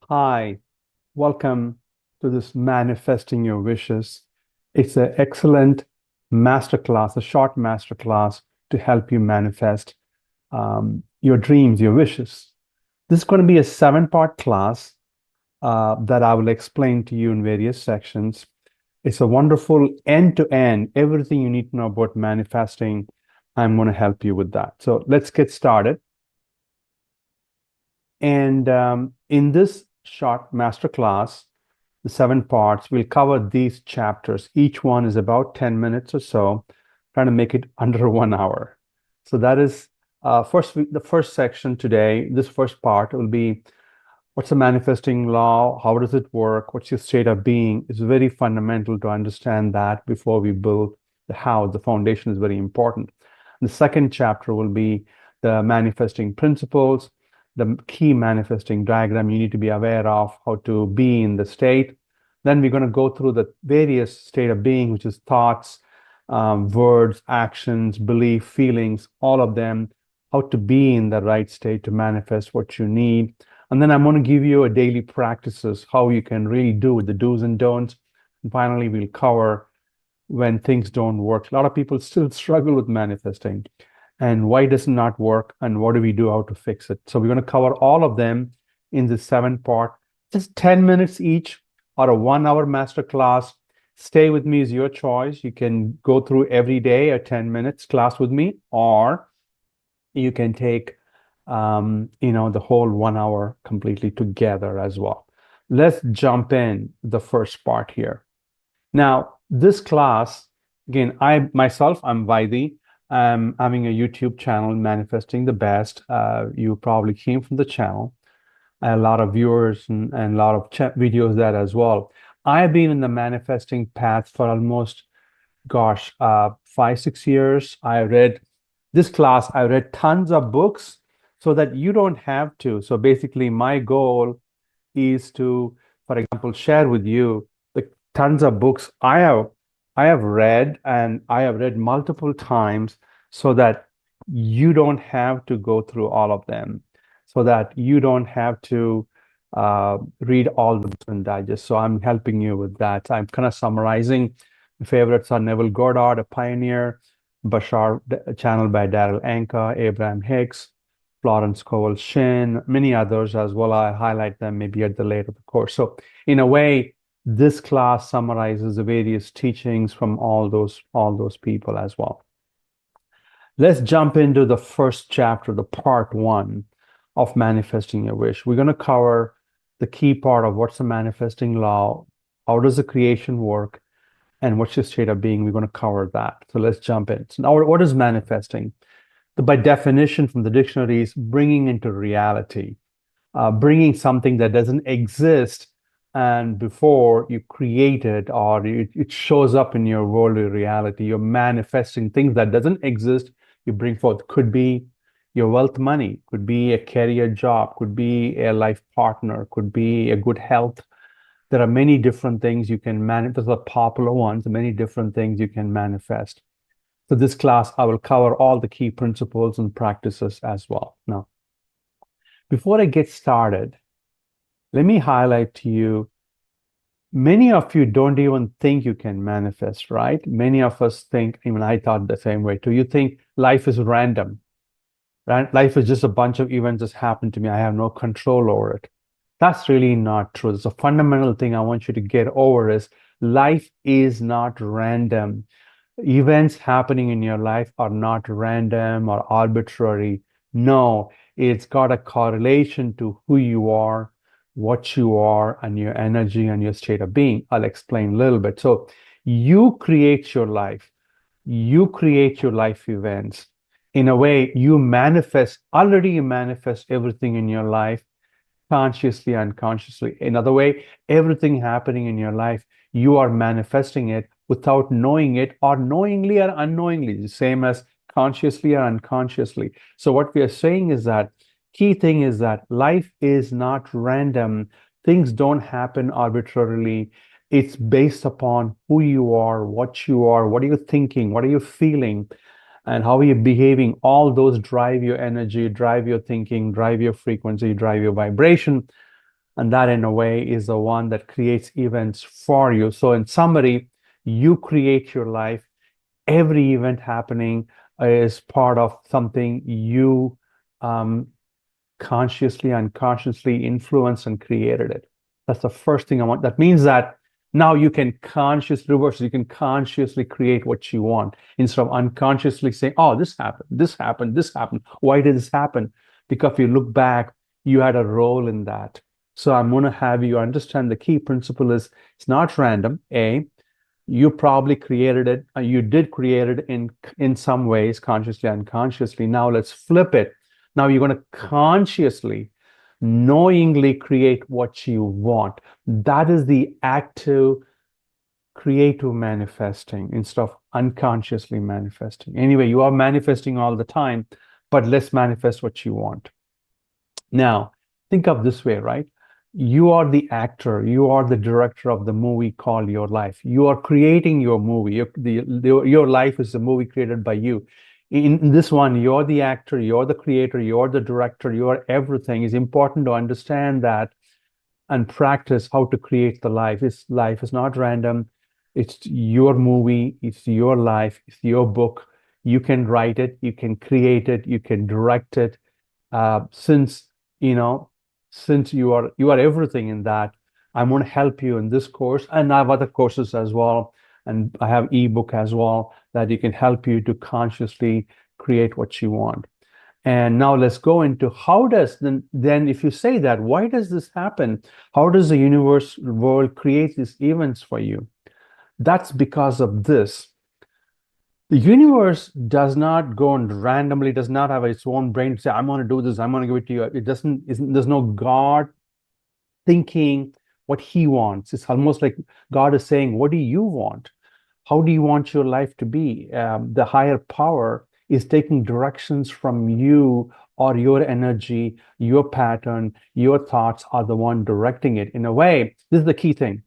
Hi, welcome to this Manifesting Your Wishes. It's an excellent masterclass, a short masterclass to help you manifest your dreams, your wishes. This is going to be a 7-part class that I will explain to you in various sections. It's a wonderful end-to-end, everything you need to know about manifesting. I'm going to help you with that. So let's get started. And in this short masterclass, the 7 parts, we'll cover these chapters. Each one is about 10 minutes or so, trying to make it under 1 hour. So that is the first section today. This first part will be what's the manifesting law? How does it work? What's your state of being? It's very fundamental to understand that before we build the how. The foundation is very important. The second chapter will be the manifesting principles, the key manifesting diagram you need to be aware of, how to be in the state. Then we're going to go through the various state of being, which is thoughts, words, actions, belief, feelings, all of them, how to be in the right state to manifest what you need. And then I'm going to give you a daily practices, how you can really do the do's and don'ts. And finally, we'll cover when things don't work. A lot of people still struggle with manifesting. And why does it not work, and what do we do, how to fix it? So we're going to cover all of them in the 7-part, just 10 minutes each, or a 1-hour masterclass. Stay with me is your choice. You can go through every day a 10 minutes class with me, or you can take the whole 1 hour completely together as well. Let's jump in the first part here. Now, this class, again, I'm 𝐰𝐰𝐰. I'm having a YouTube channel, Manifesting the Best. You probably came from the channel. I have a lot of viewers and a lot of videos there as well. I've been in the manifesting path for almost, 5-6 years. I read tons of books so that you don't have to. So basically, my goal is to, for example, share with you the tons of books I have read, and I have read multiple times, so that you don't have to go through all of them, so that you don't have to read all the books and digest. So I'm helping you with that. I'm kind of summarizing. My favorites are Neville Goddard, a pioneer, Bashar, channel by 𝐰𝐼𝐼𝐻, Abraham Hicks, Florence Scovel Shinn, many others as well. I highlight them maybe at the later of the course. So in a way, this class summarizes the various teachings from all those people as well. Let's jump into the first chapter, the part 1 of manifesting your wish. We're going to cover the key part of what's the manifesting law, how does the creation work, and what's your state of being. We're going to cover that. So let's jump in. So now, what is manifesting? By definition from the dictionary is bringing into reality, bringing something that doesn't exist, and before you create it, or it shows up in your worldly reality. You're manifesting things that doesn't exist, you bring forth. Could be your wealth, money, could be a career job, could be a life partner, could be a good health. There are many different things you can manifest, the popular ones, many different things you can manifest. So this class, I will cover all the key principles and practices as well. Now, before I get started, let me highlight to you, many of you don't even think you can manifest, right? Many of us think, even I thought the same way too. You think life is random, right? Life is just a bunch of events just happen to me. I have no control over it. That's really not true. It's a fundamental thing I want you to get over is life is not random. Events happening in your life are not random or arbitrary. No, it's got a correlation to who you are, what you are, and your energy and your state of being. I'll explain a little bit. So you create your life. You create your life events. In a way, you manifest everything in your life, consciously, unconsciously. Another way, everything happening in your life, you are manifesting it without knowing it, or knowingly or unknowingly, the same as consciously or unconsciously. So what we are saying is that key thing is that life is not random. Things don't happen arbitrarily. It's based upon who you are, what are you thinking, what are you feeling, and how are you behaving. All those drive your energy, drive your thinking, drive your frequency, drive your vibration. And that, in a way, is the one that creates events for you. So, in summary, you create your life. Every event happening is part of something you consciously, unconsciously influenced and created it. That's the first thing I want. That means that now you can consciously reverse, you can consciously create what you want instead of unconsciously saying, oh, this happened, this happened, this happened. Why did this happen? Because if you look back, you had a role in that. So I'm going to have you understand the key principle is it's not random. You probably created it. You did create it in some ways, consciously, unconsciously. Now let's flip it. Now you're going to consciously, knowingly create what you want. That is the active, creative manifesting instead of unconsciously manifesting. Anyway, you are manifesting all the time, but let's manifest what you want. Now, think of this way, right? You are the actor, you are the director of the movie called your life. You are creating your movie. Your life is a movie created by you. In this one, you're the actor, you're the creator, you're the director, you're everything. It's important to understand that and practice how to create the life. Life is not random. It's your movie, it's your life, it's your book. You can write it, you can create it, you can direct it. Since you are everything in that, I'm going to help you in this course, and I have other courses as well, and I have ebook as well that you can help you to consciously create what you want. And now let's go into how does then if you say that, why does this happen? How does the universe world create these events for you? That's because of this. The universe does not go and randomly, does not have its own brain to say, I'm going to do this, I'm going to give it to you. It there's no God thinking what he wants. It's almost like God is saying, what do you want? How do you want your life to be? The higher power is taking directions from you, or your energy, your pattern, your thoughts are the one directing it. In a way, this is the key thing.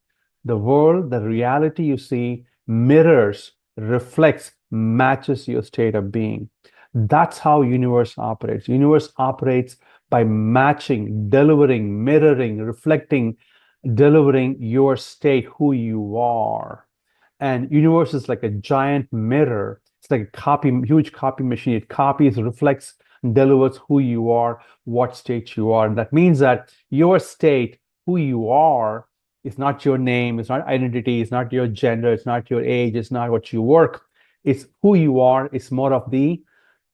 The world, the reality you see mirrors, reflects, matches your state of being. That's how universe operates. Universe operates by matching, delivering, mirroring, reflecting, delivering your state, who you are. And universe is like a giant mirror. It's like a huge copy machine. It copies, reflects, and delivers who you are, what state you are. And that means that your state, who you are, is not your name, it's not identity, it's not your gender, it's not your age, it's not what you work. It's who you are. It's more of the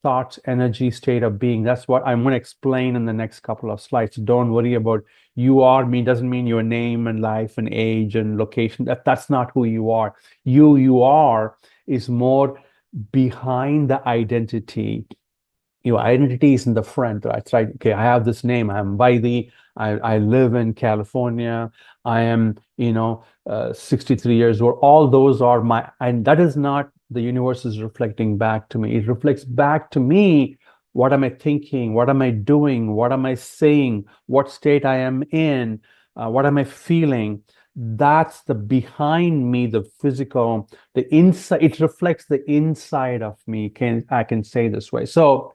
thoughts, energy, state of being. That's what I'm going to explain in the next couple of slides. Don't worry about you are me, doesn't mean your name and life and age and location. That's not who you are. You are is more behind the identity. Your identity is in the front, right? It's right. Okay, I have this name. I'm 𝐰𝐰𝐰. I live in California. I am, 63 years old. All those are my, and that is not the universe is reflecting back to me. It reflects back to me. What am I thinking? What am I doing? What am I saying? What state I am in? What am I feeling? That's the behind me, the physical, the inside. It reflects the inside of me. I can say this way. So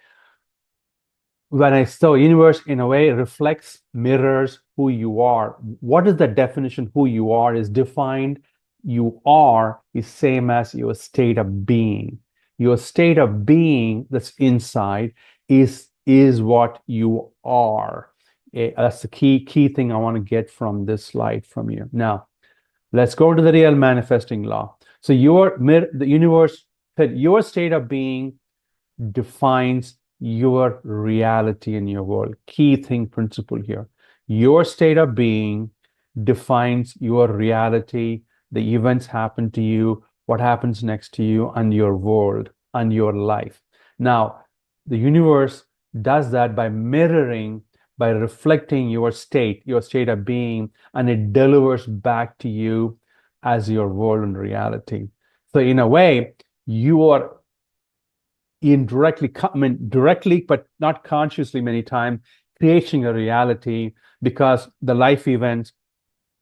universe in a way reflects, mirrors who you are. What is the definition? Who you are is defined. You are is same as your state of being. Your state of being that's inside is what you are. That's the key thing I want to get from this slide from you. Now, let's go to the real manifesting law. So the universe said your state of being defines your reality in your world. Key thing principle here. Your state of being defines your reality, the events happen to you, what happens next to you, and your world and your life. Now, the universe does that by mirroring, by reflecting your state of being, and it delivers back to you as your world and reality. So in a way, you are directly, but not consciously many times, creating a reality, because the life events,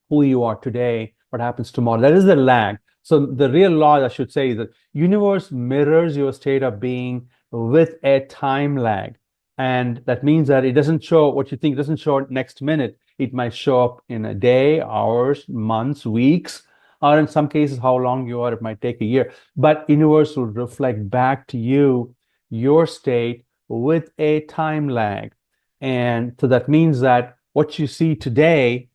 who you are today, what happens tomorrow, that is the lag. So the real law, I should say, is that universe mirrors your state of being with a time lag. And that means that it doesn't show what you think, it doesn't show next minute. It might show up in a day, hours, months, weeks, or in some cases, how long you are, it might take a year. But universe will reflect back to you your state with a time lag. And so that means that what you see today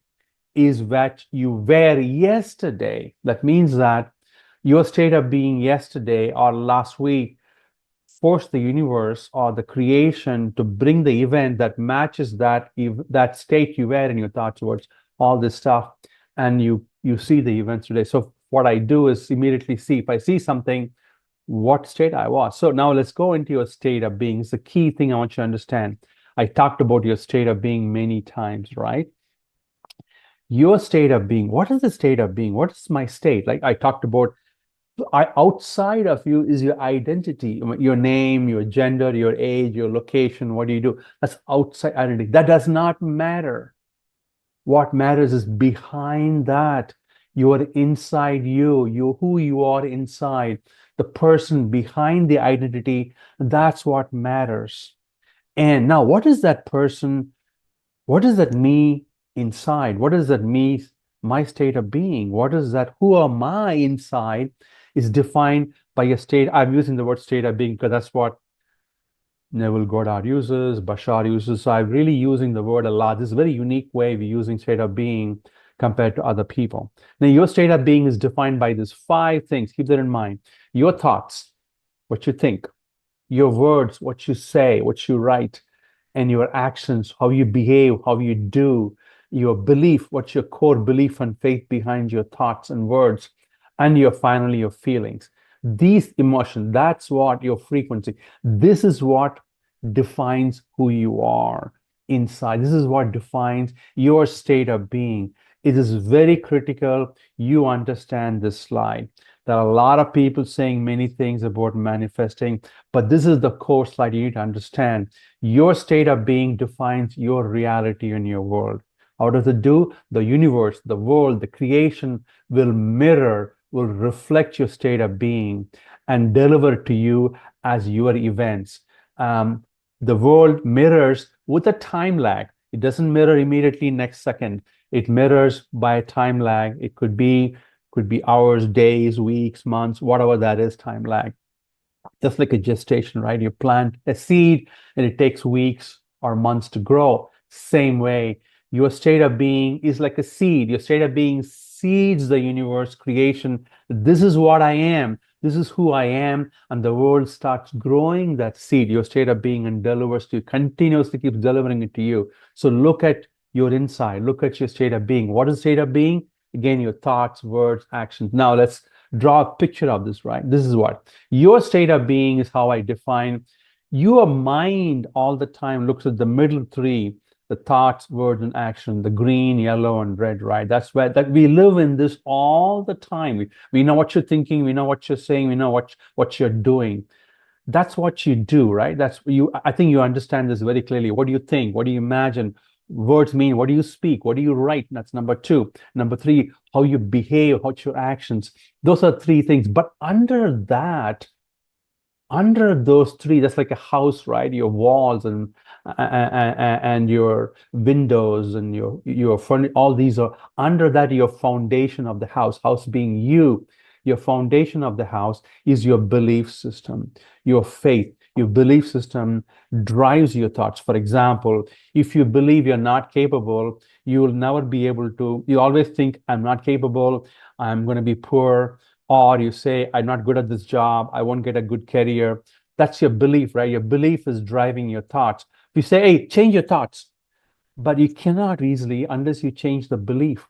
is what you were yesterday. That means that your state of being yesterday or last week forced the universe or the creation to bring the event that matches that state you were in your thought towards all this stuff, and you see the events today. So what I do is immediately see if I see something, what state I was. So now let's go into your state of being. It's the key thing I want you to understand. I talked about your state of being many times, right? Your state of being. What is the state of being? What is my state? Like I talked about, outside of you is your identity, your name, your gender, your age, your location. What do you do? That's outside identity. That does not matter. What matters is behind that, your inside you, who you are inside, the person behind the identity. That's what matters. And now, what is that person? What is that me inside? What is that me, my state of being? What is that? Who am I inside? Is defined by a state. I'm using the word state of being because that's what Neville Goddard uses, Bashar uses. So I'm really using the word a lot. This is a very unique way we're using state of being compared to other people. Now, your state of being is defined by these 5 things. Keep that in mind. Your thoughts, what you think, your words, what you say, what you write, and your actions, how you behave, how you do, your belief, what's your core belief and faith behind your thoughts and words, and finally your feelings. These emotions, that's what your frequency. This is what defines who you are inside. This is what defines your state of being. It is very critical you understand this slide. There are a lot of people saying many things about manifesting, but this is the core slide you need to understand. Your state of being defines your reality in your world. How does it do? The universe, the world, the creation will mirror, will reflect your state of being and deliver to you as your events. The world mirrors with a time lag. It doesn't mirror immediately next second. It mirrors by a time lag. It could be hours, days, weeks, months, whatever that is, time lag. Just like a gestation, right? You plant a seed and it takes weeks or months to grow. Same way, your state of being is like a seed. Your state of being seeds the universe, creation. This is what I am. This is who I am. And the world starts growing that seed, your state of being, and delivers to you, continuously keeps delivering it to you. So look at your inside. Look at your state of being. What is state of being? Again, your thoughts, words, actions. Now let's draw a picture of this, right? This is what your state of being is, how I define. Your mind all the time looks at the middle 3, the thoughts, words, and action, the green, yellow, and red, right? That's where that we live in this all the time. We know what you're thinking, we know what you're saying, we know what you're doing. That's what you do, right? That's you. I think you understand this very clearly. What do you think? What do you imagine? Words mean, what do you speak? What do you write? That's number 2. Number 3, how you behave, what's your actions. Those are 3 things. But under that, under those 3, that's like a house, right? Your walls and your windows and your furniture, all these are under that, your foundation of the house. House being you. Your foundation of the house is your belief system, your faith. Your belief system drives your thoughts. For example, if you believe you're not capable, you will never be able to. You always think, I'm not capable, I'm going to be poor. Or you say, I'm not good at this job, I won't get a good career. That's your belief, right? Your belief is driving your thoughts. If you say, hey, change your thoughts, but you cannot easily unless you change the belief.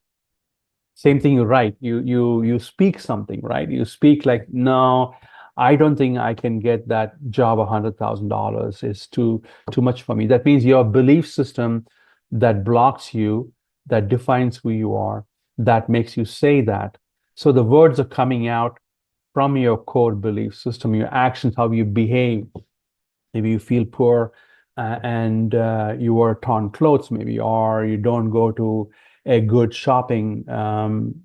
Same thing you write, you speak something, right? You speak like, no, I don't think I can get that job. $100,000 is too much for me. That means your belief system that blocks you, that defines who you are, that makes you say that. So the words are coming out from your core belief system, your actions, how you behave. Maybe you feel poor and you wear torn clothes, maybe, or you don't go to a good shopping,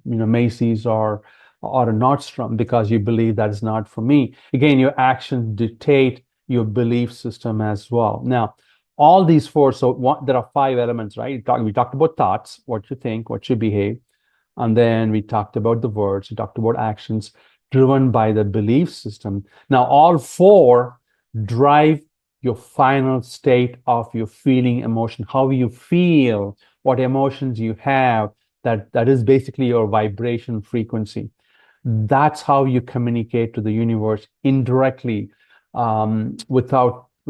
Macy's or a Nordstrom, because you believe that is not for me. Again, your actions dictate your belief system as well. Now, all these four, so there are five elements, right? We talked about thoughts, what you think, what you behave. And then we talked about the words, we talked about actions driven by the belief system. Now, all four drive your final state of your feeling, emotion, how you feel, what emotions you have, that is basically your vibration frequency. That's how you communicate to the universe indirectly,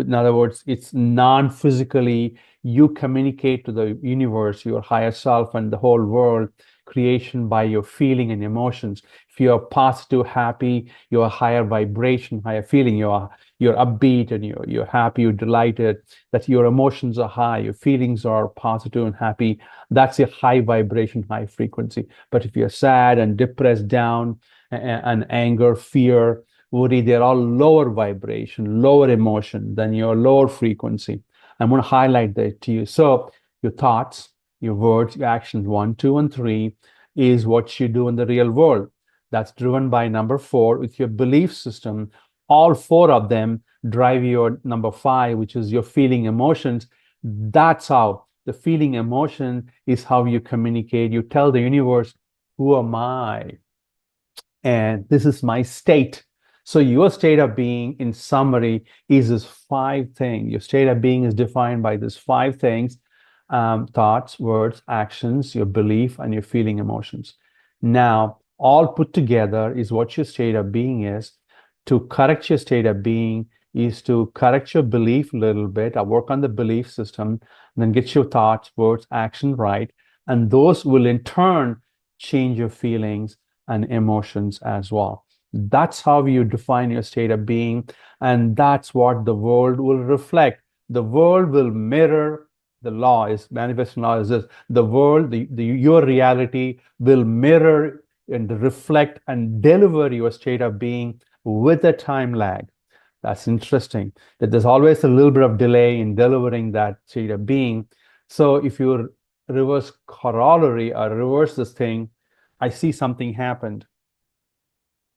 in other words, it's non-physically. You communicate to the universe, your higher self, and the whole world creation by your feeling and emotions. If you're positive, happy, you're a higher vibration, higher feeling, you're upbeat and you're happy, you're delighted, that your emotions are high, your feelings are positive and happy. That's a high vibration, high frequency. But if you're sad and depressed, down, and anger, fear, worry, they're all lower vibration, lower emotion than your lower frequency. I'm going to highlight that to you. So your thoughts, your words, your actions, 1, 2, and 3 is what you do in the real world. That's driven by number 4 with your belief system. All 4 of them drive your number 5, which is your feeling emotions. That's how the feeling emotion is how you communicate. You tell the universe, who am I? And this is my state. So your state of being, in summary, is this 5 things. Your state of being is defined by these 5 things: thoughts, words, actions, your belief, and your feeling emotions. Now, all put together is what your state of being is. To correct your state of being is to correct your belief a little bit. I work on the belief system, then get your thoughts, words, action right. And those will in turn change your feelings and emotions as well. That's how you define your state of being, and that's what the world will reflect. The world will mirror. The law is manifesting law is this: the world, your reality will mirror and reflect and deliver your state of being with a time lag. That's interesting, that there's always a little bit of delay in delivering that state of being. So if you reverse corollary or reverse this thing, I see something happened.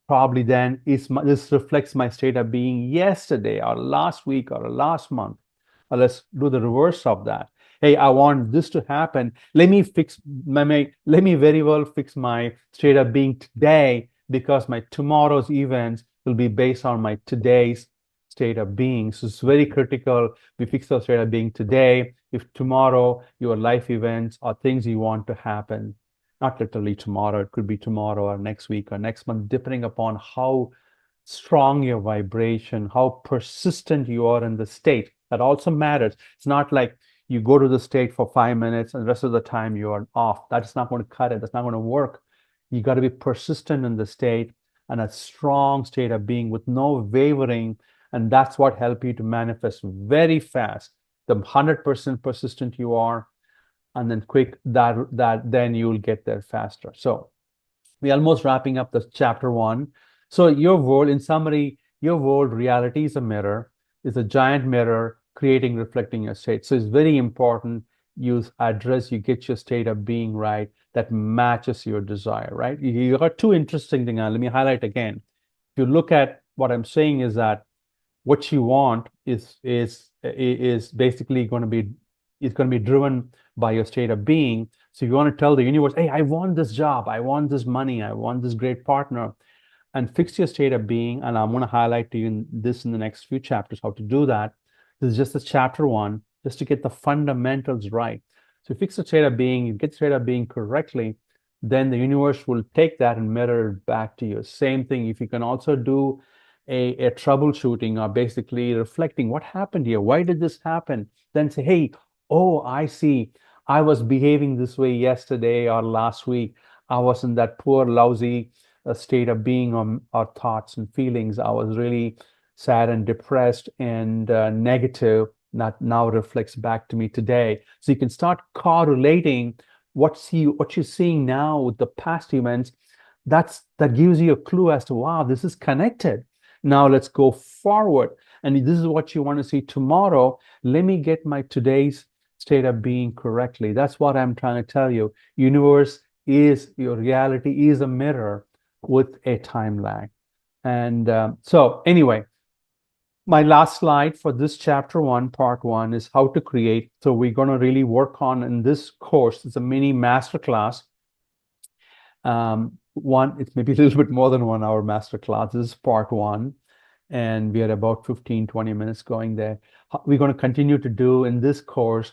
Probably then this reflects my state of being yesterday or last week or last month. Or let's do the reverse of that. Hey, I want this to happen. Let me very well fix my state of being today, because my tomorrow's events will be based on my today's state of being. So it's very critical we fix our state of being today. If tomorrow your life events or things you want to happen, not literally tomorrow, it could be tomorrow or next week or next month, depending upon how strong your vibration, how persistent you are in the state. That also matters. It's not like you go to the state for 5 minutes and the rest of the time you are off. That's not going to cut it. That's not going to work. You got to be persistent in the state and a strong state of being with no wavering. And that's what helps you to manifest very fast. The 100% persistent you are, and then quick, then you'll get there faster. So we're almost wrapping up the chapter 1. So your world, in summary, your world reality is a mirror, is a giant mirror creating, reflecting your state. So it's very important you get your state of being right that matches your desire, right? You got 2 interesting things. Let me highlight again. If you look at what I'm saying is that what you want is basically going to be driven by your state of being. So you want to tell the universe, hey, I want this job, I want this money, I want this great partner, and fix your state of being. And I'm going to highlight to you in the next few chapters how to do that. This is just the chapter 1, just to get the fundamentals right. So you fix the state of being, you get the state of being correctly, then the universe will take that and mirror it back to you. Same thing, if you can also do a troubleshooting, or basically reflecting what happened here, why did this happen, then say, hey, oh, I see, I was behaving this way yesterday or last week. I was in that poor, lousy state of being, or thoughts and feelings. I was really sad and depressed and negative. That now reflects back to me today. So you can start correlating what you're seeing now with the past events. That gives you a clue as to, wow, this is connected. Now let's go forward. And this is what you want to see tomorrow. Let me get my today's state of being correctly. That's what I'm trying to tell you. Universe is, your reality is a mirror with a time lag. And so anyway, My last slide for this chapter one, part one, is how to create. So we're going to really work on in this course. It's a mini masterclass. It's maybe a little bit more than 1 hour masterclass. This is part one, and we are about 15, 20 minutes going there. We're going to continue to do in this course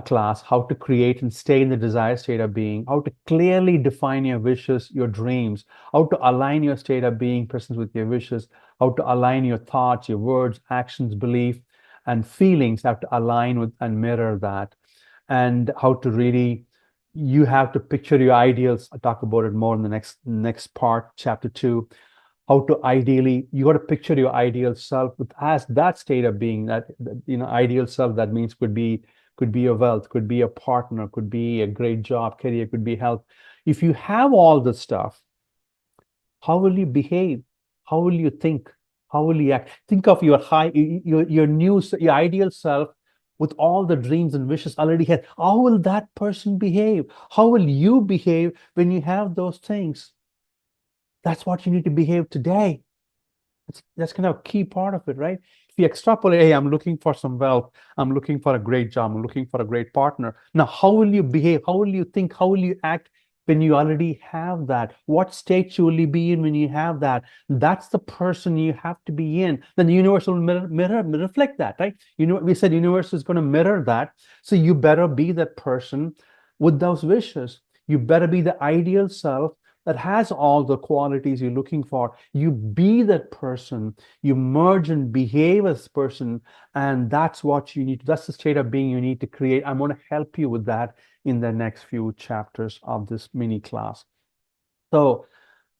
class how to create and stay in the desired state of being, how to clearly define your wishes, your dreams, how to align your state of being presence with your wishes, how to align your thoughts, your words, actions, belief, and feelings have to align with and mirror that, and how to really you have to picture your ideals. I'll talk about it more in the next part, chapter two. How to ideally, you got to picture your ideal self with as that state of being, that ideal self. That means could be your wealth, could be a partner, could be a great job, career, could be health. If you have all the stuff, how will you behave? How will you think? How will you act? Think of your your ideal self with all the dreams and wishes already had. How will that person behave? How will you behave when you have those things? That's what you need to behave today. That's kind of a key part of it, right? If you extrapolate, hey, I'm looking for some wealth, I'm looking for a great job, I'm looking for a great partner. Now, how will you behave? How will you think? How will you act when you already have that? What state you will you be in when you have that? That's the person you have to be in. Then the universe will reflect that, right? We said universe is going to mirror that. So you better be that person with those wishes. You better be the ideal self that has all the qualities you're looking for. You be that person, you merge and behave as a person, and that's what you need. That's the state of being you need to create. I'm going to help you with that in the next few chapters of this mini class. So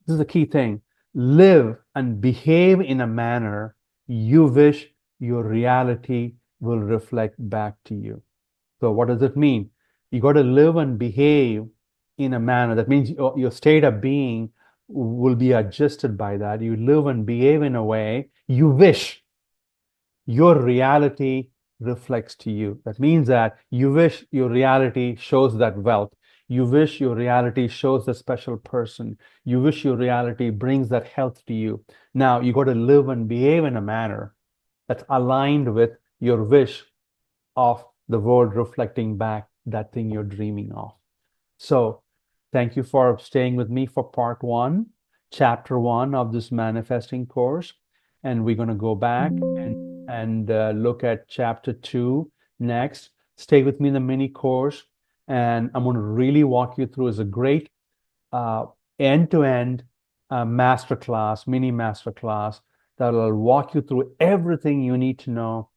this is the key thing. Live and behave in a manner you wish your reality will reflect back to you. So what does it mean? You got to live and behave in a manner that means your state of being will be adjusted by that. You live and behave in a way you wish your reality reflects to you. That means that you wish your reality shows that wealth. You wish your reality shows the special person. You wish your reality brings that health to you. Now you got to live and behave in a manner that's aligned with your wish of the world reflecting back that thing you're dreaming of. So thank you for staying with me for part one, chapter one of this manifesting course. And we're going to go back and look at chapter two next. Stay with me in the mini course. And I'm going to really walk you through as a great end-to-end masterclass, mini masterclass that will walk you through everything you need to know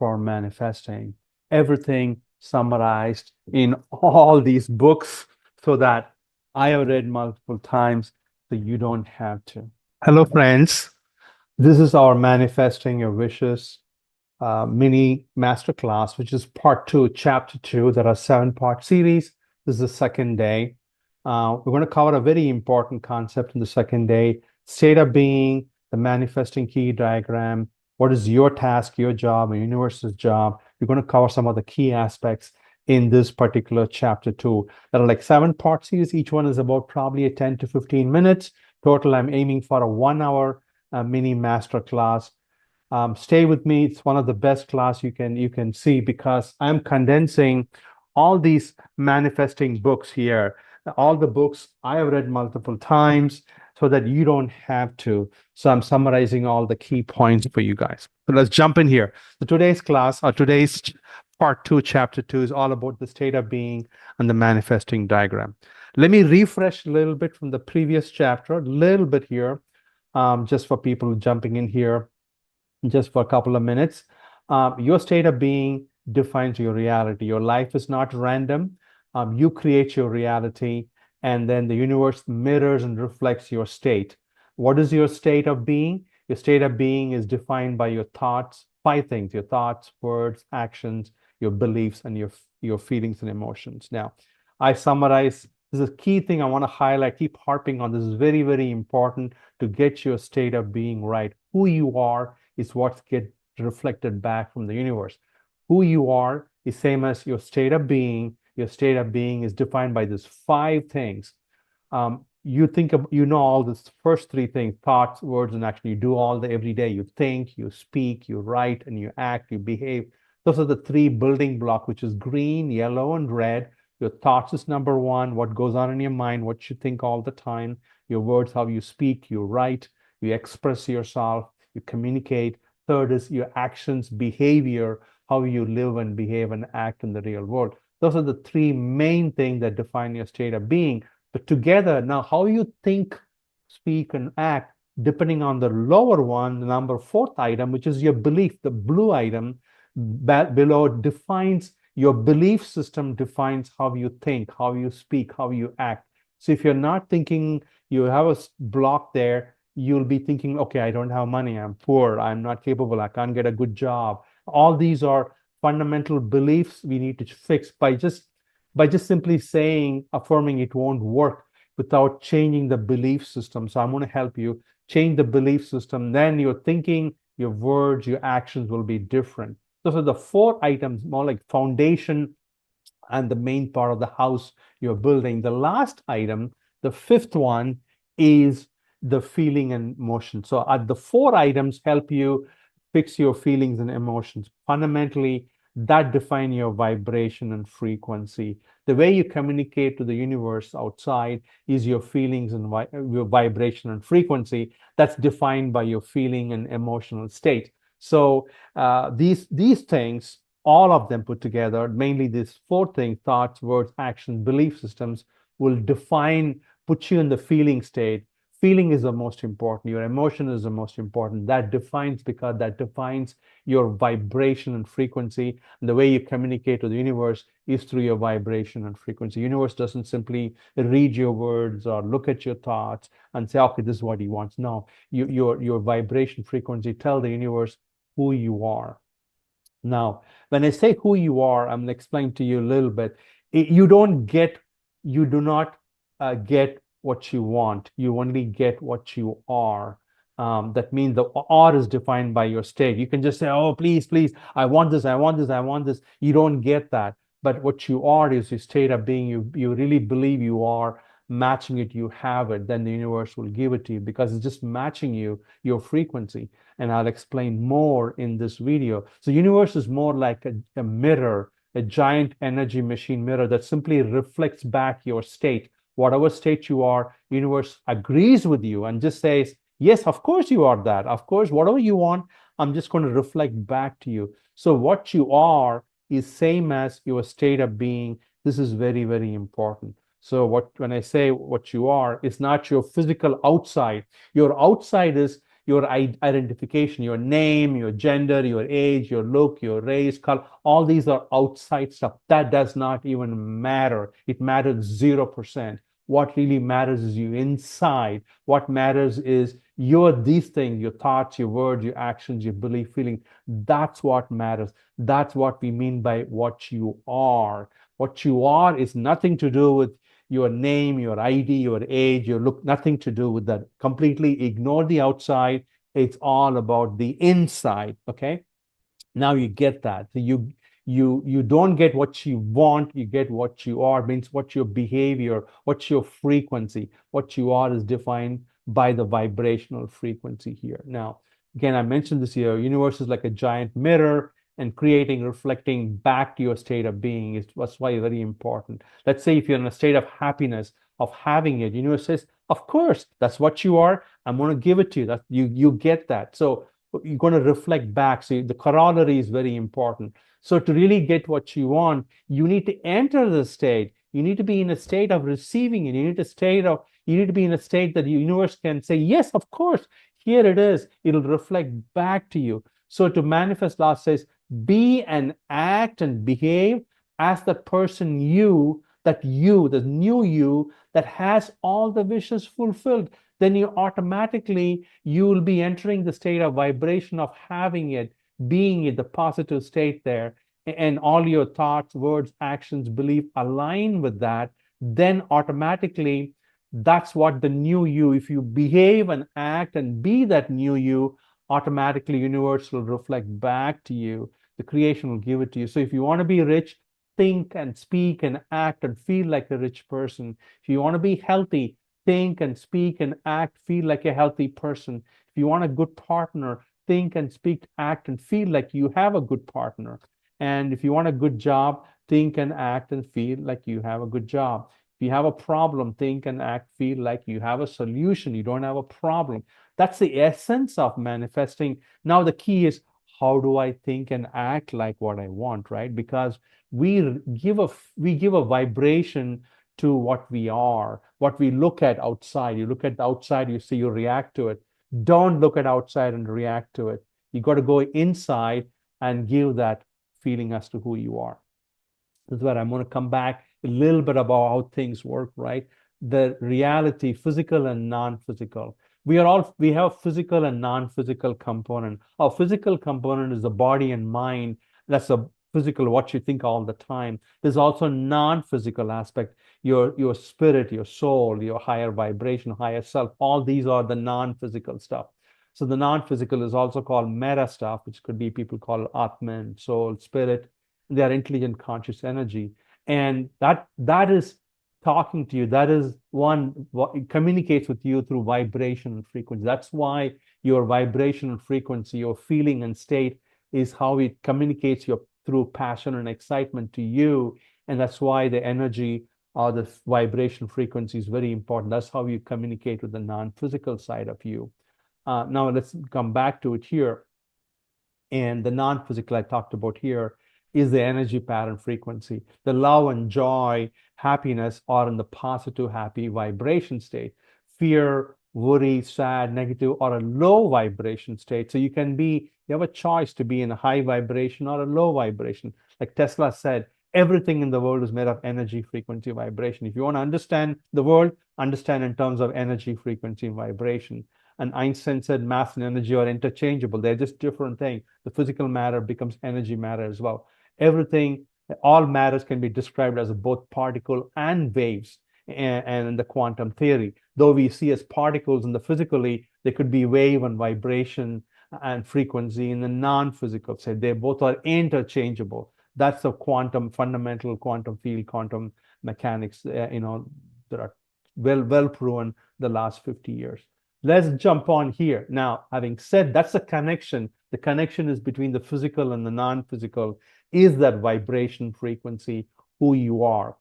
for manifesting, everything summarized in all these books so that I have read multiple times so you don't have to. Hello, friends. This is our Manifesting Your Wishes mini masterclass, which is part two, chapter two. There are 7-part series. This is the second day. We're going to cover a very important concept in the second day, state of being, the manifesting key diagram. What is your task, your job, and universe's job? We're going to cover some of the key aspects in this particular chapter two. There are like 7-part series. Each one is about probably 10 to 15 minutes. Total, I'm aiming for a 1 hour mini master class. Stay with me. It's one of the best class you can see because I'm condensing all these manifesting books here. All the books I have read multiple times so that you don't have to. So I'm summarizing all the key points for you guys. So let's jump in here. So today's class, or today's part two, chapter two, is all about the state of being and the manifesting diagram. Let me refresh a little bit from the previous chapter, a little bit here, just for people jumping in here just for a couple of minutes. Your state of being defines your reality. Your life is not random. You create your reality, and then the universe mirrors and reflects your state. What is your state of being? Your state of being is defined by your thoughts, 5 things: your thoughts, words, actions, your beliefs, and your feelings and emotions. Now, I summarize. This is a key thing I want to highlight, keep harping on. This is very, very important to get your state of being right. Who you are is what gets reflected back from the universe. Who you are is same as your state of being. Your state of being is defined by these 5 things. you think of, you know, all this first three things, thoughts, words, and action. You do all the every day. You think, you speak, you write, and you act, you behave. Those are the three building blocks, which is green, yellow, and red. Your thoughts is number one, what goes on in your mind, what you think all the time. Your words, how you speak, you write, you express yourself, you communicate. Third is your actions, behavior, how you live and behave and act in the real world. Those are the three main things that define your state of being. But together, now how you think, speak, and act, depending on the lower one, the number fourth item, which is your belief, the blue item below defines your belief system, defines how you think, how you speak, how you act. So if you're not thinking, you have a block there, you'll be thinking, okay, I don't have money, I'm poor, I'm not capable, I can't get a good job. All these are fundamental beliefs we need to fix by just simply saying, affirming it won't work without changing the belief system. So I'm going to help you change the belief system. Then your thinking, your words, your actions will be different. Those are the four items, more like foundation and the main part of the house you're building. The last item, the fifth one, is the feeling and emotion. So the four items help you fix your feelings and emotions. Fundamentally, that define your vibration and frequency. The way you communicate to the universe outside is your feelings and your vibration and frequency. That's defined by your feeling and emotional state. So these things, all of them put together, mainly these four things, thoughts, words, actions, belief systems, will define, put you in the feeling state. Feeling is the most important. Your emotion is the most important. That defines, because that defines your vibration and frequency. And the way you communicate to the universe is through your vibration and frequency. The universe doesn't simply read your words or look at your thoughts and say, okay, this is what he wants. No, your vibration frequency tell the universe who you are. Now, when I say who you are, I'm going to explain to you a little bit. You do not get what you want. You only get what you are. That means the R is defined by your state. You can just say, oh, please, please, I want this, I want this, I want this. You don't get that. But what you are is your state of being. You really believe you are matching it, you have it, then the universe will give it to you, because it's just matching your frequency. And I'll explain more in this video. So universe is more like a mirror, a giant energy machine mirror that simply reflects back your state. Whatever state you are, universe agrees with you and just says, yes, of course you are that. Of course, whatever you want, I'm just going to reflect back to you. So what you are is same as your state of being. This is very, very important. So when I say what you are, it's not your physical outside. Your outside is your identification, your name, your gender, your age, your look, your race, color. All these are outside stuff. That does not even matter. It matters 0%. What really matters is you inside. What matters is these things, your thoughts, your words, your actions, your belief, feeling. That's what matters. That's what we mean by what you are. What you are is nothing to do with your name, your ID, your age, your look, nothing to do with that. Completely ignore the outside. It's all about the inside. Okay. Now you get that. So you don't get what you want, you get what you are. Means what's your behavior, what's your frequency. What you are is defined by the vibrational frequency here. Now, again, I mentioned this here, universe is like a giant mirror, and creating, reflecting back to your state of being that's why it's very important. Let's say if you're in a state of happiness, of having it, universe says, of course, that's what you are. I'm going to give it to you. That you get that. So you're going to reflect back. So the corollary is very important. So to really get what you want, you need to enter the state. You need to be in a state of receiving it. You need to be in a state that the universe can say, yes, of course, here it is. It'll reflect back to you. So to manifest law says, be and act and behave as the person the new you that has all the wishes fulfilled. Then you will be entering the state of vibration of having it, being it, the positive state there, and all your thoughts, words, actions, belief align with that. Then automatically, that's what the new you, if you behave and act and be that new you, automatically universe will reflect back to you. The creation will give it to you. So if you want to be rich, think and speak and act and feel like a rich person. If you want to be healthy, think and speak and act, feel like a healthy person. If you want a good partner, think and speak, act, and feel like you have a good partner. And if you want a good job, think and act and feel like you have a good job. If you have a problem, think and act, feel like you have a solution. You don't have a problem. That's the essence of manifesting. Now, the key is, how do I think and act like what I want, right? Because we give a vibration to what we are, what we look at outside. You look at the outside, you see, you react to it. Don't look at outside and react to it. You got to go inside and give that feeling as to who you are. This is where I'm going to come back a little bit about how things work, right? The reality, physical and non-physical. We have physical and non-physical component. Our physical component is the body and mind. That's a physical, what you think all the time. There's also non-physical aspect, your spirit, your soul, your higher vibration, higher self. All these are the non-physical stuff. So the non-physical is also called meta stuff, which could be people call Atman, soul, spirit. They are intelligent, conscious energy. And that is talking to you. That is what it communicates with you through vibration and frequency. That's why your vibration and frequency, your feeling and state is how it communicates through passion and excitement to you. And that's why the energy or the vibration frequency is very important. That's how you communicate with the non-physical side of you. Now let's come back to it here. And the non-physical I talked about here is the energy pattern frequency. The love and joy, happiness are in the positive, happy vibration state. Fear, worry, sad, negative are a low vibration state. So you have a choice to be in a high vibration or a low vibration. Like Tesla said, everything in the world is made of energy, frequency, vibration. If you want to understand the world, understand in terms of energy, frequency, and vibration. And Einstein said mass and energy are interchangeable. They're just different things. The physical matter becomes energy matter as well. Everything, all matters can be described as both particle and waves. And in the quantum theory, though we see as particles in the physically, they could be wave and vibration and frequency in the non-physical side. They both are interchangeable. That's the fundamental quantum field, quantum mechanics, that are well proven the last 50 years. Let's jump on here. Now, having said that's the connection is between the physical and the non-physical, is that vibration frequency, who you are.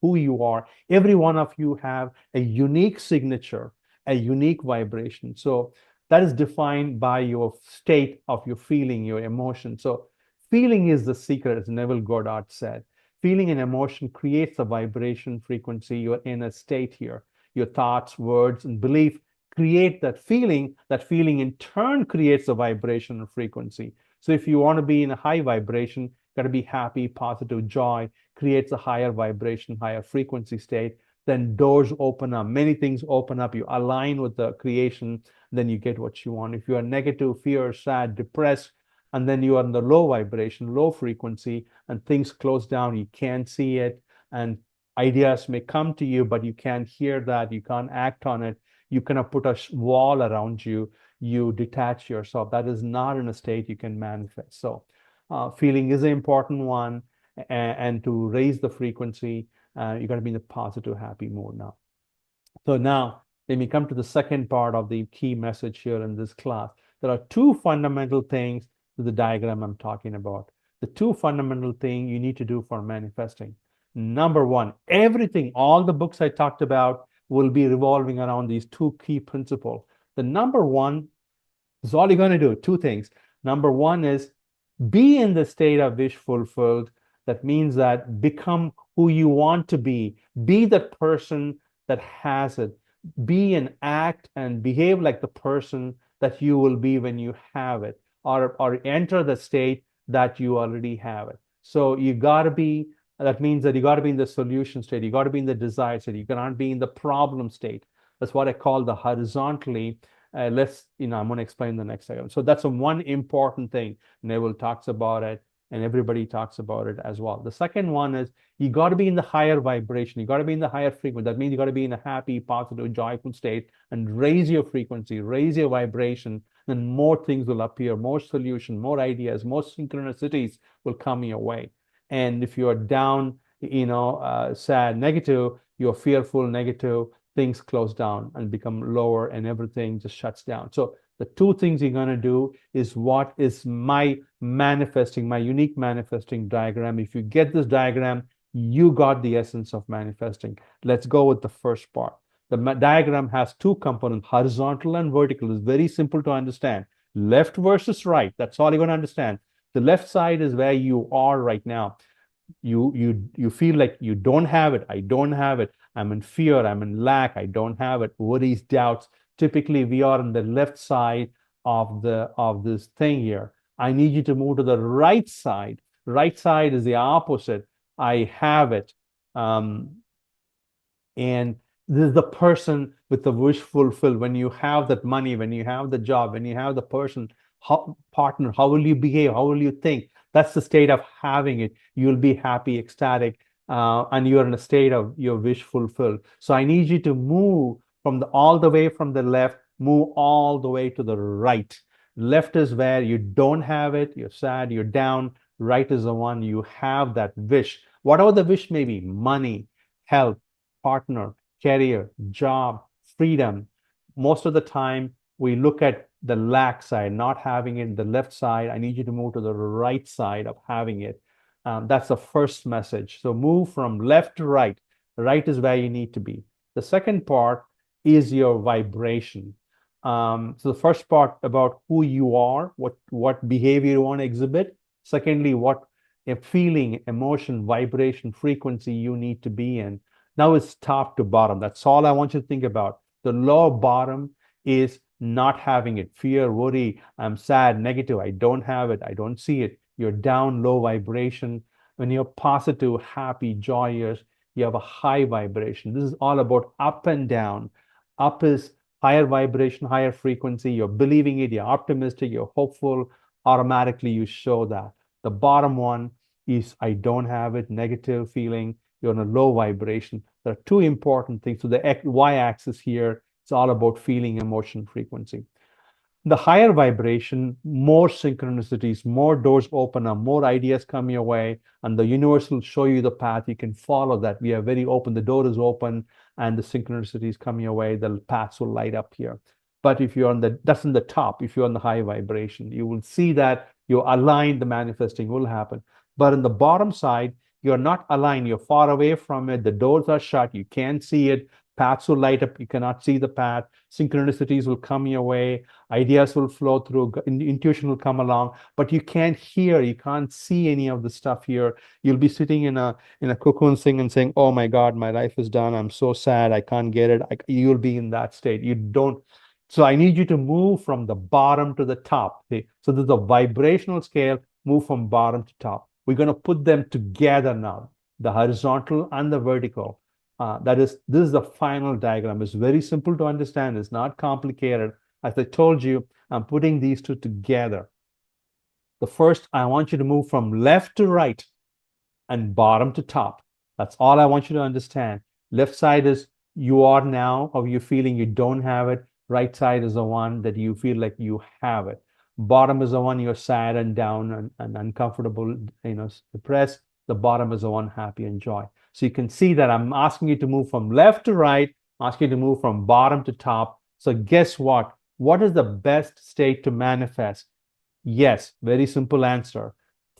Every one of you have a unique signature, a unique vibration. So that is defined by your state of your feeling, your emotion. So feeling is the secret, as Neville Goddard said. Feeling and emotion creates a vibration frequency. You're in a state here. Your thoughts, words, and belief create that feeling. That feeling in turn creates a vibration and frequency. So if you want to be in a high vibration, got to be happy, positive, joy, creates a higher vibration, higher frequency state. Then doors open up, many things open up. You align with the creation, then you get what you want. If you are negative, fear, sad, depressed, and then you are in the low vibration, low frequency, and things close down, you can't see it, and ideas may come to you, but you can't hear that, you can't act on it. You cannot put a wall around you. You detach yourself. That is not in a state you can manifest. So feeling is an important one. And to raise the frequency, you got to be in the positive, happy mode now. So now, let me come to the second part of the key message here in this class. There are two fundamental things to the diagram I'm talking about. The two fundamental things you need to do for manifesting. Number one, everything, all the books I talked about will be revolving around these two key principles. The number one is all you're going to do, two things. Number one is be in the state of wish fulfilled. That means that become who you want to be the person that has it. Be and act and behave like the person that you will be when you have it, or enter the state that you already have it. So you got to be, that means that you got to be in the solution state. You got to be in the desire state. You cannot be in the problem state. That's what I call the horizontally. I'm going to explain the next second. So that's one important thing. Neville talks about it, and everybody talks about it as well. The second one is you got to be in the higher vibration. You got to be in the higher frequency. That means you got to be in a happy, positive, joyful state and raise your frequency, raise your vibration. Then more things will appear, more solutions, more ideas, more synchronicities will come your way. And if you're down, sad, negative, you're fearful, negative, things close down and become lower and everything just shuts down. So the two things you're going to do is what is my unique manifesting diagram. If you get this diagram, you got the essence of manifesting. Let's go with the first part. The diagram has two components, horizontal and vertical. It's very simple to understand. Left versus right. That's all you're going to understand. The left side is where you are right now. You feel like you don't have it. I don't have it. I'm in fear. I'm in lack. I don't have it. Worries, doubts. Typically, we are on the left side of this thing here. I need you to move to the right side. Right side is the opposite. I have it. And this is the person with the wish fulfilled. When you have that money, when you have the job, when you have the partner, how will you behave? How will you think? That's the state of having it. You'll be happy, ecstatic, and you're in a state of your wish fulfilled. So I need you to move all the way from the left, move all the way to the right. Left is where you don't have it, you're sad, you're down. Right is the one you have that wish. Whatever the wish may be, money, health, partner, career, job, freedom. Most of the time, we look at the lack side, not having it, the left side. I need you to move to the right side of having it. That's the first message. So move from left to right. Right is where you need to be. The second part is your vibration. So the first part about who you are, what behavior you want to exhibit. Secondly, what a feeling, emotion, vibration, frequency you need to be in. Now it's top to bottom. That's all I want you to think about. The lower bottom is not having it. Fear, worry, I'm sad, negative, I don't have it, I don't see it. You're down, low vibration. When you're positive, happy, joyous, you have a high vibration. This is all about up and down. Up is higher vibration, higher frequency. You're believing it, you're optimistic, you're hopeful. Automatically, you show that. The bottom one is I don't have it, negative feeling. You're on a low vibration. There are two important things. So the y-axis here, it's all about feeling, emotion, frequency. The higher vibration, more synchronicities, more doors open up, more ideas come your way, and the universe will show you the path. You can follow that. We are very open. The door is open, and the synchronicities come your way. The paths will light up here. But if you're that's in the top. If you're on the high vibration, you will see that you're aligned. The manifesting will happen. But in the bottom side, you're not aligned. You're far away from it. The doors are shut. You can't see it. Paths will light up. You cannot see the path. Synchronicities will come your way. Ideas will flow through. Intuition will come along. But you can't hear. You can't see any of the stuff here. You'll be sitting in a cocoon and saying, "Oh my God, my life is done. I'm so sad. I can't get it." You'll be in that state. You don't. So I need you to move from the bottom to the top. Okay? So there's a vibrational scale. Move from bottom to top. We're going to put them together now, the horizontal and the vertical. This is the final diagram. It's very simple to understand. It's not complicated. As I told you, I'm putting these two together. The first, I want you to move from left to right and bottom to top. That's all I want you to understand. Left side is you are now, how you're feeling, you don't have it. Right side is the one that you feel like you have it. Bottom is the one you're sad and down and uncomfortable, depressed. The bottom is the one happy and joy. So you can see that I'm asking you to move from left to right, asking you to move from bottom to top. So guess what? What is the best state to manifest? Yes, very simple answer.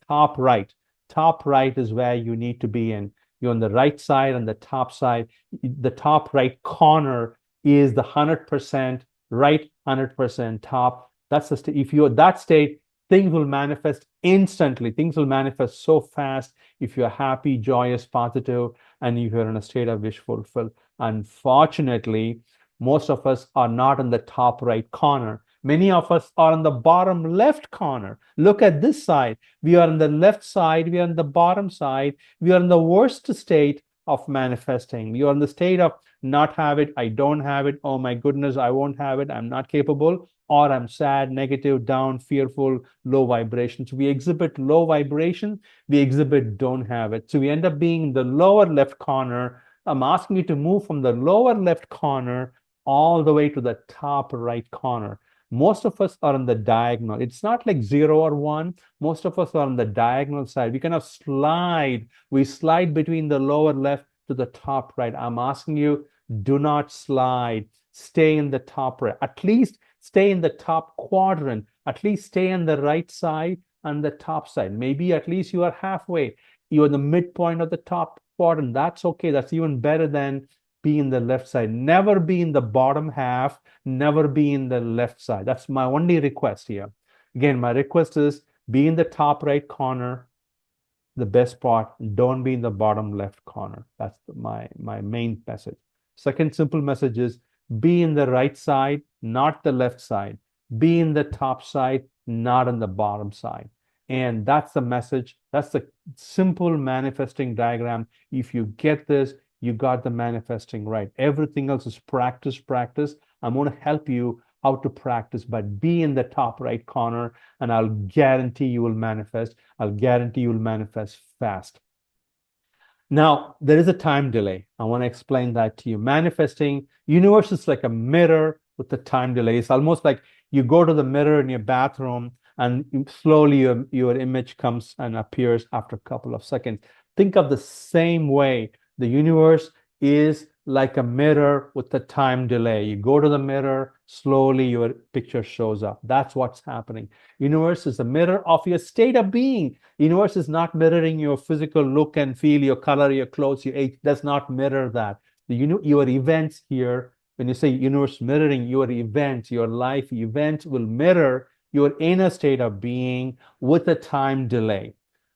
Top right. Top right is where you need to be in. You're on the right side, on the top side. The top right corner is the 100% right, 100% top. That's the state. If you're that state, things will manifest instantly. Things will manifest so fast if you're happy, joyous, positive, and if you're in a state of wish fulfilled. Unfortunately, most of us are not in the top right corner. Many of us are on the bottom left corner. Look at this side. We are on the left side. We are on the bottom side. We are in the worst state of manifesting. We are in the state of not have it. I don't have it. Oh my goodness, I won't have it. I'm not capable. Or I'm sad, negative, down, fearful, low vibration. So we exhibit low vibration. We exhibit don't have it. So we end up being in the lower left corner. I'm asking you to move from the lower left corner all the way to the top right corner. Most of us are on the diagonal. It's not like 0 or 1. Most of us are on the diagonal side. We slide. We slide between the lower left to the top right. I'm asking you Do not slide. Stay in the top right. At least stay in the top quadrant. At least stay on the right side and the top side. Maybe at least you are halfway. You're in the midpoint of the top quadrant. That's okay. That's even better than be in the left side. Never be in the bottom half. Never be in the left side. That's my only request here. Again, my request is be in the top right corner. The best part, don't be in the bottom left corner. That's my main message. Second simple message is be in the right side, not the left side. Be in the top side, not on the bottom side. And that's the message. That's the simple manifesting diagram. If you get this, you got the manifesting right. Everything else is practice, practice. I'm going to help you how to practice, but be in the top right corner, and I'll guarantee you will manifest. I'll guarantee you will manifest fast. Now, there is a time delay. I want to explain that to you. Manifesting, universe is like a mirror with the time delay. It's almost like you go to the mirror in your bathroom and slowly your image comes and appears after a couple of seconds. Think of the same way. The universe is like a mirror with the time delay. You go to the mirror, slowly your picture shows up. That's what's happening. Universe is a mirror of your state of being. Universe is not mirroring your physical look and feel, your color, your clothes, your age. Does not mirror that. Your events here, when you say universe mirroring, your events, your life events will mirror your inner state of being with a time delay.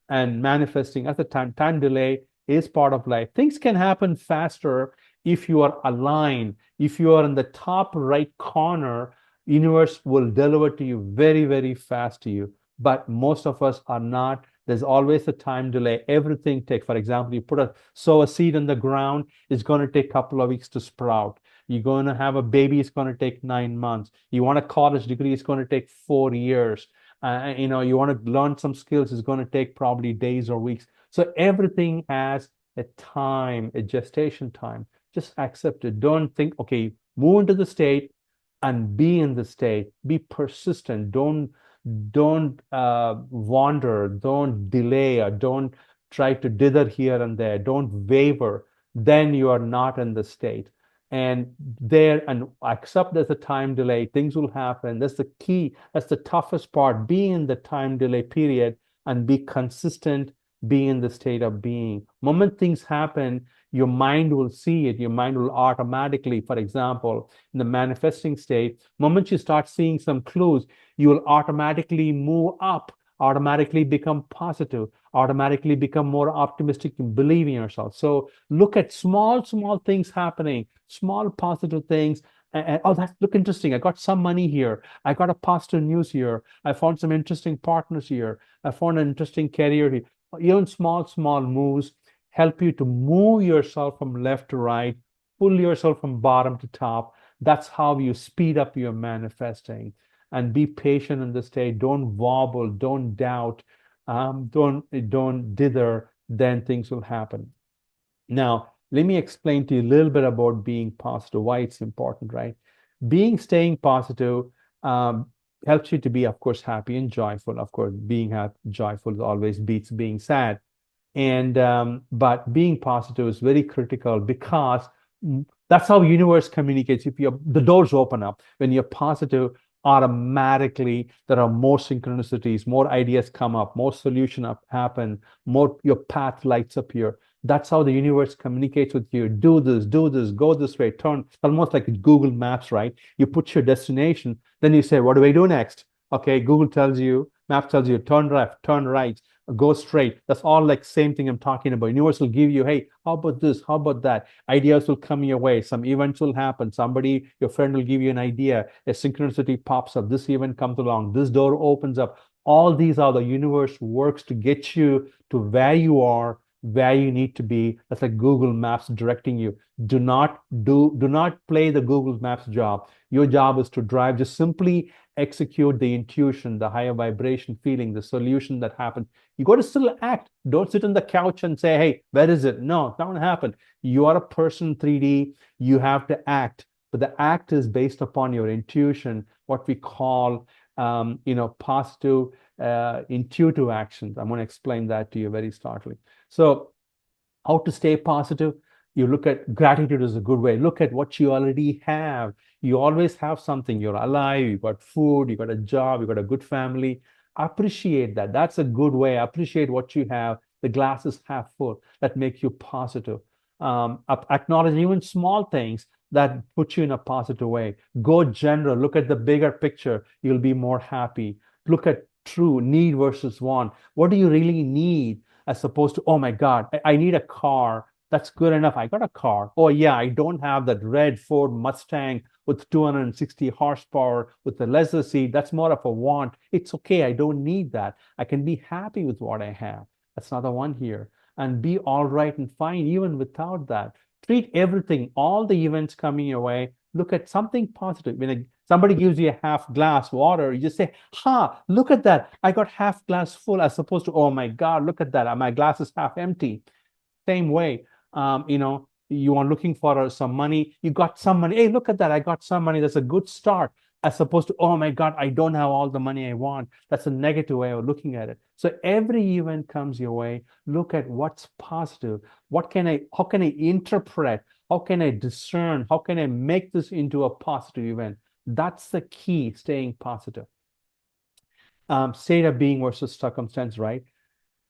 And manifesting at the time delay is part of life. Things can happen faster if you are aligned. If you are in the top right corner, universe will deliver to you very, very fast to you. But most of us are not. There's always a time delay. Everything takes, for example, you sow a seed in the ground, it's going to take a couple of weeks to sprout. You're going to have a baby, it's going to take 9 months. You want a college degree, it's going to take 4 years. You want to learn some skills, it's going to take probably days or weeks. So everything has a time, a gestation time. Just accept it. Don't think, okay, move into the state and be in the state. Be persistent. Don't wander. Don't delay, or don't try to dither here and there. Don't waver. Then you are not in the state. And accept there's a time delay. Things will happen. That's the key. That's the toughest part. Be in the time delay period and be consistent. Be in the state of being. Moment things happen, your mind will see it. Your mind will automatically, for example, in the manifesting state, moment you start seeing some clues, you will automatically move up, automatically become positive, automatically become more optimistic and believe in yourself. So look at small things happening, small positive things. And oh, that look interesting. I got some money here. I got a positive news here. I found some interesting partners here. I found an interesting career here. Even small moves help you to move yourself from left to right, pull yourself from bottom to top. That's how you speed up your manifesting. And be patient in the state. Don't wobble. Don't doubt. Don't dither. Then things will happen. Now, let me explain to you a little bit about being positive, why it's important, right? Staying positive helps you to be, of course, happy and joyful. Of course, being joyful always beats being sad. But being positive is very critical because that's how universe communicates. If the doors open up, when you're positive, automatically there are more synchronicities, more ideas come up, more solutions happen, more your path lights up here. That's how the universe communicates with you. Do this, go this way, turn. Almost like Google Maps, right? You put your destination, then you say, what do I do next? Okay, Map tells you, turn left, turn right, go straight. That's all like same thing I'm talking about. Universe will give you, hey, how about this? How about that? Ideas will come your way. Some events will happen. Your friend will give you an idea. A synchronicity pops up. This event comes along. This door opens up. All these are the universe works to get you to where you are, where you need to be. That's like Google Maps directing you. Do not play the Google Maps job. Your job is to drive. Just simply execute the intuition, the higher vibration feeling, the solution that happens. You got to still act. Don't sit on the couch and say, hey, where is it? No, it's not going to happen. You are a person 3D. You have to act. But the act is based upon your intuition, what we call positive intuitive actions. I'm going to explain that to you very startling. So how to stay positive? You look at gratitude is a good way. Look at what you already have. You always have something. You're alive, you got food, you got a job, you got a good family. Appreciate that. That's a good way. Appreciate what you have. The glass is half full. That makes you positive. Acknowledge even small things that put you in a positive way. Go general. Look at the bigger picture. You'll be more happy. Look at true need versus want. What do you really need as opposed to, oh my God, I need a car. That's good enough. I got a car. Oh yeah, I don't have that red Ford Mustang with 260 horsepower with the leather seat. That's more of a want. It's okay. I don't need that. I can be happy with what I have. That's another one here. And be all right and fine even without that. Treat everything, all the events coming your way. Look at something positive. When somebody gives you a half glass water, you just say, ha, look at that. I got half glass full as opposed to, oh my God, look at that. My glass is half empty. Same way, you are looking for some money. You got some money. Hey, look at that. I got some money. That's a good start. As opposed to, oh my God, I don't have all the money I want. That's a negative way of looking at it. So every event comes your way. Look at what's positive. How can I interpret? How can I discern? How can I make this into a positive event? That's the key, staying positive. State of being versus circumstance, right?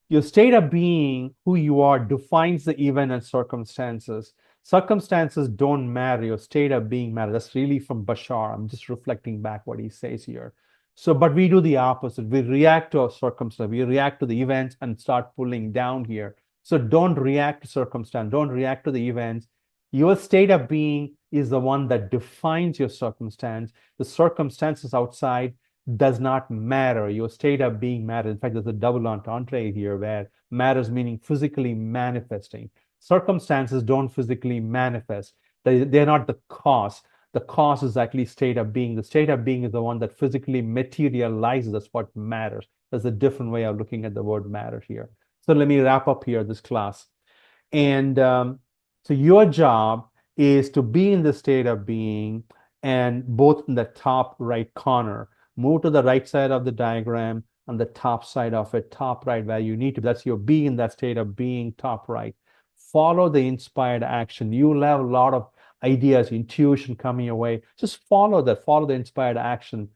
Your state of being, who you are, defines the event and circumstances. Circumstances don't matter. Your state of being matters. That's really from Bashar. I'm just reflecting back what he says here. So, but we do the opposite. We react to our circumstance. We react to the events and start pulling down here. So don't react to circumstance. Don't react to the events. Your state of being is the one that defines your circumstance. The circumstances outside does not matter. Your state of being matters. In fact, there's a double entendre here where matters meaning physically manifesting. Circumstances don't physically manifest. They're not the cause. The cause is actually state of being. The state of being is the one that physically materializes. That's what matters. There's a different way of looking at the word matter here. So let me wrap up here this class. And so your job is to be in the state of being, and both in the top right corner. Move to the right side of the diagram on the top side of it, top right, where you need to. That's your being in that state of being, top right. Follow the inspired action. You'll have a lot of ideas, intuition coming your way. Just follow that, follow the inspired action.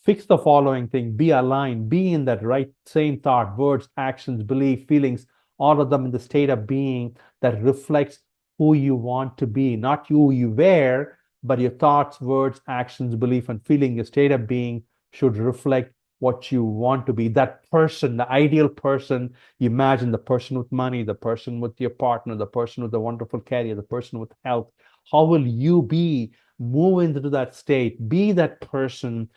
Fix the following thing, be aligned, be in that right same thought, words, actions, belief, feelings, all of them in the state of being that reflects who you want to be, not who you were, but your thoughts, words, actions, belief, and feeling, your state of being should reflect what you want to be. That person, the ideal person, you imagine the person with money, the person with your partner, the person with a wonderful career, the person with health. How will you be? Move into that state. Be that person.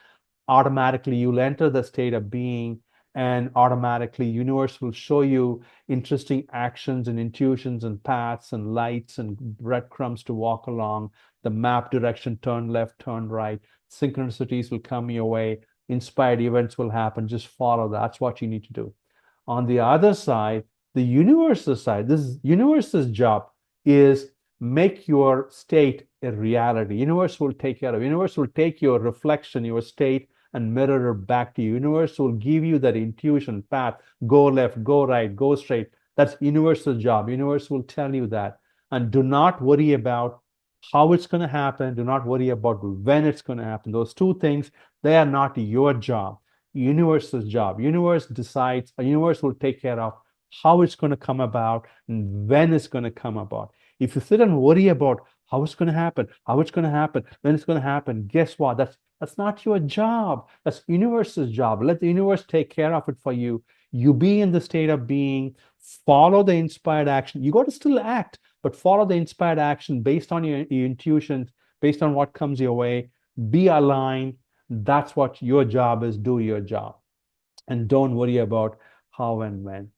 Automatically, you'll enter the state of being, and automatically, universe will show you interesting actions and intuitions and paths and lights and breadcrumbs to walk along. The map direction, turn left, turn right. Synchronicities will come your way. Inspired events will happen. Just follow that. That's what you need to do. On the other side, the universe's side, this universe's job is make your state a reality. Universe will take care of it. Universe will take your reflection, your state, and mirror it back to you. Universe will give you that intuition path. Go left, go right, go straight. That's universe's job. Universe will tell you that. And do not worry about how it's going to happen. Do not worry about when it's going to happen. Those two things, they are not your job. Universe's job. Universe decides, a universe will take care of how it's going to come about and when it's going to come about. If you sit and worry about how it's going to happen, when it's going to happen, guess what? That's not your job. That's universe's job. Let the universe take care of it for you. You be in the state of being, follow the inspired action. You got to still act, but follow the inspired action based on your intuitions, based on what comes your way. Be aligned. That's what your job is. Do your job. And don't worry about how and when.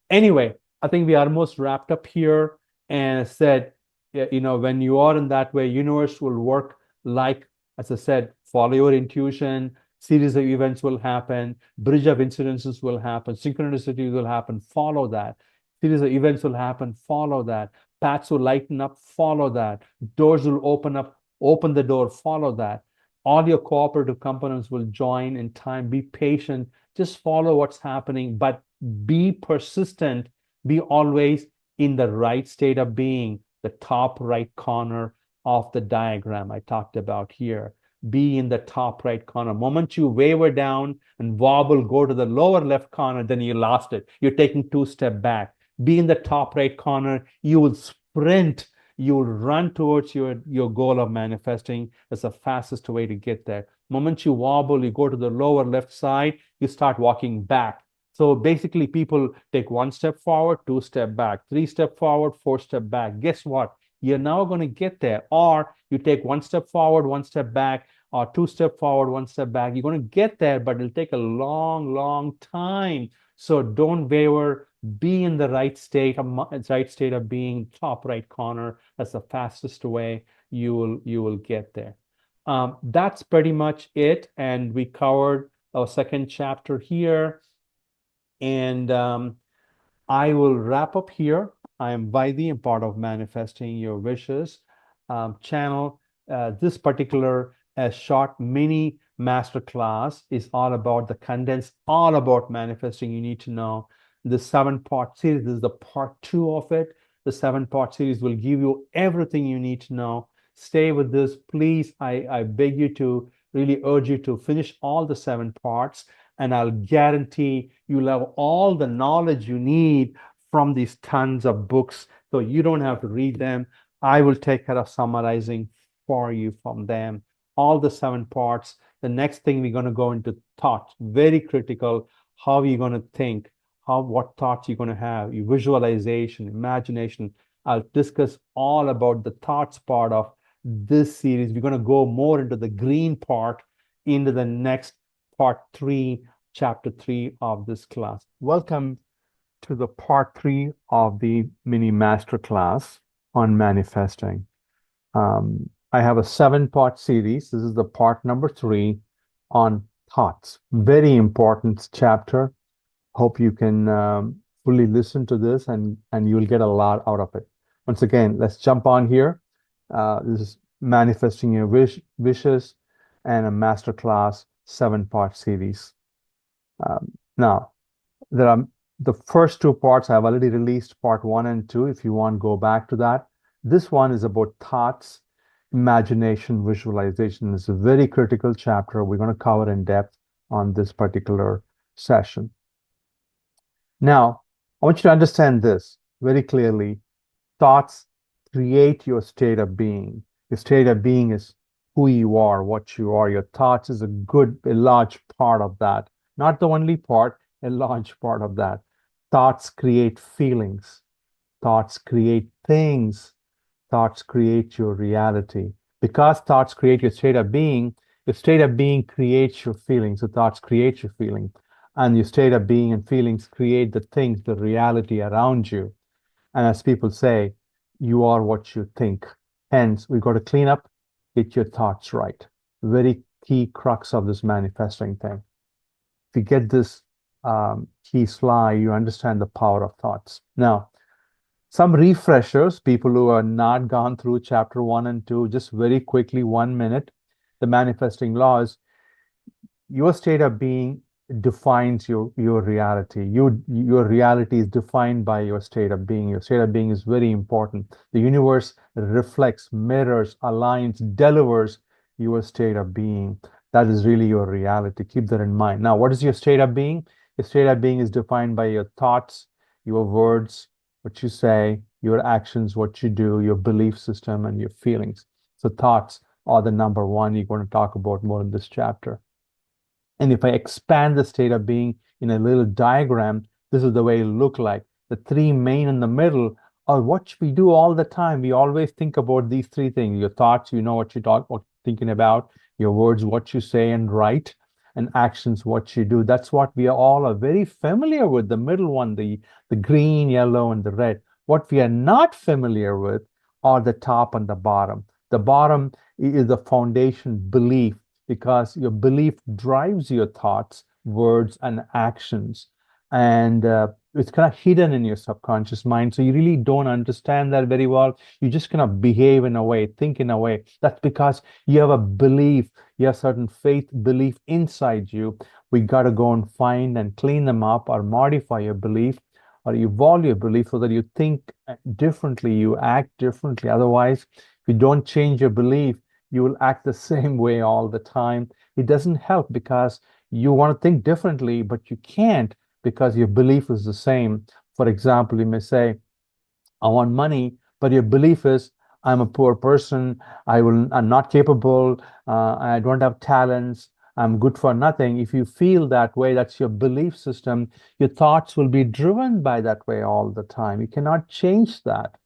Anyway, I think we are almost wrapped up here. And I said, when you are in that way, universe will work like, as I said, follow your intuition, series of events will happen, bridge of incidences will happen, synchronicities will happen, follow that. Series of events will happen, follow that. Paths will lighten up, follow that. Doors will open up, open the door, follow that. All your cooperative components will join in time. Be patient, just follow what's happening, but be persistent, be always in the right state of being. the top right corner of the diagram I talked about here. Be in the top right corner. Moment you waver down and wobble, go to the lower left corner, then you lost it. You're taking 2 steps back. Be in the top right corner. You will sprint. You will run towards your goal of manifesting. That's the fastest way to get there. Moment you wobble, you go to the lower left side, you start walking back. So basically, people take 1 step forward, 2 steps back, 3 steps forward, 4 steps back. Guess what? You're now going to get there. Or you take 1 step forward, 1 step back, or 2 steps forward, 1 step back. You're going to get there, but it'll take a long, long time. So don't waver. Be in the right state of being top right corner. That's the fastest way you will get there. That's pretty much it. And we covered our second chapter here. And I will wrap up here. I am 𝐰𝐰𝐰. I'm part of Manifesting Your Wishes channel. This particular short mini masterclass is all about the condensed, all about manifesting. You need to know the 7-part series. This is the part 2 of it. The 7-part series will give you everything you need to know. Stay with this, please. I beg you to really urge you to finish all the 7 parts, and I'll guarantee you'll have all the knowledge you need from these tons of books, so you don't have to read them. I will take care of summarizing for you from them. All the 7 parts. The next thing we're going to go into thoughts, very critical. How you're going to think, what thoughts you're going to have, your visualization, imagination. I'll discuss all about the thoughts part of this series. We're going to go more into the green part into the next part 3, chapter 3 of this class. Welcome to the part 3 of the mini masterclass on manifesting. I have a 7-part series. This is the part number 3 on thoughts. Very important chapter. Hope you can fully listen to this and you'll get a lot out of it. Once again, let's jump on here. This is Manifesting Your Wishes and a masterclass 7-part series. Now, there are the first 2 parts. I've already released part 1 and 2. If you want, go back to that. This one is about thoughts, imagination, visualization. It's a very critical chapter. We're going to cover in depth on this particular session. Now, I want you to understand this very clearly. Thoughts create your state of being. Your state of being is who you are, what you are. Your thoughts is a large part of that. Not the only part, a large part of that. Thoughts create feelings. Thoughts create things. Thoughts create your reality. Because thoughts create your state of being creates your feelings. So thoughts create your feeling. And your state of being and feelings create the things, the reality around you. And as people say, you are what you think. Hence, we've got to clean up, get your thoughts right. Very key crux of this manifesting thing. If you get this key slide, you understand the power of thoughts. Now, some refreshers, people who are not gone through chapter 1 and 2, just very quickly, 1 minute. The manifesting laws, your state of being defines your reality. Your reality is defined by your state of being. Your state of being is very important. The universe reflects, mirrors, aligns, delivers your state of being. That is really your reality. Keep that in mind. Now, what is your state of being? Your state of being is defined by your thoughts, your words, what you say, your actions, what you do, your belief system, and your feelings. So thoughts are the number 1 you're going to talk about more in this chapter. And if I expand the state of being in a little diagram, this is the way it look like. The 3 main in the middle are what we do all the time. We always think about these 3 things. Your thoughts, you know what you're thinking about. Your words, what you say and write. And actions, what you do. That's what we all are very familiar with. The middle one, the green, yellow, and the red. What we are not familiar with are the top and the bottom. The bottom is the foundation belief, because your belief drives your thoughts, words, and actions. And it's kind of hidden in your subconscious mind. So you really don't understand that very well. You just kind of behave in a way, think in a way. That's because you have a belief, you have certain faith, belief inside you. We got to go and find and clean them up or modify your belief. or evolve your belief so that you think differently, you act differently. Otherwise, if you don't change your belief, you will act the same way all the time. It doesn't help because you want to think differently, but you can't because your belief is the same. For example, you may say, I want money, but your belief is I'm a poor person, I'm not capable, I don't have talents, I'm good for nothing. If you feel that way, that's your belief system. Your thoughts will be driven by that way all the time. You cannot change that.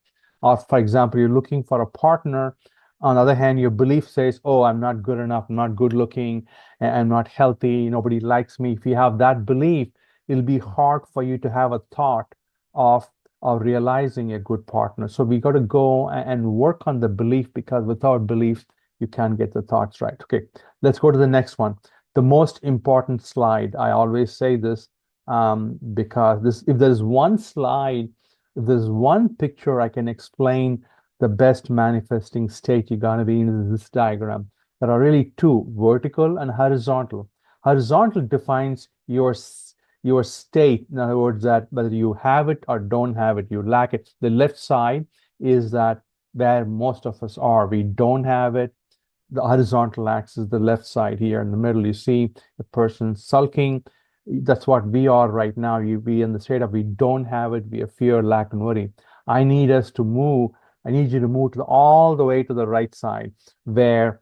Or, for example, you're looking for a partner. On the other hand, your belief says, oh, I'm not good enough, I'm not good looking, I'm not healthy, nobody likes me. If you have that belief, it'll be hard for you to have a thought of realizing a good partner. So we got to go and work on the belief, because without belief, you can't get the thoughts right. Okay, let's go to the next one. The most important slide. I always say this because if there's one slide, if there's one picture I can explain the best manifesting state you're going to be in, is this diagram. There are really two, vertical and horizontal. Horizontal defines your state. In other words, that whether you have it or don't have it, you lack it. The left side is that where most of us are. We don't have it. The horizontal axis, the left side here in the middle, you see the person sulking. That's what we are right now. You be in the state of we don't have it. We have fear, lack, and worry. I need us to move. I need you to move all the way to the right side, where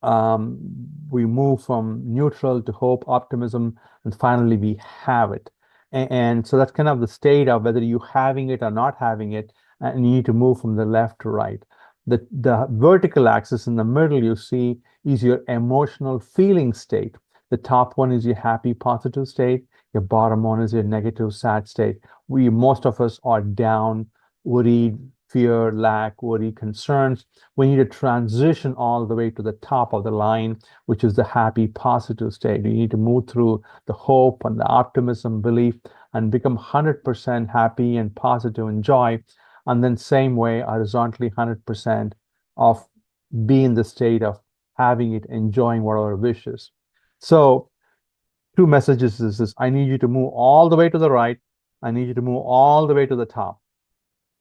we move from neutral to hope, optimism, and finally we have it. And so that's kind of the state of whether you having it or not having it, and you need to move from the left to right. The vertical axis in the middle, you see, is your emotional feeling state. The top one is your happy, positive state. Your bottom one is your negative, sad state. Most of us are down, worried, fear, lack, worry, concerns. We need to transition all the way to the top of the line, which is the happy, positive state. You need to move through the hope and the optimism, belief, and become 100% happy and positive and joy. And then same way, horizontally, 100% of be in the state of having it, enjoying whatever wishes. So two messages is this: I need you to move all the way to the right. I need you to move all the way to the top.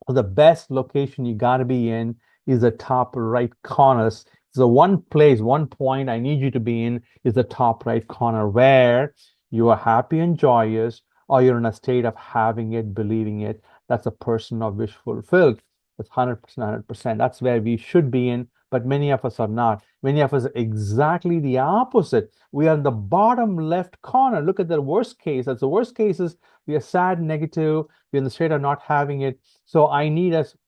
The best location you got to be in is the top right corners. So one place, one point I need you to be in is the top right corner, where you are happy and joyous, or you're in a state of having it, believing it. That's a person of wish fulfilled. That's 100%, 100%. That's where we should be in, but many of us are not. Many of us are exactly the opposite. We are in the bottom left corner. Look at the worst case. That's the worst case is we are sad, negative, we're in the state of not having it. So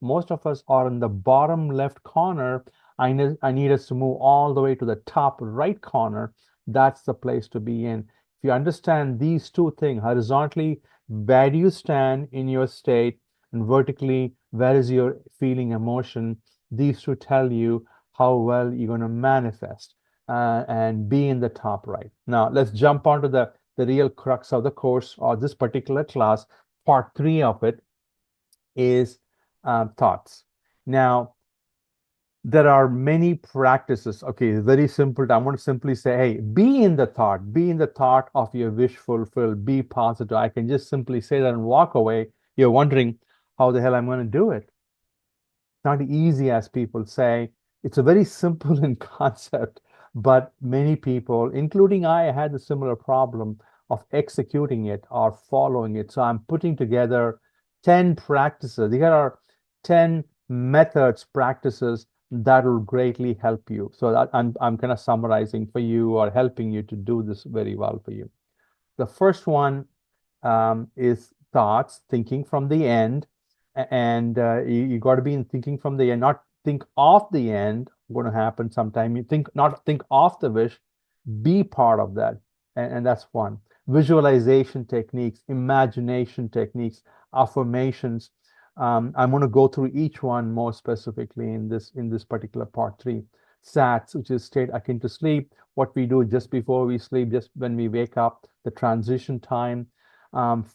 most of us are in the bottom left corner. I need us to move all the way to the top right corner. That's the place to be in. If you understand these two things, horizontally, where do you stand in your state, and vertically, where is your feeling, emotion, these two tell you how well you're going to manifest and be in the top right. Now, let's jump onto the real crux of the course, or this particular class. Part 3 of it is thoughts. Now, there are many practices. Okay, very simple. I want to simply say, hey, be in the thought of your wish fulfilled, be positive. I can just simply say that and walk away. You're wondering how the hell I'm going to do it. It's not easy as people say. It's a very simple in concept, but many people, including I, had a similar problem of executing it or following it. So I'm putting together 10 practices. There are 10 methods, practices that will greatly help you. So that I'm kind of summarizing for you or helping you to do this very well for you. The first one is thoughts, thinking from the end. And you got to be in thinking from the end, not think of the end going to happen sometime. You not think of the wish, be part of that. And that's one. Visualization techniques, imagination techniques, affirmations. I'm going to go through each one more specifically in this particular part 3. SATs, which is state akin to sleep, what we do just before we sleep, just when we wake up, the transition time,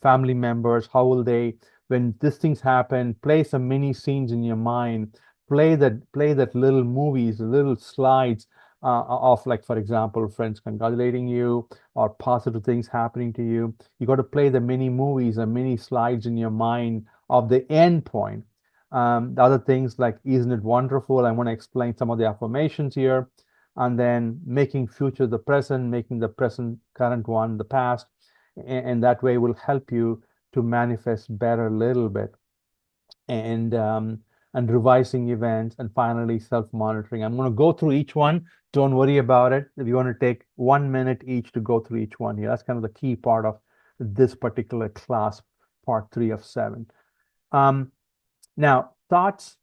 family members, how will they, when these things happen, play some mini scenes in your mind, play that little movies, little slides, of, like, for example, friends congratulating you or positive things happening to you. You got to play the mini movies and mini slides in your mind of the end point. The other things like, isn't it wonderful? I want to explain some of the affirmations here. And then making future the present, making the present current one the past. And that way will help you to manifest better a little bit. And revising events, and finally self-monitoring. I'm going to go through each one. Don't worry about it. If you want to take 1 minute each to go through each one here, that's kind of the key part of this particular class, part 3 of 7. Now, thoughts,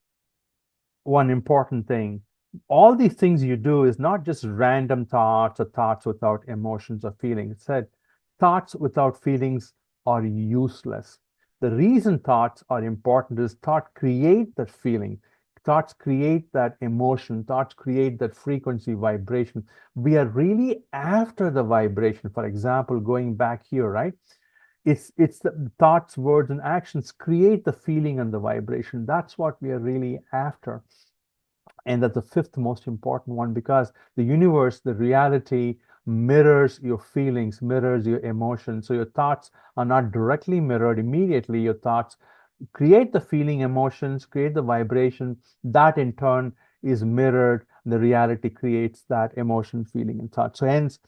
one important thing. All these things you do is not just random thoughts or thoughts without emotions or feelings. It said thoughts without feelings are useless. The reason thoughts are important is thought create that feeling. Thoughts create that emotion. Thoughts create that frequency vibration. We are really after the vibration. For example, going back here, right? It's the thoughts, words, and actions create the feeling and the vibration. That's what we are really after. And that's the fifth most important one, because the universe, the reality, mirrors your feelings, mirrors your emotions. So your thoughts are not directly mirrored immediately. Your thoughts create the feeling, emotions, create the vibration. That in turn is mirrored. The reality creates that emotion, feeling, and thought. So hence,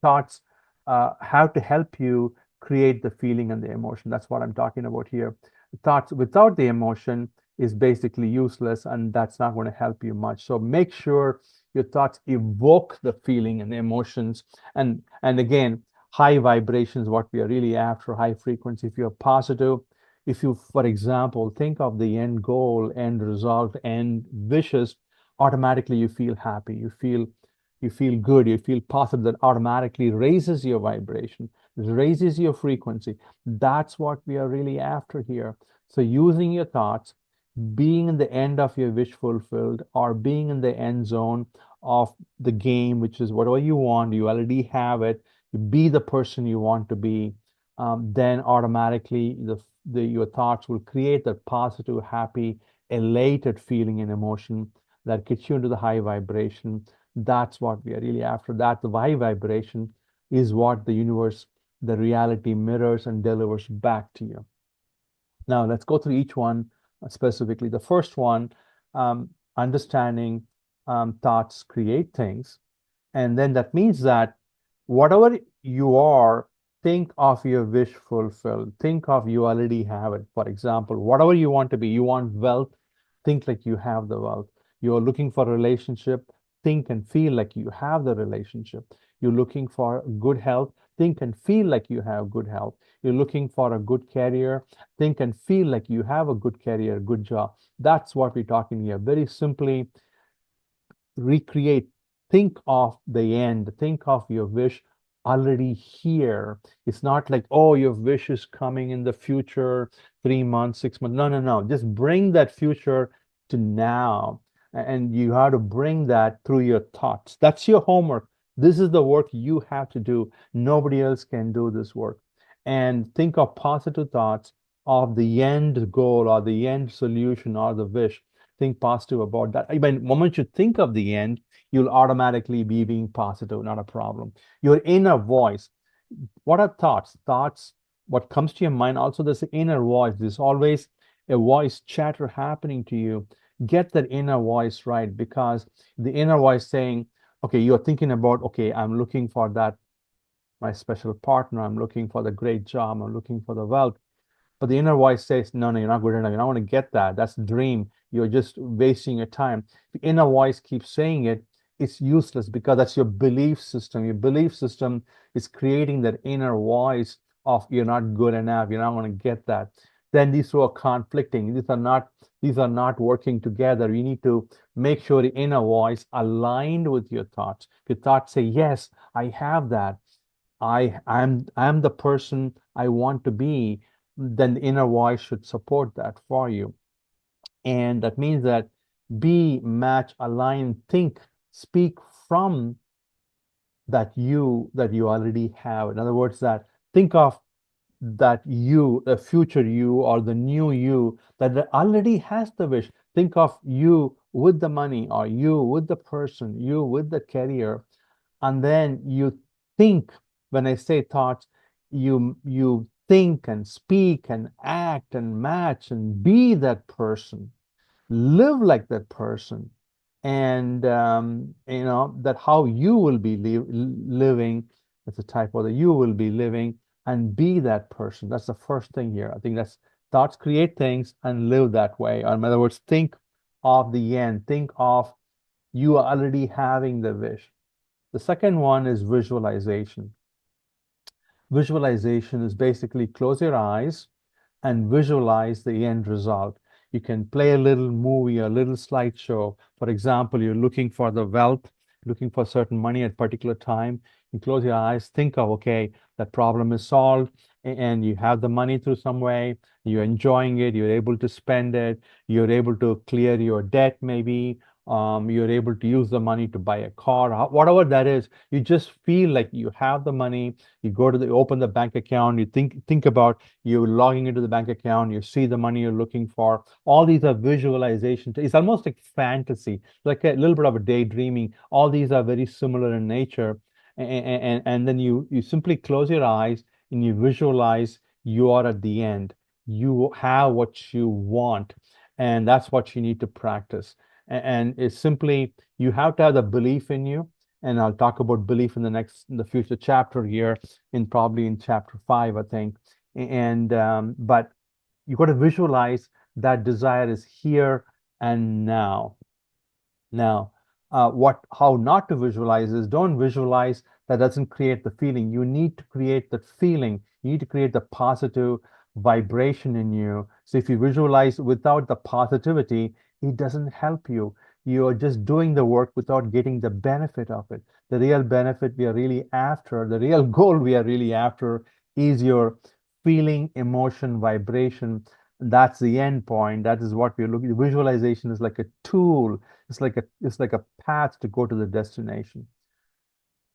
thoughts have to help you create the feeling and the emotion. That's what I'm talking about here. Thoughts without the emotion is basically useless, and that's not going to help you much. So make sure your thoughts evoke the feeling and the emotions. And again, high vibrations, what we are really after, high frequency. If you're positive, if you, for example, think of the end goal, end result, end wishes, automatically you feel happy, you feel good, you feel positive. That automatically raises your vibration, raises your frequency. That's what we are really after here. So using your thoughts, being in the end of your wish fulfilled, or being in the end zone of the game, which is whatever you want, you already have it, be the person you want to be, then automatically your thoughts will create that positive, happy, elated feeling and emotion that gets you into the high vibration. That's what we are really after. That the high vibration is what the universe, the reality, mirrors and delivers back to you. Now let's go through each one specifically. The first one, understanding thoughts create things. And then that means that whatever you are, think of your wish fulfilled. Think of you already have it. For example, whatever you want to be, you want wealth, think like you have the wealth. You're looking for a relationship, think and feel like you have the relationship. You're looking for good health, think and feel like you have good health. You're looking for a good career, think and feel like you have a good career, good job. That's what we're talking here. Very simply, recreate, think of the end, think of your wish already here. It's not like, oh, your wish is coming in the future, 3 months, 6 months. No. Just bring that future to now. And you have to bring that through your thoughts. That's your homework. This is the work you have to do. Nobody else can do this work. And think of positive thoughts of the end goal or the end solution or the wish. Think positive about that. When the moment you think of the end, you'll automatically be being positive, not a problem. Your inner voice. What are thoughts? Thoughts, what comes to your mind, also there's an inner voice. There's always a voice chatter happening to you. Get that inner voice right, because the inner voice saying, okay, you're thinking about, okay, I'm looking for that, my special partner, I'm looking for the great job, I'm looking for the wealth. But the inner voice says, no, you're not good enough. You're not going to get that. That's a dream. You're just wasting your time. The inner voice keeps saying it. It's useless, because that's your belief system. Your belief system is creating that inner voice of you're not good enough. You're not going to get that. Then these two are conflicting. These are not working together. You need to make sure the inner voice aligned with your thoughts. If your thoughts say, yes, I have that. I'm the person I want to be, then the inner voice should support that for you. And that means that be, match, align, think, speak from that you already have. In other words, that think of that you, the future you or the new you that already has the wish. Think of you with the money, or you with the person, you with the career, and then you think. When I say thoughts, you think and speak and act and match and be that person, live like that person, and that how you will be living. It's a typo, that you will be living and be that person. That's the first thing here. I think that's thoughts create things, and live that way. Or in other words, think of the end. Think of you already having the wish. The second one is visualization. Visualization is basically close your eyes and visualize the end result. You can play a little movie, a little slideshow. For example, you're looking for the wealth, looking for certain money at a particular time. You close your eyes, think of, okay, that problem is solved, and you have the money through some way. You're enjoying it. You're able to spend it. You're able to clear your debt, maybe. You're able to use the money to buy a car, whatever that is. You just feel like you have the money. You go to open the bank account. You think about you logging into the bank account. You see the money you're looking for. All these are visualization. It's almost like fantasy, like a little bit of a daydreaming. All these are very similar in nature. And then you simply close your eyes and you visualize you are at the end. You have what you want, and that's what you need to practice. And it's simply, you have to have the belief in you. And I'll talk about belief in the future chapter here, probably in chapter 5, I think. And but you got to visualize that desire is here and now. Now, how not to visualize is, don't visualize. That doesn't create the feeling. You need to create that feeling. You need to create the positive vibration in you. So if you visualize without the positivity, it doesn't help you. You are just doing the work without getting the benefit of it. The real benefit we are really after, the real goal we are really after, is your feeling, emotion, vibration. That's the end point. That is what we're looking. Visualization is like a tool. It's like a path to go to the destination.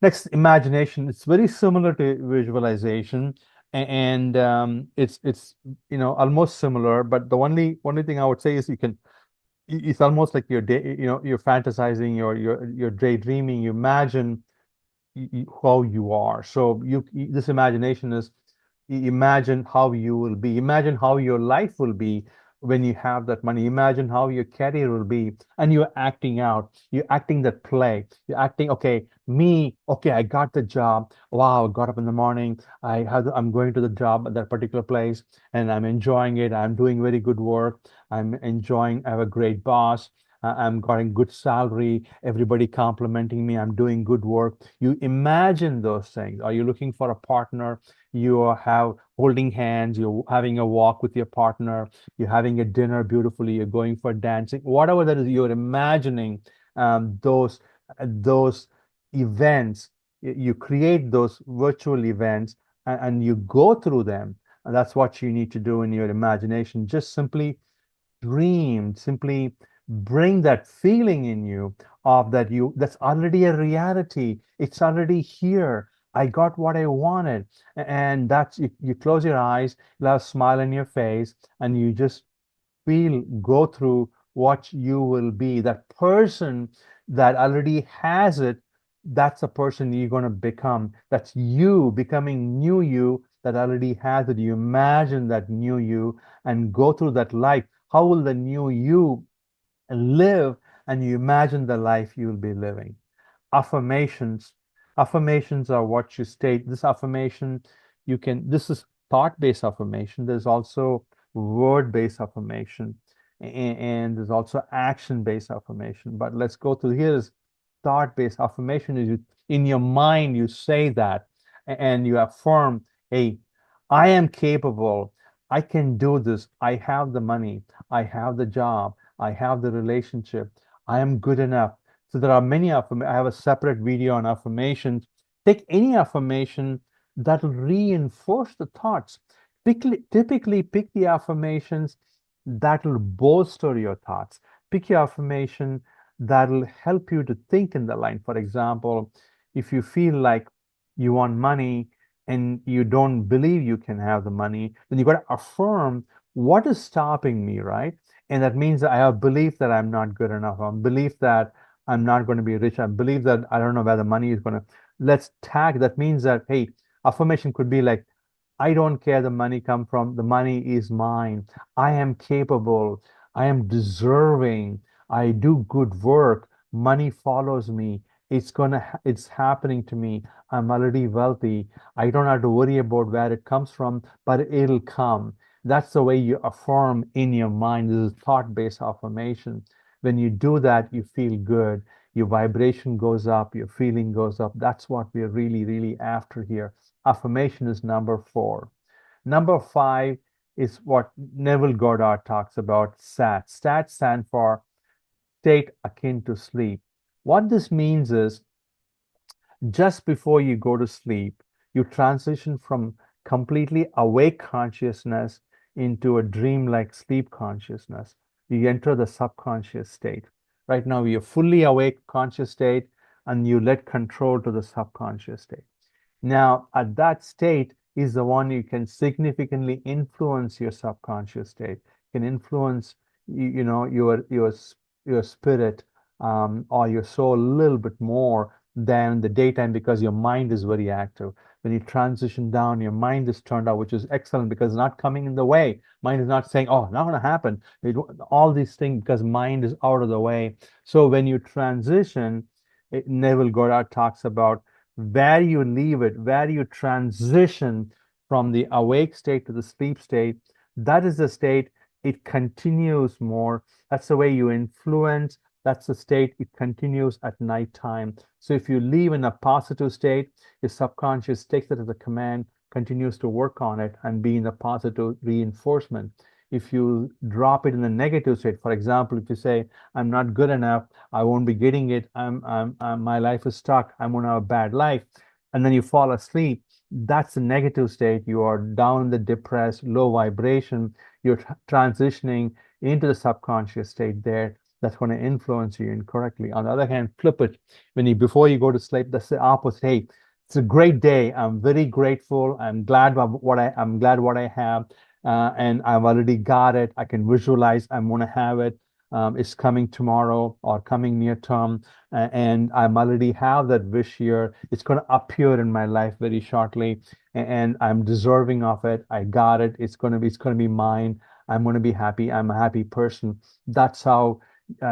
Next, imagination. It's very similar to visualization, and it's almost similar. But the only thing I would say is, it's almost like you're fantasizing, you're daydreaming. You imagine how you are. So this imagination is, imagine how you will be. Imagine how your life will be when you have that money. Imagine how your career will be, and you're acting out. You're acting that play. You're acting, okay, me, okay, I got the job. Wow, I got up in the morning. I'm going to the job at that particular place, and I'm enjoying it. I'm doing very good work. I'm enjoying. I have a great boss. I'm getting good salary, everybody complimenting me, I'm doing good work. You imagine those things. Are you looking for a partner? You have holding hands, you're having a walk with your partner, you're having a dinner beautifully, you're going for dancing, whatever that is, you're imagining those events. You create those virtual events, and you go through them. And that's what you need to do in your imagination. Just simply dream, simply bring that feeling in you of that's already a reality. It's already here. I got what I wanted. And that's, you close your eyes, you have a smile on your face, and you just go through what you will be. That person that already has it, that's the person you're going to become. That's you becoming new you that already has it. You imagine that new you and go through that life. How will the new you live? And you imagine the life you will be living. Affirmations. Affirmations are what you state. This is thought-based affirmation. There's also word-based affirmation, and there's also action-based affirmation. But let's go through. Here is thought-based affirmation. Is in your mind, you say that, and you affirm, hey, I am capable. I can do this. I have the money. I have the job. I have the relationship. I am good enough. So there are many affirmations. I have a separate video on affirmations. Take any affirmation that will reinforce the thoughts. Typically, pick the affirmations that will bolster your thoughts. Pick your affirmation that will help you to think in the line. For example, if you feel like you want money and you don't believe you can have the money, then you got to affirm, what is stopping me, right? And that means that I have belief that I'm not good enough. I belief that I'm not going to be rich. I believe that I don't know where the money is going to. Let's tag. That means that, hey, affirmation could be like, I don't care the money come from. The money is mine. I am capable. I am deserving. I do good work. Money follows me. It's happening to me. I'm already wealthy. I don't have to worry about where it comes from, but it'll come. That's the way you affirm in your mind. This is thought-based affirmation. When you do that, you feel good. Your vibration goes up, your feeling goes up. That's what we're really, really after here. Affirmation is number 4. Number 5 is what Neville Goddard talks about, SAT. SAT stand for state akin to sleep. What this means is just before you go to sleep, you transition from completely awake consciousness into a dream-like sleep consciousness. You enter the subconscious state. Right now, you're fully awake conscious state, and you let control to the subconscious state. Now, at that state is the one you can significantly influence your subconscious state, can influence your spirit or your soul a little bit more than the daytime because your mind is very active. When you transition down, your mind is turned out, which is excellent because it's not coming in the way. Mind is not saying, oh, not going to happen. All these things because mind is out of the way. So when you transition, Neville Goddard talks about where you leave it, where you transition from the awake state to the sleep state, that is the state it continues more. That's the way you influence. That's the state it continues at nighttime. So if you leave in a positive state, your subconscious takes it as a command, continues to work on it and be in a positive reinforcement. If you drop it in a negative state, for example, if you say, I'm not good enough, I won't be getting it, my life is stuck, I'm going to have a bad life, and then you fall asleep, that's a negative state. You are down the depressed, low vibration. You're transitioning into the subconscious state there. That's going to influence you incorrectly. On the other hand, flip it. Before you go to sleep, that's the opposite. Hey, it's a great day. I'm very grateful. I'm glad what I have, and I've already got it. I can visualize. I'm going to have it. It's coming tomorrow or coming near term, and I'm already have that wish here. It's going to appear in my life very shortly, and I'm deserving of it. I got it. It's going to be mine. I'm going to be happy. I'm a happy person. That's how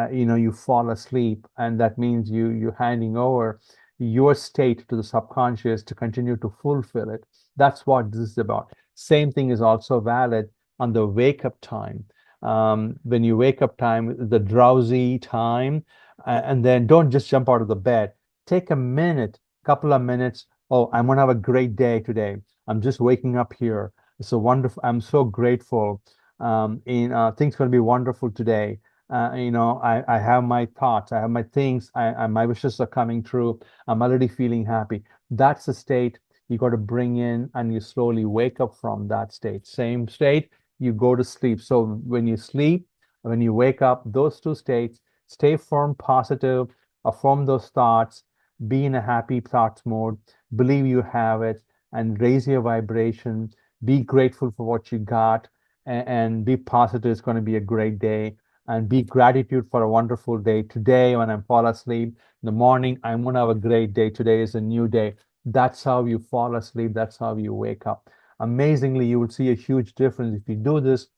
you fall asleep, and that means you're handing over your state to the subconscious to continue to fulfill it. That's what this is about. Same thing is also valid on the wake up time. When you wake up time, the drowsy time, and then don't just jump out of the bed. Take a minute, couple of minutes. Oh, I'm gonna have a great day today. I'm just waking up here. It's so wonderful. I'm so grateful. Things gonna be wonderful today. I have my thoughts, I have my things, my wishes are coming true. I'm already feeling happy. That's the state you got to bring in, and you slowly wake up from that state. Same state, you go to sleep. So when you sleep, when you wake up, those two states, stay firm, positive, affirm those thoughts, be in a happy thoughts mode, believe you have it, and raise your vibration. Be grateful for what you got, and be positive. It's going to be a great day, and be gratitude for a wonderful day. Today, when I fall asleep in the morning, I'm going to have a great day. Today is a new day. That's how you fall asleep. That's how you wake up. Amazingly, you will see a huge difference if you do this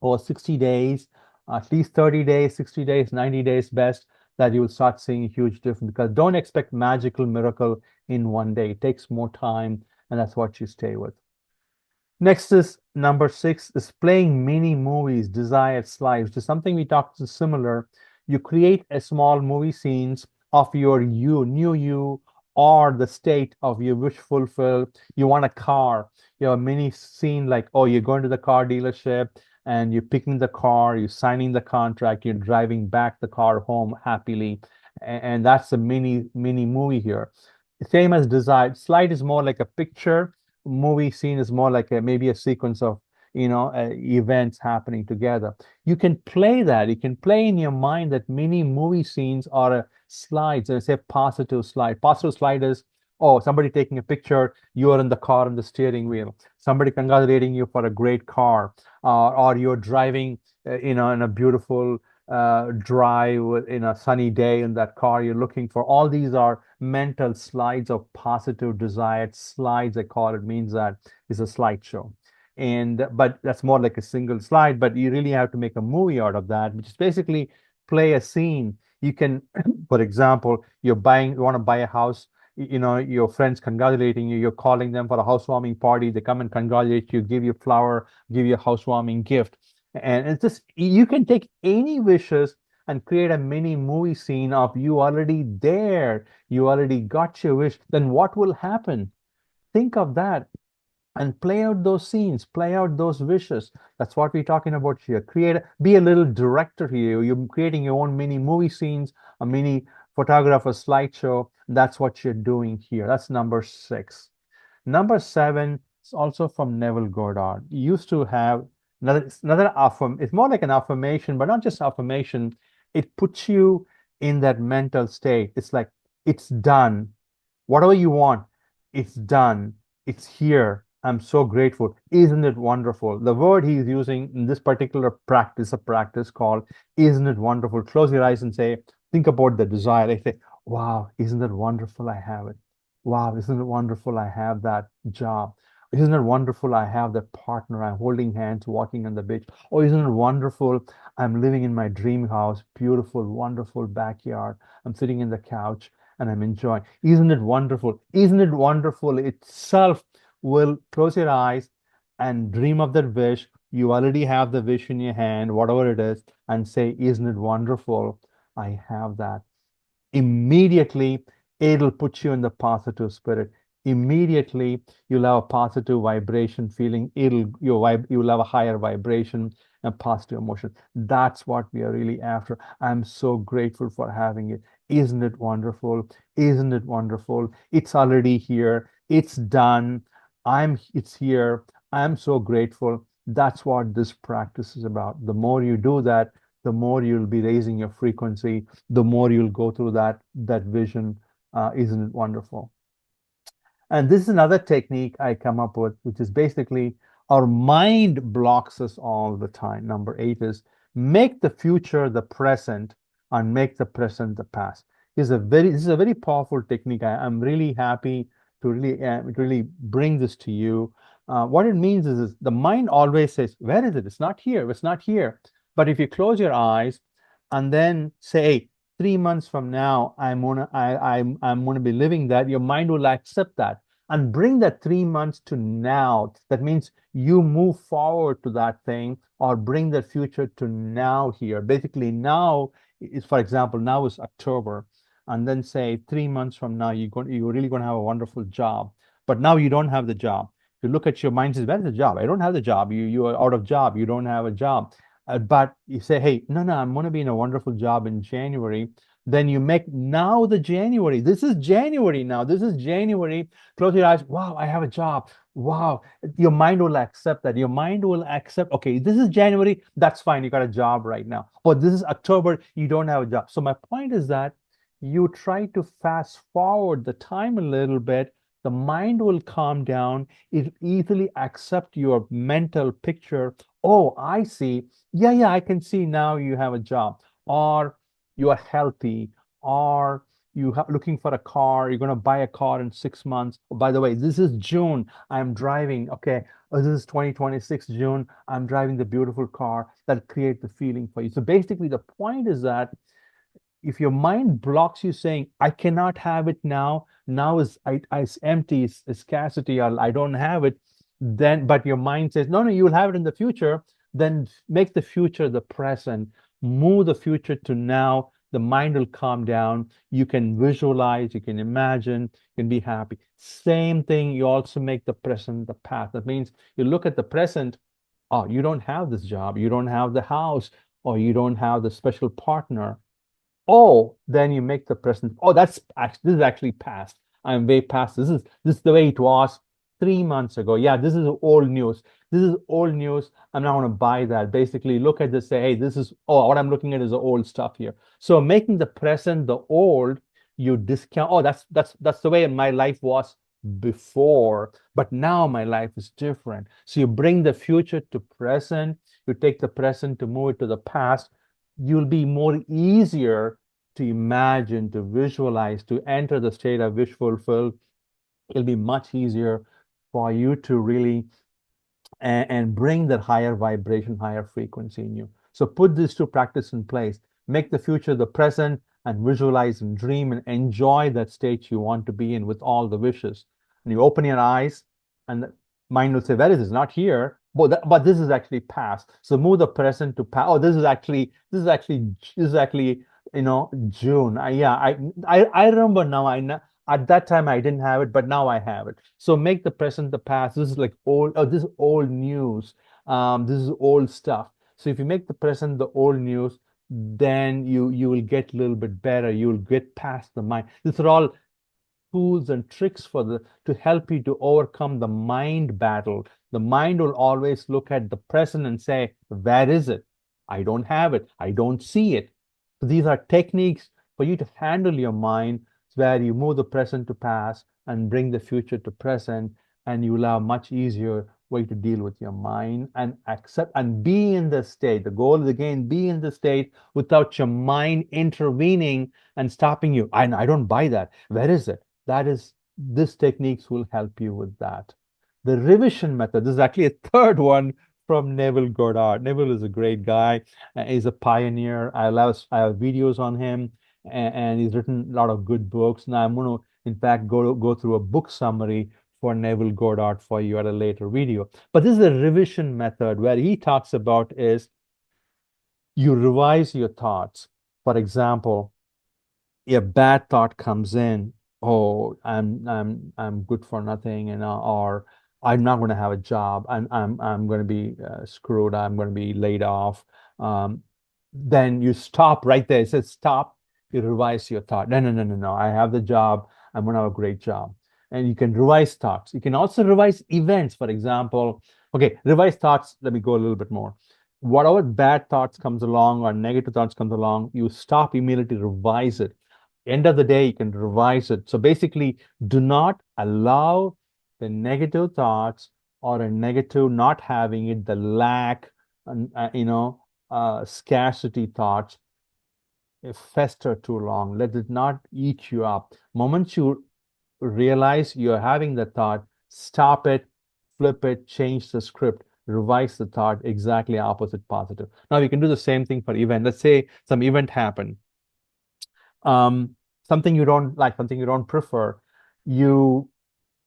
over 60 days, at least 30 days, 60 days, 90 days best, that you will start seeing a huge difference. Because don't expect magical miracle in one day. It takes more time, and that's what you stay with. Next is number 6 is playing mini movies, desired lives. Just something we talked to similar. You create a small movie scenes of your new you, or the state of your wish fulfilled. You want a car, you have a mini scene like, oh, you're going to the car dealership and you're picking the car, you're signing the contract, you're driving back the car home happily. And that's a mini movie here. Same as desired. Slide is more like a picture. Movie scene is more like maybe a sequence of events happening together. You can play that. You can play in your mind that mini movie scenes are slides, and say positive slide. Positive slide is Oh, somebody taking a picture, you are in the car on the steering wheel. Somebody congratulating you for a great car, or you're driving, in a beautiful drive in a sunny day in that car you're looking for. All these are mental slides of positive desired slides. I call it, means that it's a slideshow. But that's more like a single slide, but you really have to make a movie out of that, which is basically play a scene. You can, for example, you want to buy a house, your friends congratulating you, you're calling them for a housewarming party, they come and congratulate you, give you flower, give you a housewarming gift. And it's just, you can take any wishes and create a mini movie scene of you already there. You already got your wish. Then what will happen? Think of that and play out those scenes, play out those wishes. That's what we're talking about here. Be a little director here. You're creating your own mini movie scenes, a mini photographer slideshow. That's what you're doing here. That's number 6. Number 7 is also from Neville Goddard. He used to have another affirm. It's more like an affirmation, but not just affirmation. It puts you in that mental state. It's like, it's done. Whatever you want, it's done. It's here. I'm so grateful. Isn't it wonderful? The word he's using in this particular practice, a practice called, isn't it wonderful? Close your eyes and say, think about the desire. They say, wow, isn't it wonderful? I have it. Wow, isn't it wonderful? I have that job. Isn't it wonderful? I have that partner. I'm holding hands, walking on the beach. Oh, isn't it wonderful? I'm living in my dream house, beautiful, wonderful backyard. I'm sitting in the couch and I'm enjoying. Isn't it wonderful? Isn't it wonderful itself will close your eyes and dream of that wish. You already have the wish in your hand, whatever it is, and say, isn't it wonderful? I have that. Immediately, it'll put you in the positive spirit. Immediately, you'll have a positive vibration feeling. You'll have a higher vibration and positive emotion. That's what we are really after. I'm so grateful for having it. Isn't it wonderful? Isn't it wonderful? It's already here. It's done. It's here. I'm so grateful. That's what this practice is about. The more you do that, the more you'll be raising your frequency, the more you'll go through that vision. Isn't it wonderful? And this is another technique I come up with, which is basically our mind blocks us all the time. Number 8 is make the future the present and make the present the past. This is a very powerful technique. I'm really happy to really bring this to you. What it means is the mind always says, where is it? It's not here. It's not here. But if you close your eyes and then say, hey, 3 months from now, I'm gonna be living that, your mind will accept that and bring that 3 months to now. That means you move forward to that thing or bring the future to now here. Basically, now is, for example, now is October, and then say 3 months from now, you're really going to have a wonderful job. But now you don't have the job. You look at your mind and says, where's the job? I don't have the job. You are out of job. You don't have a job. But you say, hey, no, I'm going to be in a wonderful job in January. Then you make now the January. This is January now. This is January. Close your eyes. Wow, I have a job. Wow. Your mind will accept that. Your mind will accept, okay, this is January. That's fine. You got a job right now. But this is October. You don't have a job. So my point is that you try to fast forward the time a little bit. The mind will calm down. It'll easily accept your mental picture. Oh, I see. Yeah, I can see now you have a job, or you are healthy, or looking for a car. You're going to buy a car in 6 months. Oh, by the way, this is June. I'm driving. Okay, this is 2026 June. I'm driving the beautiful car. That'll create the feeling for you. So basically, the point is that if your mind blocks you saying, I cannot have it now is empty, it's scarcity, or I don't have it, then, but your mind says, no, you'll have it in the future, then make the future the present, move the future to now. The mind will calm down. You can visualize, you can imagine, you can be happy. Same thing, you also make the present the past. That means you look at the present, oh, you don't have this job, you don't have the house, or you don't have the special partner. Oh, then you make the present. Oh, this is actually past. I'm way past. This is the way it was 3 months ago. Yeah, this is old news. This is old news. I'm not going to buy that. Basically, look at this, say, hey, what I'm looking at is the old stuff here. So making the present the old, you discount, oh, that's the way my life was before, but now my life is different. So you bring the future to present, you take the present to move it to the past. You'll be more easier to imagine, to visualize, to enter the state of wish fulfilled. It'll be much easier for you to really and bring that higher vibration, higher frequency in you. So put these two practices in place. Make the future the present and visualize and dream and enjoy that state you want to be in with all the wishes. And you open your eyes and the mind will say, where is this? Not here. But this is actually past. So move the present to past. Oh, this is actually, June. I remember now. I know at that time I didn't have it, but now I have it. So make the present the past. This is like old, oh, this is old news. This is old stuff. So if you make the present the old news, then you will get a little bit better. You will get past the mind. These are all tools and tricks to help you to overcome the mind battle. The mind will always look at the present and say, where is it? I don't have it. I don't see it. So these are techniques for you to handle your mind where you move the present to past and bring the future to present, and you will have much easier way to deal with your mind and accept and be in the state. The goal is again, be in the state without your mind intervening and stopping you. I don't buy that. Where is it? This techniques will help you with that. The revision method, this is actually a third one from Neville Goddard. Neville is a great guy. He's a pioneer. I have videos on him, and he's written a lot of good books. Now I'm going to, in fact, go through a book summary for Neville Goddard for you at a later video. But this is a revision method where he talks about is you revise your thoughts. For example, a bad thought comes in, oh, I'm good for nothing, or I'm not going to have a job, I'm going to be screwed, I'm going to be laid off. Then you stop right there. It says stop. You revise your thought. No, no, no, no, no. I have the job. I'm going to have a great job. And you can revise thoughts. You can also revise events. For example, okay, revise thoughts. Let me go a little bit more. Whatever bad thoughts comes along or negative thoughts comes along, you stop immediately, revise it. End of the day, you can revise it. So basically, do not allow the negative thoughts or a negative not having it, the lack, scarcity thoughts fester too long. Let it not eat you up. Moment you realize you're having the thought, stop it, flip it, change the script, revise the thought, exactly opposite positive. Now we can do the same thing for event. Let's say some event happened. Something you don't like, something you don't prefer, you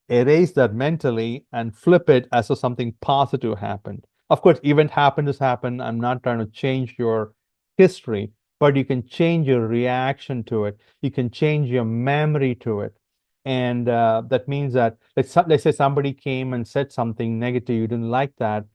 erase that mentally and flip it as though something positive happened. Of course, event happened has happened. I'm not trying to change your history, but you can change your reaction to it. You can change your memory to it. And that means that let's say somebody came and said something negative, you didn't like that,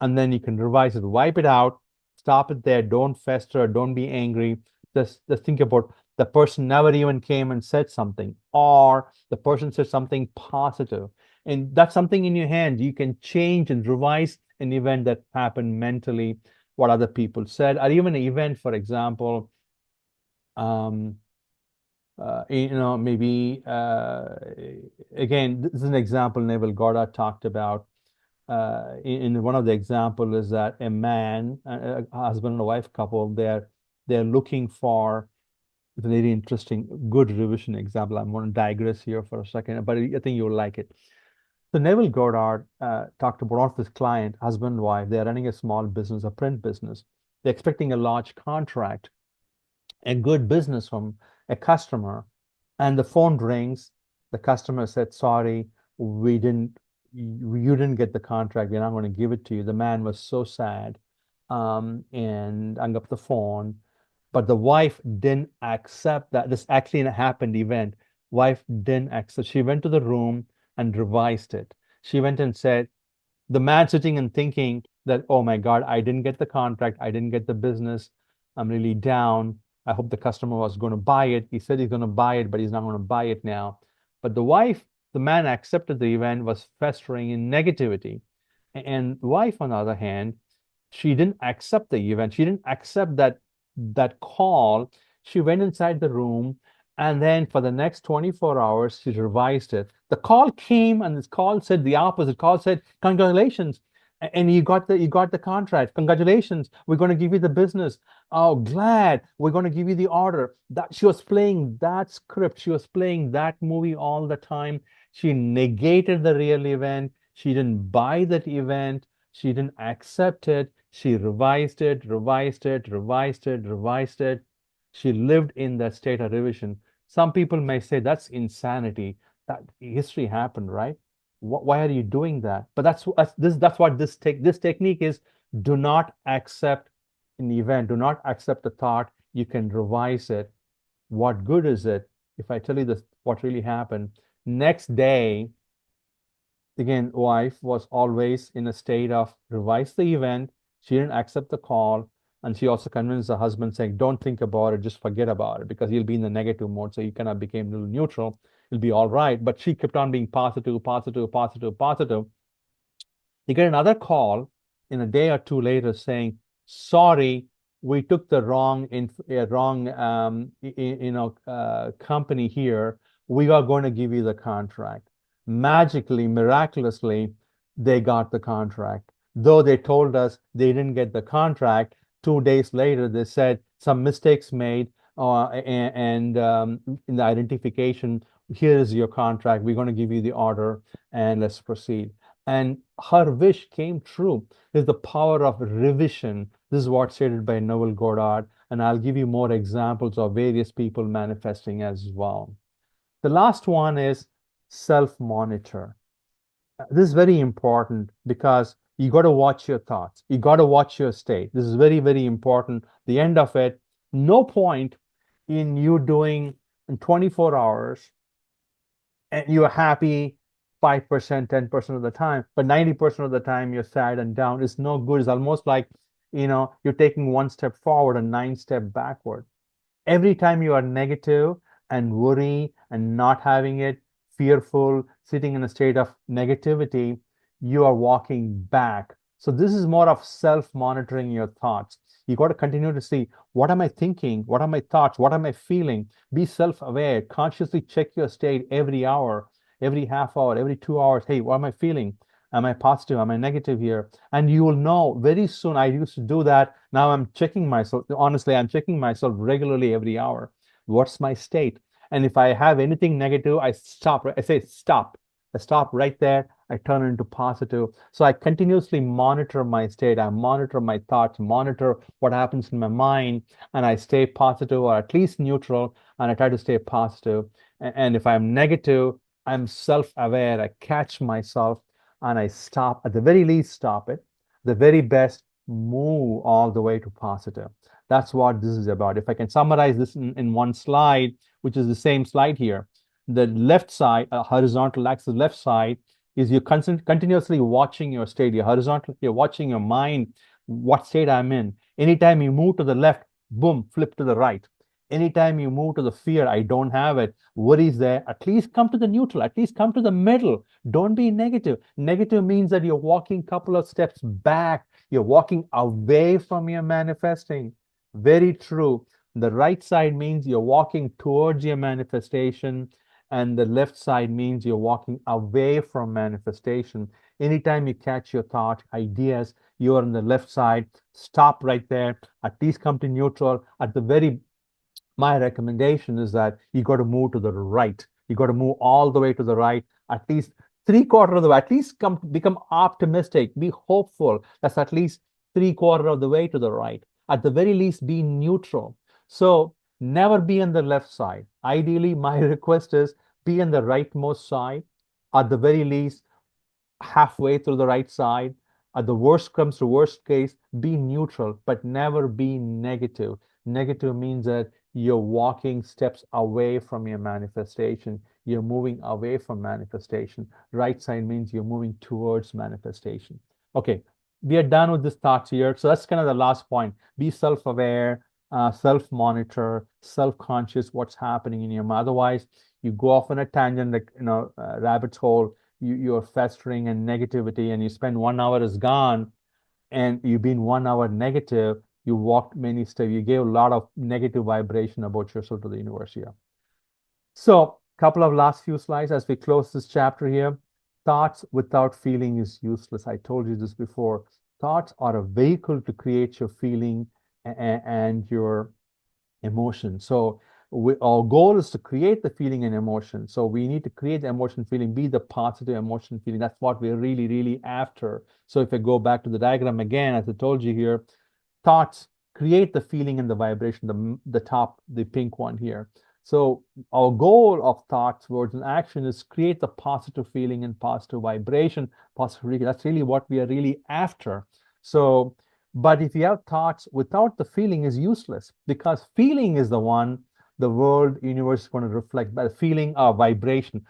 and then you can revise it, wipe it out, stop it there, don't fester, don't be angry. Just think about the person never even came and said something, or the person said something positive. And that's something in your hand. You can change and revise an event that happened mentally, what other people said, or even an event, for example, maybe, again, this is an example Neville Goddard talked about. In one of the example is that a man, a husband and a wife couple, they're looking for, it's a very interesting, good revision example. I'm going to digress here for a second, but I think you'll like it. So Neville Goddard talked about one of his client, husband and wife. They're running a small business, a print business. They're expecting a large contract, a good business from a customer, and the phone rings. The customer said, sorry, you didn't get the contract. We're not going to give it to you. The man was so sad and hung up the phone. But the wife didn't accept that. This actually happened event. Wife didn't accept. She went to the room and revised it. She went and said, the man sitting and thinking that, oh my God, I didn't get the contract. I didn't get the business. I'm really down. I hope the customer was going to buy it. He said he's going to buy it, but he's not going to buy it now. But the man accepted the event, was festering in negativity. And the wife, on the other hand, she didn't accept the event. She didn't accept that call. She went inside the room And then for the next 24 hours, she revised it. The call came and this call said the opposite. Call said, congratulations. And you got the contract. Congratulations. We're going to give you the business. Oh, glad. We're going to give you the order. That she was playing that script. She was playing that movie all the time. She negated the real event. She didn't buy that event. She didn't accept it. She revised it, revised it, revised it, revised it. She lived in that state of revision. Some people may say that's insanity. That history happened, right? Why are you doing that? But that's what this technique is. Do not accept an event. Do not accept a thought. You can revise it. What good is it if I tell you this? What really happened? Next day, again, wife was always in a state of revise the event. She didn't accept the call. And she also convinced the husband saying, don't think about it, just forget about it because he'll be in the negative mode. So he kind of became a little neutral. It'll be all right. But she kept on being positive, positive, positive, positive. You get another call in a day or two later saying, sorry, we took the wrong company here. We are going to give you the contract. Magically, miraculously, they got the contract. Though they told us they didn't get the contract, 2 days later they said some mistakes made and in the identification. Here is your contract. We're going to give you the order and let's proceed. And her wish came true. Is the power of revision. This is what's stated by Neville Goddard, and I'll give you more examples of various people manifesting as well. The last one is self-monitor. This is very important because you got to watch your thoughts. You got to watch your state. This is very, very important. The end of it, no point in you doing in 24 hours and you're happy 5%, 10% of the time, but 90% of the time you're sad and down. It's no good. It's almost like, you're taking one step forward and 9 steps backward. Every time you are negative and worry and not having it, fearful, sitting in a state of negativity, you are walking back. So this is more of self-monitoring your thoughts. You got to continue to see, what am I thinking? What are my thoughts? What am I feeling? Be self-aware. Consciously check your state every hour, every half hour, every 2 hours. Hey, what am I feeling? Am I positive? Am I negative here? And you will know very soon. I used to do that. Now I'm checking myself. Honestly, I'm checking myself regularly every hour. What's my state? And if I have anything negative, I stop. I say stop. I stop right there. I turn it into positive. So I continuously monitor my state. I monitor my thoughts, monitor what happens in my mind, and I stay positive or at least neutral, and I try to stay positive. And if I'm negative, I'm self-aware. I catch myself and I stop. At the very least, stop it. The very best, move all the way to positive. That's what this is about. If I can summarize this in one slide, which is the same slide here, the left side, horizontal axis, left side, is you're continuously watching your state. You're horizontal, you're watching your mind, what state I'm in. Anytime you move to the left, boom, flip to the right. Anytime you move to the fear, I don't have it, worries there, at least come to the neutral, at least come to the middle. Don't be negative. Negative means that you're walking a couple of steps back. You're walking away from your manifesting. Very true. The right side means you're walking towards your manifestation, and the left side means you're walking away from manifestation. Anytime you catch your thought, ideas, you're on the left side, stop right there, at least come to neutral. My recommendation is that you got to move to the right. You got to move all the way to the right, at least three-quarter of the way. At least become optimistic, be hopeful. That's at least three-quarter of the way to the right. At the very least, be neutral. So never be on the left side. Ideally, my request is be on the rightmost side. At the very least, halfway through the right side. At the worst comes to worst case, be neutral, but never be negative. Negative means that you're walking steps away from your manifestation. You're moving away from manifestation. Right side means you're moving towards manifestation. Okay, we are done with this thoughts here. So that's kind of the last point. Be self-aware, self-monitor, self-conscious what's happening in your mind. Otherwise, you go off on a tangent, like rabbit's hole. You're festering in negativity, and you spend 1 hour is gone, and you've been 1 hour negative. You walked many steps. You gave a lot of negative vibration about yourself to the universe here. So, couple of last few slides as we close this chapter here. Thoughts without feeling is useless. I told you this before. Thoughts are a vehicle to create your feeling and your emotion. So our goal is to create the feeling and emotion. So we need to create the emotion feeling, be the positive emotion feeling. That's what we're really, really after. So if I go back to the diagram again, as I told you here, thoughts create the feeling and the vibration, the top, the pink one here. So our goal of thoughts, words, and action is create the positive feeling and positive vibration, positive. That's really what we are really after. So, but if you have thoughts without the feeling is useless, because feeling is the one the world, universe is going to reflect. By feeling or vibration,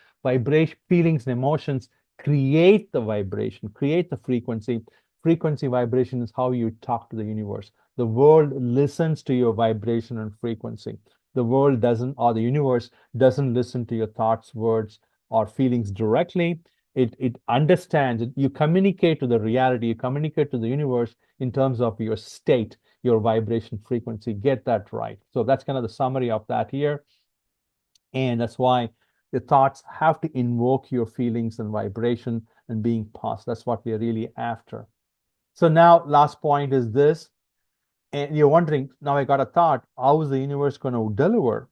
feelings and emotions create the vibration, create the frequency. Frequency vibration is how you talk to the universe. The world listens to your vibration and frequency. The world doesn't, or the universe doesn't listen to your thoughts, words, or feelings directly. It understands it. You communicate to the reality, you communicate to the universe in terms of your state, your vibration frequency. Get that right. So that's kind of the summary of that here. And that's why the thoughts have to invoke your feelings and vibration and being positive. That's what we're really after. So now, last point is this. And you're wondering, now I got a thought, how is the universe going to deliver?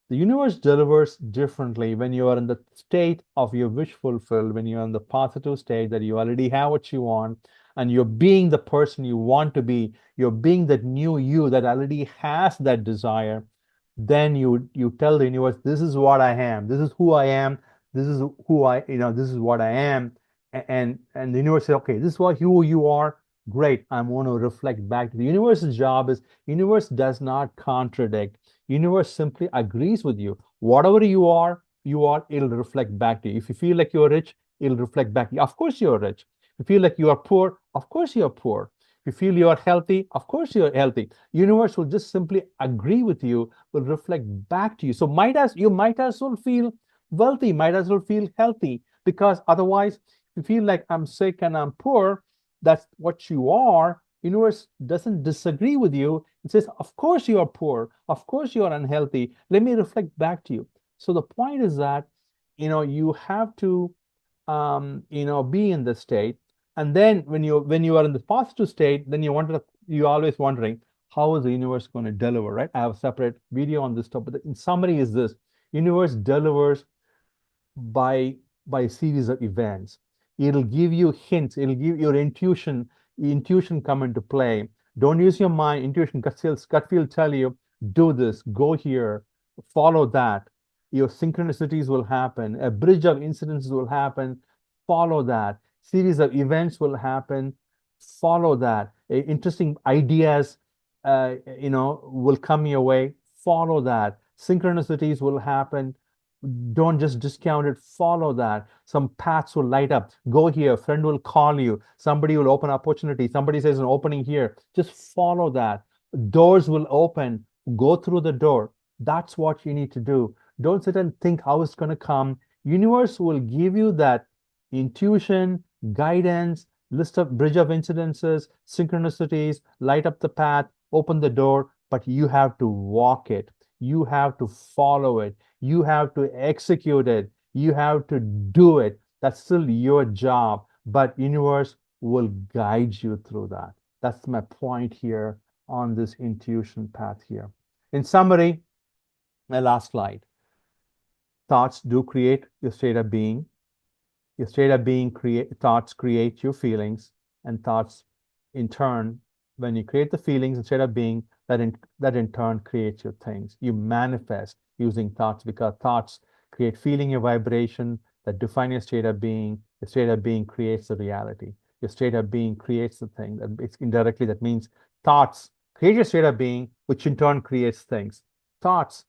The universe delivers differently when you are in the state of your wish fulfilled, when you're in the positive state that you already have what you want, and you're being the person you want to be, you're being that new you that already has that desire. Then you tell the universe, this is what I am, this is who I am, this is who this is what I am. And the universe says, okay, this is who you are. Great. I'm going to reflect back. The universe's job is, universe does not contradict. Universe simply agrees with you. Whatever you are, it'll reflect back to you. If you feel like you're rich, it'll reflect back to you. Of course you're rich. If you feel like you are poor, of course you're poor. If you feel you are healthy, of course you're healthy. Universe will just simply agree with you, will reflect back to you. So you might as well feel wealthy, might as well feel healthy, because otherwise, if you feel like I'm sick and I'm poor, that's what you are. Universe doesn't disagree with you. It says, of course you are poor, of course you are unhealthy, let me reflect back to you. So the point is that you have to be in the state. And then when you are in the positive state, then you're always wondering, how is the universe going to deliver, right? I have a separate video on this topic. In summary is this: universe delivers by a series of events. It'll give you hints, it'll give your intuition come into play. Don't use your mind. Intuition, gut feel tell you, do this, go here, follow that. Your synchronicities will happen, a bridge of incidences will happen, follow that. Series of events will happen, follow that. Interesting ideas will come your way, follow that. Synchronicities will happen, don't just discount it, follow that. Some paths will light up, go here, friend will call you, somebody will open opportunity, somebody says an opening here, just follow that. Doors will open, go through the door. That's what you need to do. Don't sit and think how it's going to come. Universe will give you that intuition, guidance, list of bridge of incidences, synchronicities, light up the path, open the door, but you have to walk it, you have to follow it, you have to execute it, you have to do it. That's still your job, but universe will guide you through that. That's my point here on this intuition path here. In summary, my last slide. Thoughts do create your state of being. Your state of being thoughts create your feelings, and thoughts in turn, when you create the feelings and state of being, that in turn creates your things. You manifest using thoughts, because thoughts create feeling, your vibration that define your state of being. Your state of being creates the reality. Your state of being creates the thing. That it's indirectly, that means thoughts create your state of being, which in turn creates things. Thoughts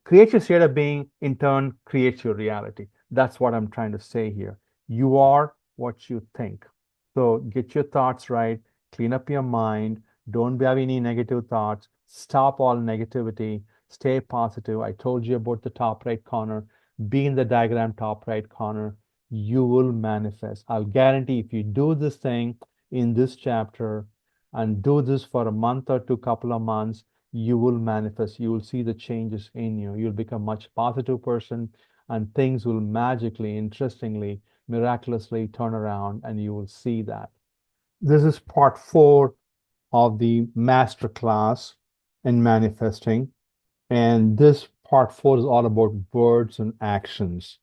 create your state of being, in turn creates your reality. That's what I'm trying to say here. You are what you think. So get your thoughts right, clean up your mind, don't have any negative thoughts, stop all negativity, stay positive. I told you about the top right corner. Be in the diagram top right corner. You will manifest. I'll guarantee, if you do this thing in this chapter and do this for a month or two, couple of months, you will manifest, you will see the changes in you. You'll become a much positive person, and things will magically, interestingly, miraculously turn around, and you will see that. This is part 4 of the master class in manifesting. And this part 4 is all about words and actions.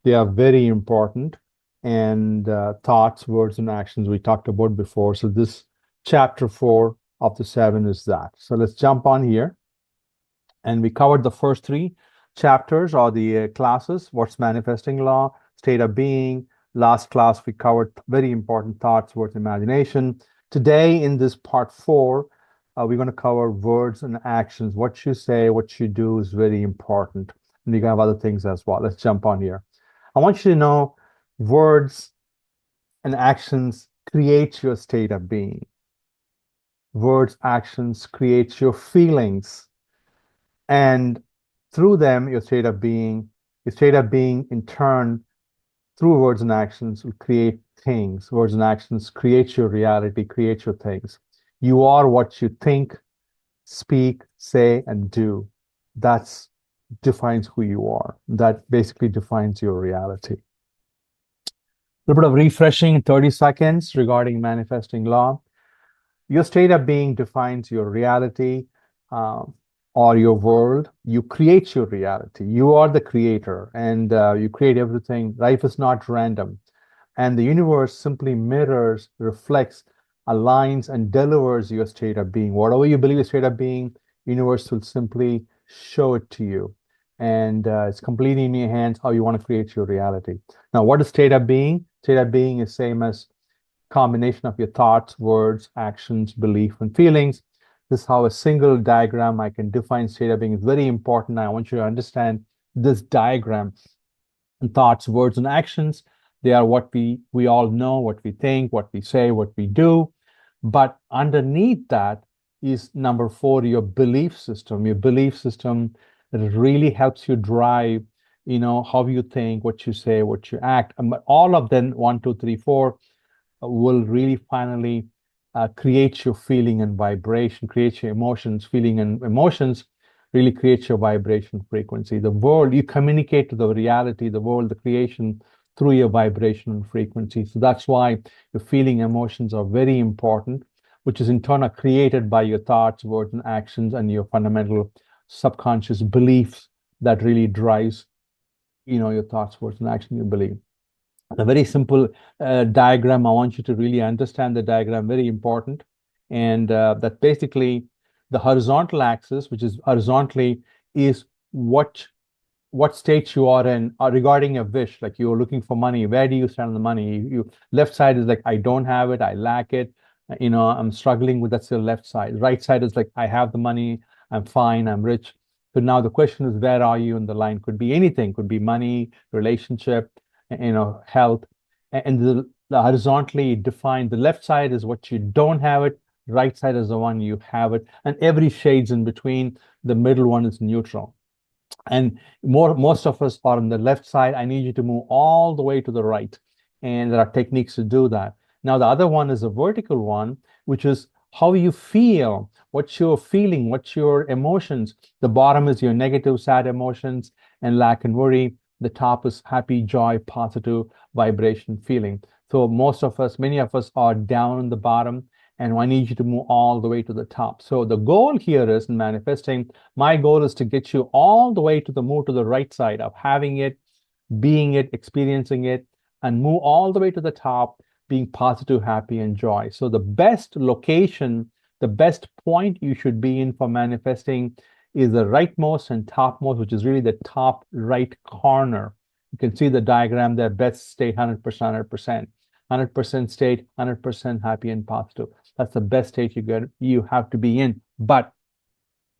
They are very important. And thoughts, words, and actions we talked about before. So this chapter 4 of the 7 is that. So let's jump on here. And we covered the first 3 chapters or the classes. What's manifesting law, state of being. Last class, we covered very important thoughts, words, imagination. Today, in this part 4, we're going to cover words and actions. What you say, what you do is very important. And you can have other things as well. Let's jump on here. I want you to know words and actions create your state of being. Words, actions create your feelings. And through them, your state of being in turn, through words and actions, will create things. Words and actions create your reality, create your things. You are what you think, speak, say, and do. That defines who you are. That basically defines your reality. A little bit of refreshing in 30 seconds regarding manifesting law. Your state of being defines your reality or your world. You create your reality. You are the creator, and you create everything. Life is not random. And the universe simply mirrors, reflects, aligns, and delivers your state of being. Whatever you believe your state of being, universe will simply show it to you. And it's completely in your hands how you want to create your reality. Now, what is state of being? State of being is same as combination of your thoughts, words, actions, belief, and feelings. This is how a single diagram I can define state of being. Is very important. I want you to understand this diagram. And thoughts, words, and actions, they are what we all know, what we think, what we say, what we do. But underneath that is number 4, your belief system. Your belief system really helps you drive, how you think, what you say, what you act. All of them, 1, 2, 3, 4, will really finally create your feeling and vibration, create your emotions. Feeling and emotions really create your vibration frequency. The world, you communicate to the reality, the world, the creation, through your vibration and frequency. So that's why your feeling emotions are very important, which is in turn are created by your thoughts, words, and actions, and your fundamental subconscious beliefs that really drives, your thoughts, words, and action you believe. A very simple diagram. I want you to really understand the diagram, very important. And that basically the horizontal axis, which is horizontally, is what state you are in regarding a wish. Like you're looking for money, where do you stand on the money? You left side is like, I don't have it, I lack it, I'm struggling with. That's the left side. Right side is like, I have the money, I'm fine, I'm rich. But now the question is, where are you in the line? Could be anything, could be money, relationship, health. And the horizontally defined, the left side is what you don't have it, right side is the one you have it, and every shade's in between. The middle one is neutral. And most of us are on the left side. I need you to move all the way to the right. And there are techniques to do that. Now, the other one is a vertical one, which is how you feel, what you're feeling, what's your emotions. The bottom is your negative, sad emotions and lack and worry. The top is happy, joy, positive vibration feeling. So many of us are down on the bottom, and I need you to move all the way to the top. So the goal here is in manifesting, my goal is to get you all the way to move to the right side of having it, being it, experiencing it, and move all the way to the top, being positive, happy, and joy. So the best location, the best point you should be in for manifesting is the rightmost and topmost, which is really the top right corner. You can see the diagram there, best state 100%, 100%. 100% state, 100% happy and positive. That's the best state you have to be in. But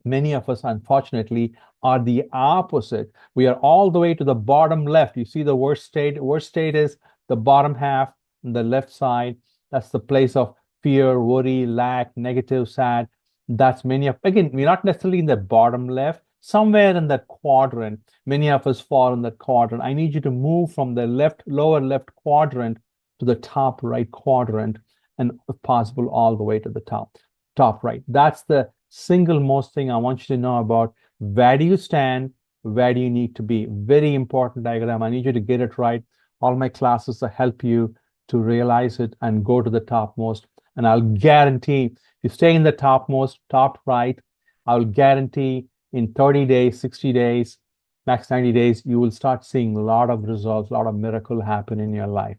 many of us, unfortunately, are the opposite. We are all the way to the bottom left. You see the worst state. Worst state is the bottom half, on the left side. That's the place of fear, worry, lack, negative, sad. That's again, we're not necessarily in the bottom left, somewhere in that quadrant. Many of us fall in that quadrant. I need you to move from the lower left quadrant to the top right quadrant, and if possible, all the way to the top right. That's the single most thing I want you to know about where do you stand, where do you need to be. Very important diagram. I need you to get it right. All my classes will help you to realize it and go to the topmost. And I'll guarantee if you stay in the topmost, top right, I'll guarantee in 30 days, 60 days, max 90 days, you will start seeing a lot of results, a lot of miracle happen in your life.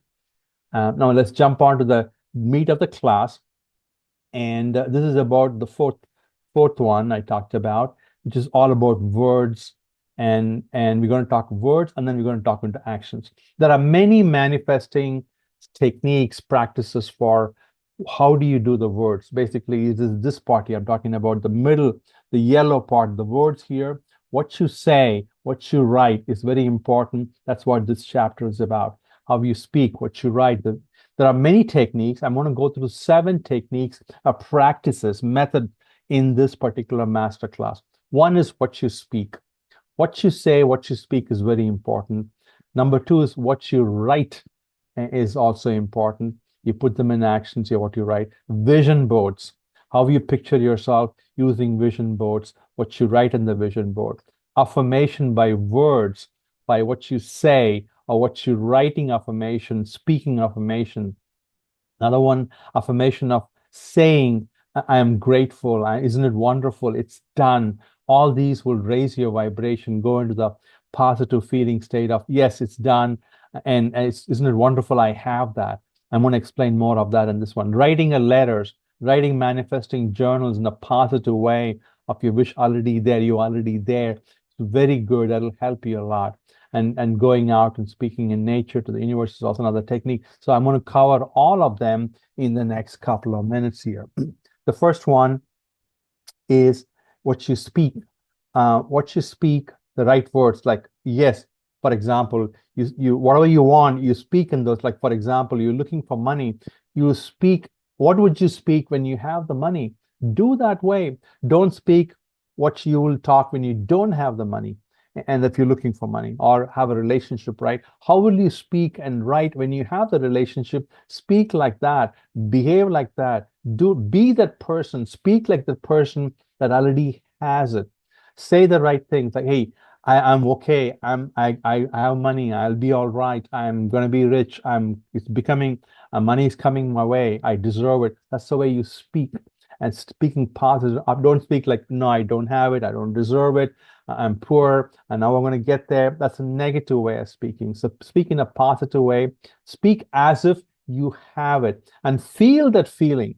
Now let's jump on to the meat of the class. And this is about the fourth one I talked about, which is all about words. And we're going to talk words, and then we're going to talk into actions. There are many manifesting techniques, practices for how do you do the words. Basically, this part here. I'm talking about the middle, the yellow part, the words here. What you say, what you write is very important. That's what this chapter is about. How you speak, what you write. There are many techniques. I'm going to go through 7 techniques, practices, method in this particular masterclass. One is what you speak. What you say, what you speak is very important. Number 2 is what you write is also important. You put them in action, see what you write. Vision boards, how you picture yourself using vision boards, what you write in the vision board. Affirmation by words, by what you say, or what you're writing affirmation, speaking affirmation. Another one, affirmation of saying, I am grateful. Isn't it wonderful? It's done. All these will raise your vibration, go into the positive feeling state of, yes, it's done. And isn't it wonderful? I have that. I'm going to explain more of that in this one. Writing letters, writing manifesting journals in a positive way of your wish already there, you already there. It's very good. That'll help you a lot. And going out and speaking in nature to the universe is also another technique. So I'm going to cover all of them in the next couple of minutes here. The first one is what you speak. What you speak, the right words, like yes, for example, you whatever you want, you speak in those. Like, for example, you're looking for money, you speak. What would you speak when you have the money? Do that way. Don't speak what you will talk when you don't have the money. And if you're looking for money or have a relationship, right? How will you speak and write when you have the relationship? Speak like that, behave like that, be that person, speak like the person that already has it. Say the right things like, hey, I'm okay. I have money. I'll be all right. I'm gonna be rich. It's becoming money is coming my way. I deserve it. That's the way you speak. And speaking positive. Don't speak like, no, I don't have it. I don't deserve it. I'm poor, and now I'm going to get there. That's a negative way of speaking. So speak in a positive way. Speak as if you have it and feel that feeling.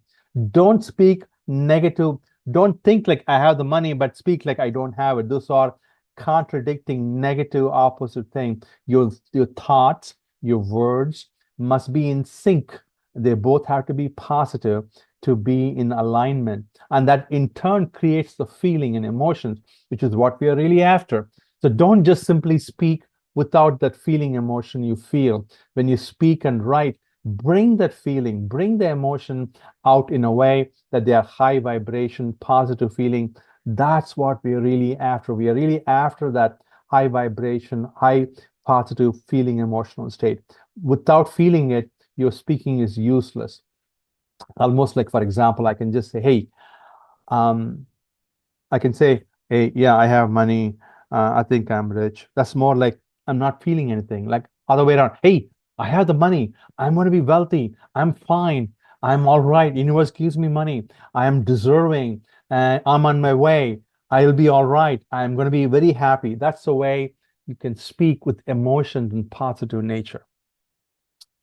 Don't speak negative. Don't think like I have the money, but speak like I don't have it. Those are contradicting, negative, opposite thing. Your thoughts, your words must be in sync. They both have to be positive to be in alignment. And that in turn creates the feeling and emotions, which is what we are really after. So don't just simply speak without that feeling, emotion you feel. When you speak and write, bring that feeling, bring the emotion out in a way that they are high vibration, positive feeling. That's what we are really after. We are really after that high vibration, high positive feeling, emotional state. Without feeling it, your speaking is useless. Almost like, for example, I can just say, hey, I can say, hey, yeah, I have money. I think I'm rich. That's more like I'm not feeling anything. Like other way around. Hey, I have the money. I'm going to be wealthy. I'm fine. I'm all right. Universe gives me money. I am deserving. I'm on my way. I'll be all right. I'm going to be very happy. That's the way you can speak with emotions and positive nature.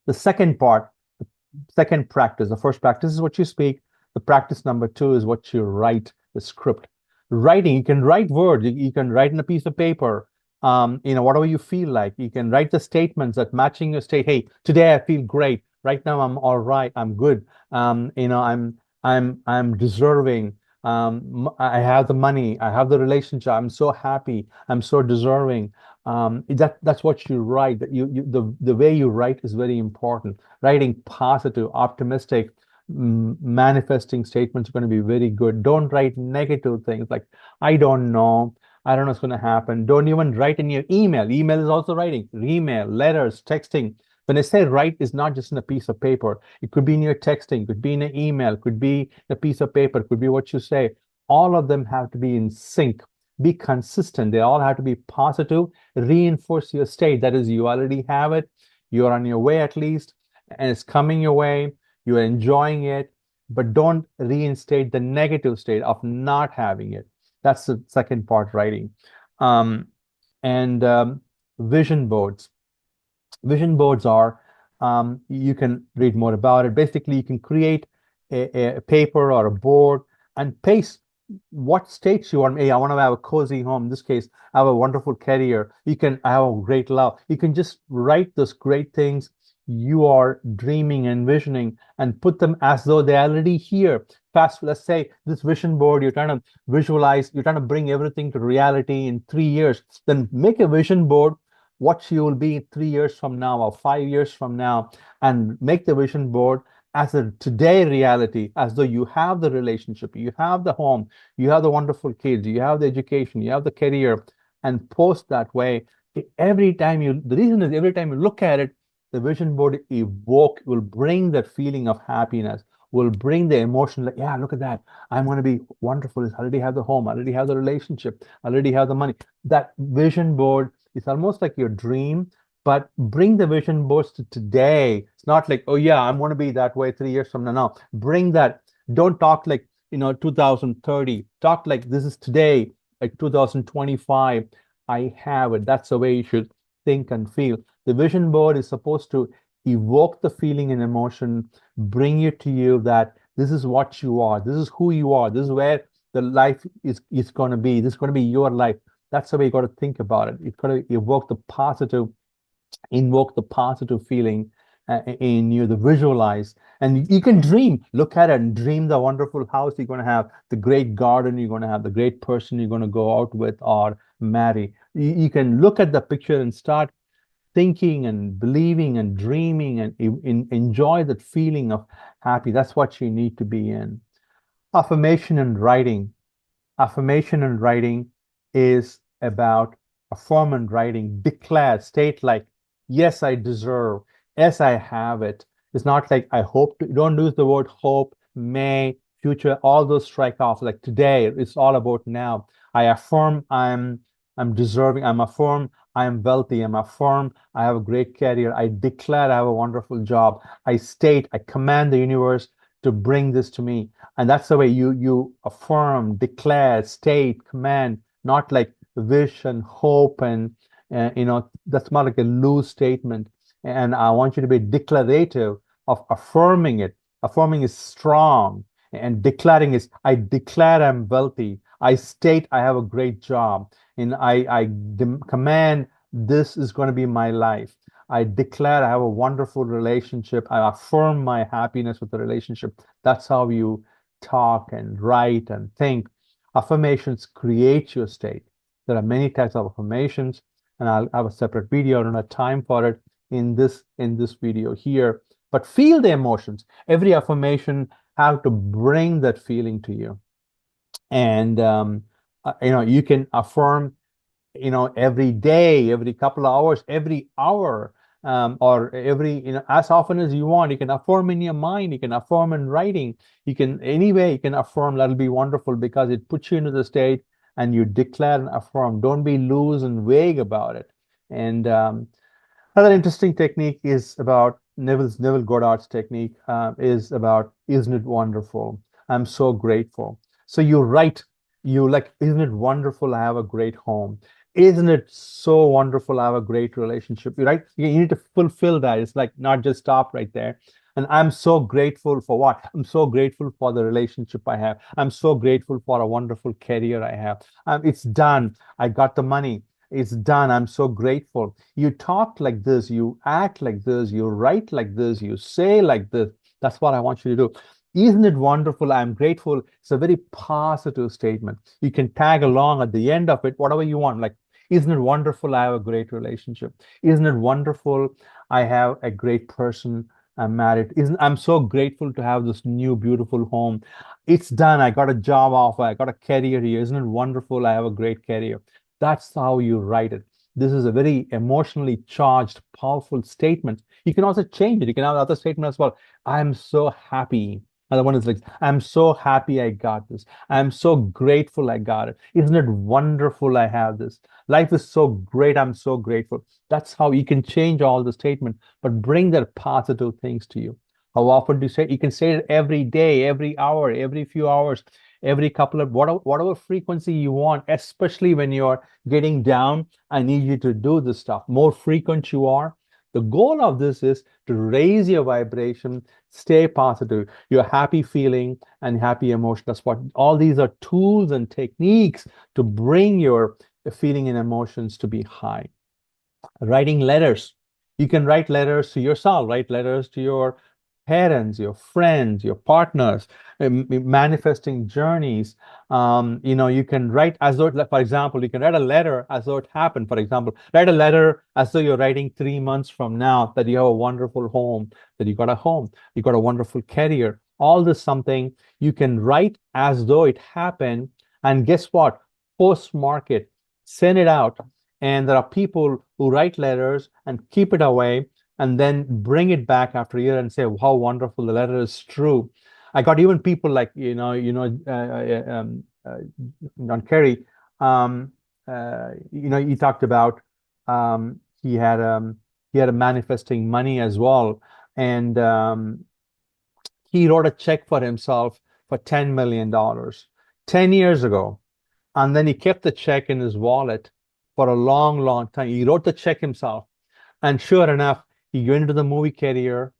The second part, the second practice, the first practice is what you speak. The practice number 2 is what you write, the script. Writing, you can write words. You can write in a piece of paper, whatever you feel like. You can write the statements that matching your state. Hey, today I feel great. Right now I'm all right. I'm good. I'm deserving. I have the money. I have the relationship. I'm so happy. I'm so deserving. That's what you write. That the way you write is very important. Writing positive, optimistic, manifesting statements are going to be very good. Don't write negative things like I don't know what's going to happen. Don't even write in your email. Email is also writing. Email, letters, texting. When I say write, it's not just in a piece of paper. It could be in your texting, could be in an email, could be a piece of paper, could be what you say. all of them have to be in sync, be consistent. They all have to be positive, reinforce your state. That is, you already have it, you're on your way at least, and it's coming your way, you're enjoying it, but don't reinstate the negative state of not having it. That's the second part, writing. And vision boards. Vision boards are, you can read more about it. Basically, you can create a paper or a board and paste what states you want. Hey, I want to have a cozy home. In this case, I have a wonderful career. I have a great love. You can just write those great things you are dreaming and envisioning and put them as though they're already here. Let's say this vision board, you're trying to visualize, you're trying to bring everything to reality in 3 years. Then make a vision board, what you will be 3 years from now or 5 years from now, and make the vision board as a today reality, as though you have the relationship, you have the home, you have the wonderful kids, you have the education, you have the career, and post that way. The reason is every time you look at it, the vision board will bring that feeling of happiness, will bring the emotion like, yeah, look at that. I'm going to be wonderful. I already have the home. I already have the relationship. I already have the money. That vision board is almost like your dream, but bring the vision boards to today. It's not like, oh yeah, I'm going to be that way 3 years from now. No, bring that. Don't talk like, 2030. Talk like this is today, like 2025. I have it. That's the way you should think and feel. The vision board is supposed to evoke the feeling and emotion, bring it to you that this is what you are, this is who you are, this is where the life is going to be, this is going to be your life. That's the way you got to think about it. You've got to invoke the positive feeling in you, the visualize. And you can dream, look at it and dream the wonderful house you're going to have, the great garden you're going to have, the great person you're going to go out with or marry. You can look at the picture and start thinking and believing and dreaming and enjoy that feeling of happy. That's what you need to be in. Affirmation and writing. Affirmation and writing is about affirm and writing. Declare, state like, yes, I deserve. Yes, I have it. It's not like I hope to. Don't use the word hope, may, future. All those strike off. Like today, it's all about now. I affirm I'm deserving. I'm affirm I am wealthy. I'm affirm I have a great career. I declare I have a wonderful job. I state, I command the universe to bring this to me. And that's the way you affirm, declare, state, command, not like wish and hope and that's more like a loose statement. And I want you to be declarative of affirming it. Affirming is strong, and declaring is, I declare I'm wealthy. I state I have a great job, and I command this is going to be my life. I declare I have a wonderful relationship. I affirm my happiness with the relationship. That's how you talk and write and think. Affirmations create your state. There are many types of affirmations, and I'll have a separate video. I don't have time for it in this video here. But feel the emotions. Every affirmation have to bring that feeling to you. And you can affirm every day, every couple of hours, every hour, or every as often as you want. You can affirm in your mind, you can affirm in writing, you can you can affirm. That'll be wonderful because it puts you into the state and you declare and affirm. Don't be loose and vague about it. And another interesting technique is about Neville Goddard's technique, is about, isn't it wonderful? I'm so grateful. So you write, isn't it wonderful? I have a great home. Isn't it so wonderful? I have a great relationship. You need to fulfill that. It's like not just stop right there. And I'm so grateful for what? I'm so grateful for the relationship I have. I'm so grateful for a wonderful career I have. It's done. I got the money. It's done. I'm so grateful. You talk like this, you act like this, you write like this, you say like this. That's what I want you to do. Isn't it wonderful? I'm grateful. It's a very positive statement. You can tag along at the end of it, whatever you want. Like, isn't it wonderful? I have a great relationship. Isn't it wonderful? I have a great person. I'm married. I'm so grateful to have this new beautiful home. It's done. I got a job offer. I got a career here. Isn't it wonderful? I have a great career. That's how you write it. This is a very emotionally charged, powerful statement. You can also change it. You can have other statement as well. I'm so happy. Another one is like, I'm so happy I got this. I'm so grateful I got it. Isn't it wonderful I have this? Life is so great. I'm so grateful. That's how you can change all the statement, but bring that positive things to you. How often do you say? You can say it every day, every hour, every few hours, every couple of whatever frequency you want, especially when you're getting down. I need you to do this stuff. More frequent you are, the goal of this is to raise your vibration, stay positive, your happy feeling and happy emotion. That's what all these are, tools and techniques to bring your feeling and emotions to be high. Writing letters. You can write letters to yourself, write letters to your parents, your friends, your partners, manifesting journeys. You can write as though, for example, you can write a letter as though it happened. For example, write a letter as though you're writing 3 months from now that you have a wonderful home, that you got a wonderful career. All this something you can write as though it happened. And guess what? Postmark it, send it out. And there are people who write letters and keep it away and then bring it back after a year and say how wonderful the letter is true. I got even people like John Kerry. He talked about he had a manifesting money as well, and he wrote a check for himself for $10 million 10 years ago, and then he kept the check in his wallet for a long, long time. He wrote the check himself. And sure enough, he went into the movie career,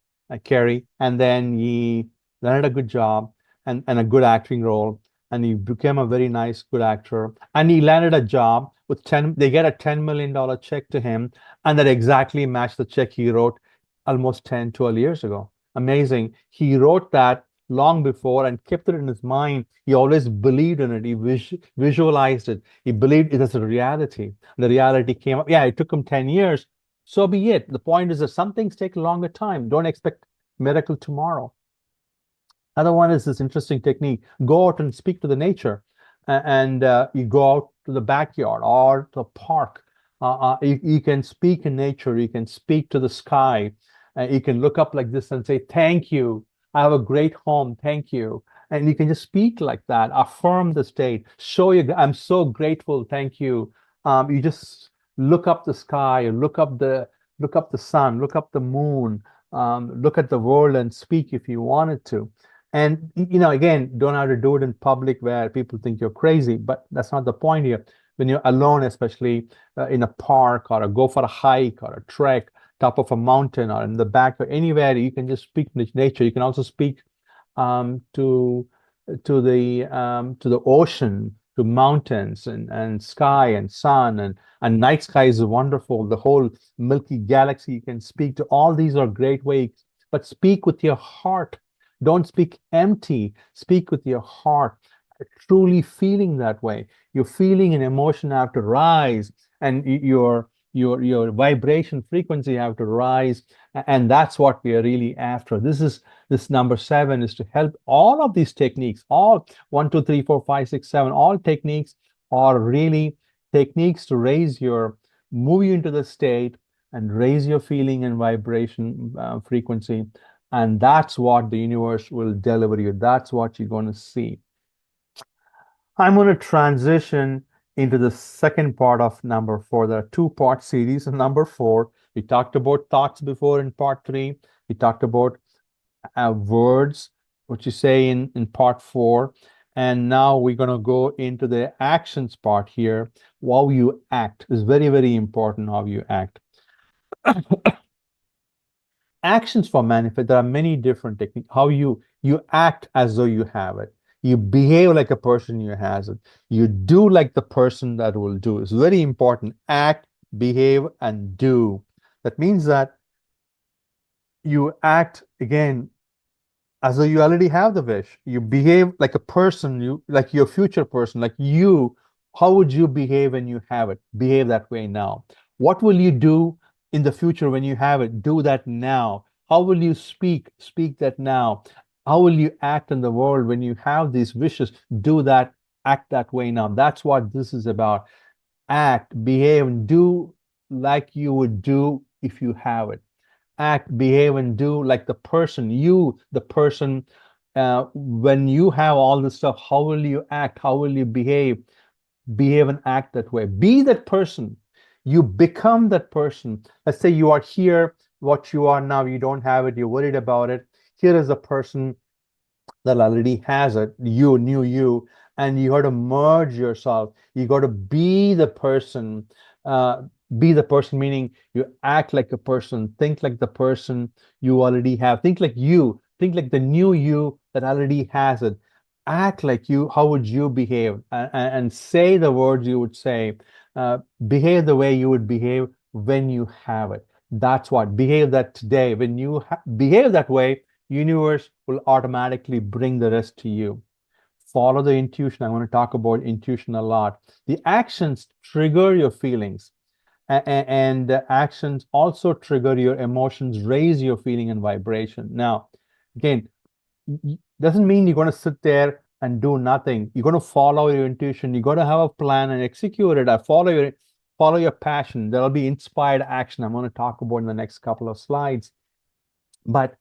Carrie, and then he landed a good job and a good acting role. And he became a very nice, good actor. And he landed a job with they get a $10 million check to him. And that exactly matched the check he wrote almost 10, 12 years ago. Amazing. He wrote that long before and kept it in his mind. He always believed in it. He visualized it. He believed it as a reality. The reality came up. Yeah, it took him 10 years. So be it. The point is that some things take a longer time. Don't expect miracle tomorrow. Other one is this interesting technique. Go out and speak to the nature. And you go out to the backyard or the park. You can speak in nature. You can speak to the sky. You can look up like this and say, thank you. I have a great home. Thank you. And you can just speak like that. Affirm the state. Show you, I'm so grateful. Thank you. You just look up the sky, look up the sun, look up the moon, look at the world and speak if you wanted to. And again, don't have to do it in public where people think you're crazy, but that's not the point here. When you're alone, especially in a park or go for a hike or a trek, top of a mountain or in the back or anywhere, you can just speak to nature. You can also speak to the ocean, to mountains and sky and sun and night sky is wonderful. The whole Milky Galaxy, you can speak to. All these are great ways, but speak with your heart. Don't speak empty. Speak with your heart, truly feeling that way. Your feeling and emotion have to rise, and your vibration frequency have to rise, and that's what we are really after. This number 7 is to help all of these techniques, all 1, 2, 3, 4, 5, 6, 7, all techniques are really techniques to move you into the state and raise your feeling and vibration frequency. And that's what the universe will deliver you. That's what you're going to see. I'm going to transition into the second part of number 4. There are 2-part series of number 4. We talked about thoughts before in part 3. We talked about words, what you say in part 4. And now we're going to go into the actions part here. How you act is very, very important, how you act. Actions for manifest, there are many different techniques. How you act as though you have it. You behave like a person who has it. You do like the person that will do. It's very important. Act, behave, and do. That means that you act again as though you already have the wish. You behave like a person, like your future person, like you. How would you behave when you have it? Behave that way now. What will you do in the future when you have it? Do that now. How will you speak? Speak that now. How will you act in the world when you have these wishes? Do that, act that way now. That's what this is about. Act, behave, and do like you would do if you have it. Act, behave, and do like the person when you have all this stuff, how will you act? How will you behave and act that way? Be that person. You become that person. Let's say you are here, what you are now, you don't have it, you're worried about it. Here is a person that already has it, you knew you, and you got to merge yourself. You got to uh, be the person, meaning you act like a person, think like the person you already have, think like the new you that already has it. Act like you, how would you behave? And say the words you would say. Behave the way you would behave when you have it. That's what, behave that today. When you behave that way, universe will automatically bring the rest to you. Follow the intuition. I want to talk about intuition a lot. The actions trigger your feelings, and the actions also trigger your emotions, raise your feeling and vibration. Now, again, doesn't mean you're going to sit there and do nothing. You're going to follow your intuition. You got to have a plan and execute it. Follow your passion. There'll be inspired action. I'm going to talk about in the next couple of slides. But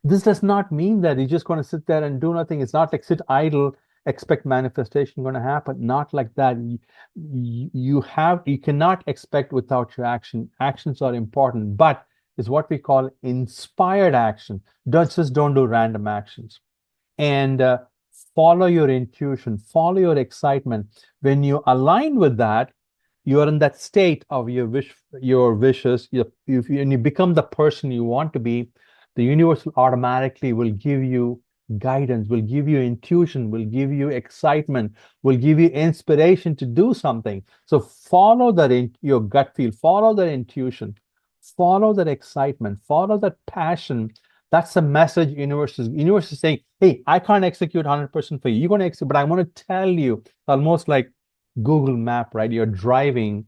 this does not mean that you're just going to sit there and do nothing. It's not like sit idle, expect manifestation going to happen. Not like that. You cannot expect without your action. Actions are important, but it's what we call inspired action. Just don't do random actions. And follow your intuition, follow your excitement. When you align with that, you are in that state of your wishes. And you become the person you want to be, the universe will automatically will give you guidance, will give you intuition, will give you excitement, will give you inspiration to do something. So follow that in your gut feel, follow that intuition, follow that excitement, follow that passion. That's the message universe is saying, hey, I can't execute 100% for you. You're going to execute, but I want to tell you, almost like Google Map, right? You're driving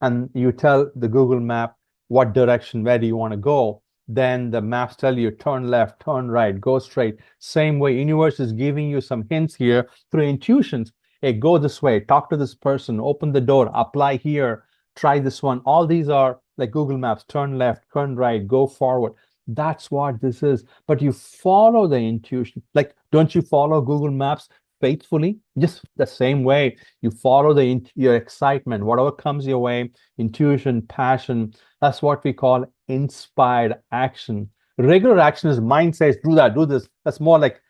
and you tell the Google Map what direction, where do you want to go? Then the maps tell you turn left, turn right, go straight. Same way, universe is giving you some hints here through intuitions. Hey, go this way, talk to this person, open the door, apply here, try this one. All these are like Google Maps, turn left, turn right, go forward. That's what this is. But you follow the intuition. Like, don't you follow Google Maps faithfully? Just the same way you follow your excitement, whatever comes your way, intuition, passion. That's what we call inspired action. Regular action is mind says, do that, do this. That's more like,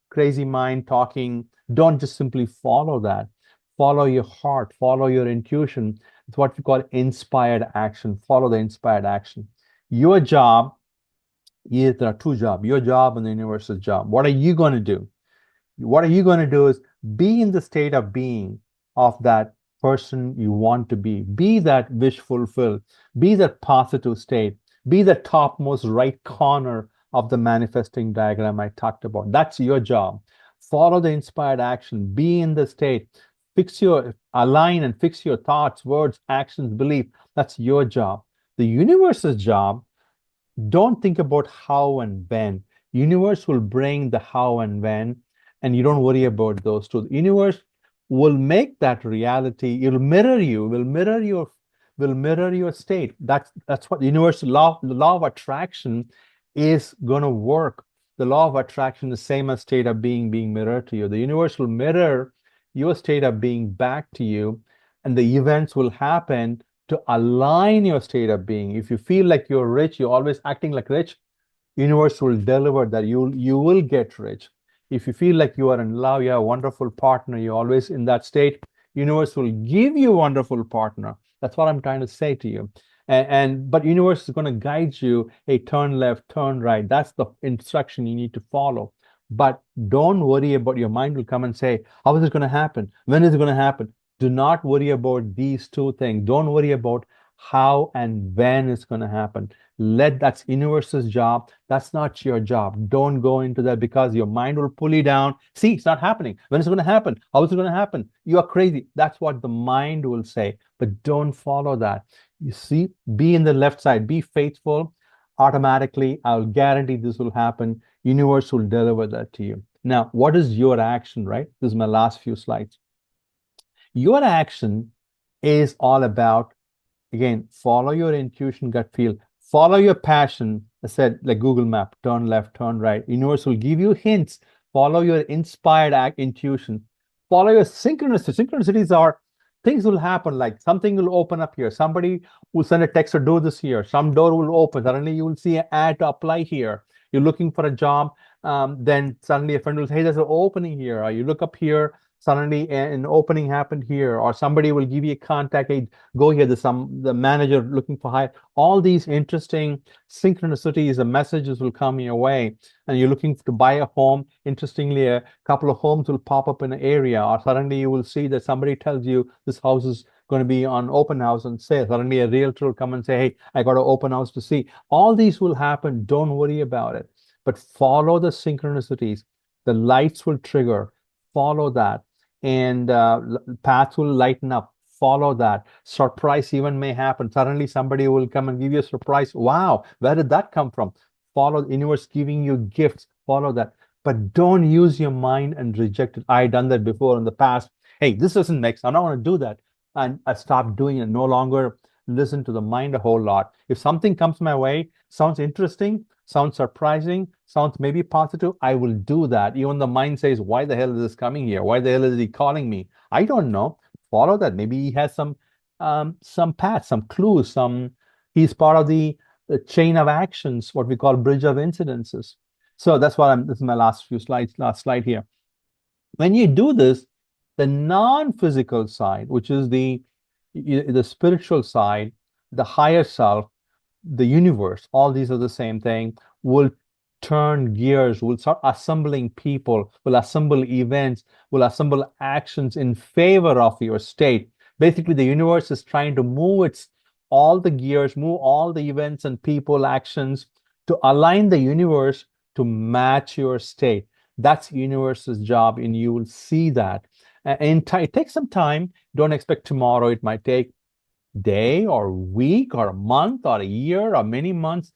crazy mind talking. Don't just simply follow that. Follow your heart, follow your intuition. It's what we call inspired action. Follow the inspired action. Your job, there are two jobs, your job and the universe's job. What are you going to do? What are you going to do is be in the state of being of that person you want to be. Be that wish fulfilled. Be that positive state. Be the topmost right corner of the manifesting diagram I talked about. That's your job. Follow the inspired action. Be in the state. Align and fix your thoughts, words, actions, belief. That's your job. The universe's job, don't think about how and when. Universe will bring the how and when, and you don't worry about those two. The universe will make that reality. It'll mirror you. Will mirror your state. That's what the universe law. The law of attraction is gonna work. The law of attraction is the same as state of being mirrored to you. The universe will mirror your state of being back to you, and the events will happen to align your state of being. If you feel like you're rich, you're always acting like rich, universe will deliver that. You will get rich. If you feel like you are in love, you have a wonderful partner, you're always in that state, universe will give you a wonderful partner. That's what I'm trying to say to you. But universe is going to guide you. Hey, turn left, turn right. That's the instruction you need to follow. But don't worry about, your mind will come and say, how is it going to happen? When is it going to happen? Do not worry about these two things. Don't worry about how and when it's going to happen. That's universe's job. That's not your job. Don't go into that, because your mind will pull you down. See, it's not happening. When is it going to happen? How is it going to happen? You are crazy. That's what the mind will say. But don't follow that. You see, be in the left side. Be faithful. Automatically, I'll guarantee this will happen. Universe will deliver that to you. Now, what is your action, right? This is my last few slides. Your action is all about, again, follow your intuition, gut feel, Follow your passion. I said, like Google Map, turn left, turn right. Universe will give you hints. Follow your inspired intuition. Follow your synchronicity. Synchronicities are things will happen, like something will open up here. Somebody will send a text or do this here. Some door will open. Suddenly you will see an ad to apply here. You're looking for a job. Then suddenly a friend will say, hey, there's an opening here. Or you look up here, suddenly an opening happened here. Or somebody will give you a contact, hey, go here. There's the manager looking for hire. All these interesting synchronicities, the messages will come your way. And you're looking to buy a home. Interestingly, a couple of homes will pop up in an area, or suddenly you will see that somebody tells you this house is going to be on open house and sale. Suddenly a realtor will come and say, hey, I got an open house to see. All these will happen. Don't worry about it, but follow the synchronicities. The lights will trigger. Follow that. And paths will lighten up. Follow that. Surprise even may happen. Suddenly somebody will come and give you a surprise. Wow, where did that come from? Follow the universe giving you gifts. Follow that. But don't use your mind and reject it. I done that before in the past. Hey, this doesn't make sense. I don't want to do that. And I stopped doing it. No longer listen to the mind a whole lot. If something comes my way, sounds interesting, sounds surprising, sounds maybe positive, I will do that. Even the mind says, why the hell is this coming here? Why the hell is he calling me? I don't know. Follow that. Maybe he has some paths, some clues, he's part of the chain of actions, what we call bridge of incidences. So that's what this is my last slide here. When you do this, the non-physical side, which is the spiritual side, the higher self, the universe, all these are the same thing, will turn gears, will start assembling people, will assemble events, will assemble actions in favor of your state. Basically, the universe is trying to move all the gears, move all the events and people, actions to align the universe to match your state. That's universe's job, and you will see that. And it takes some time. Don't expect tomorrow. It might take day or week or a month or a year or many months,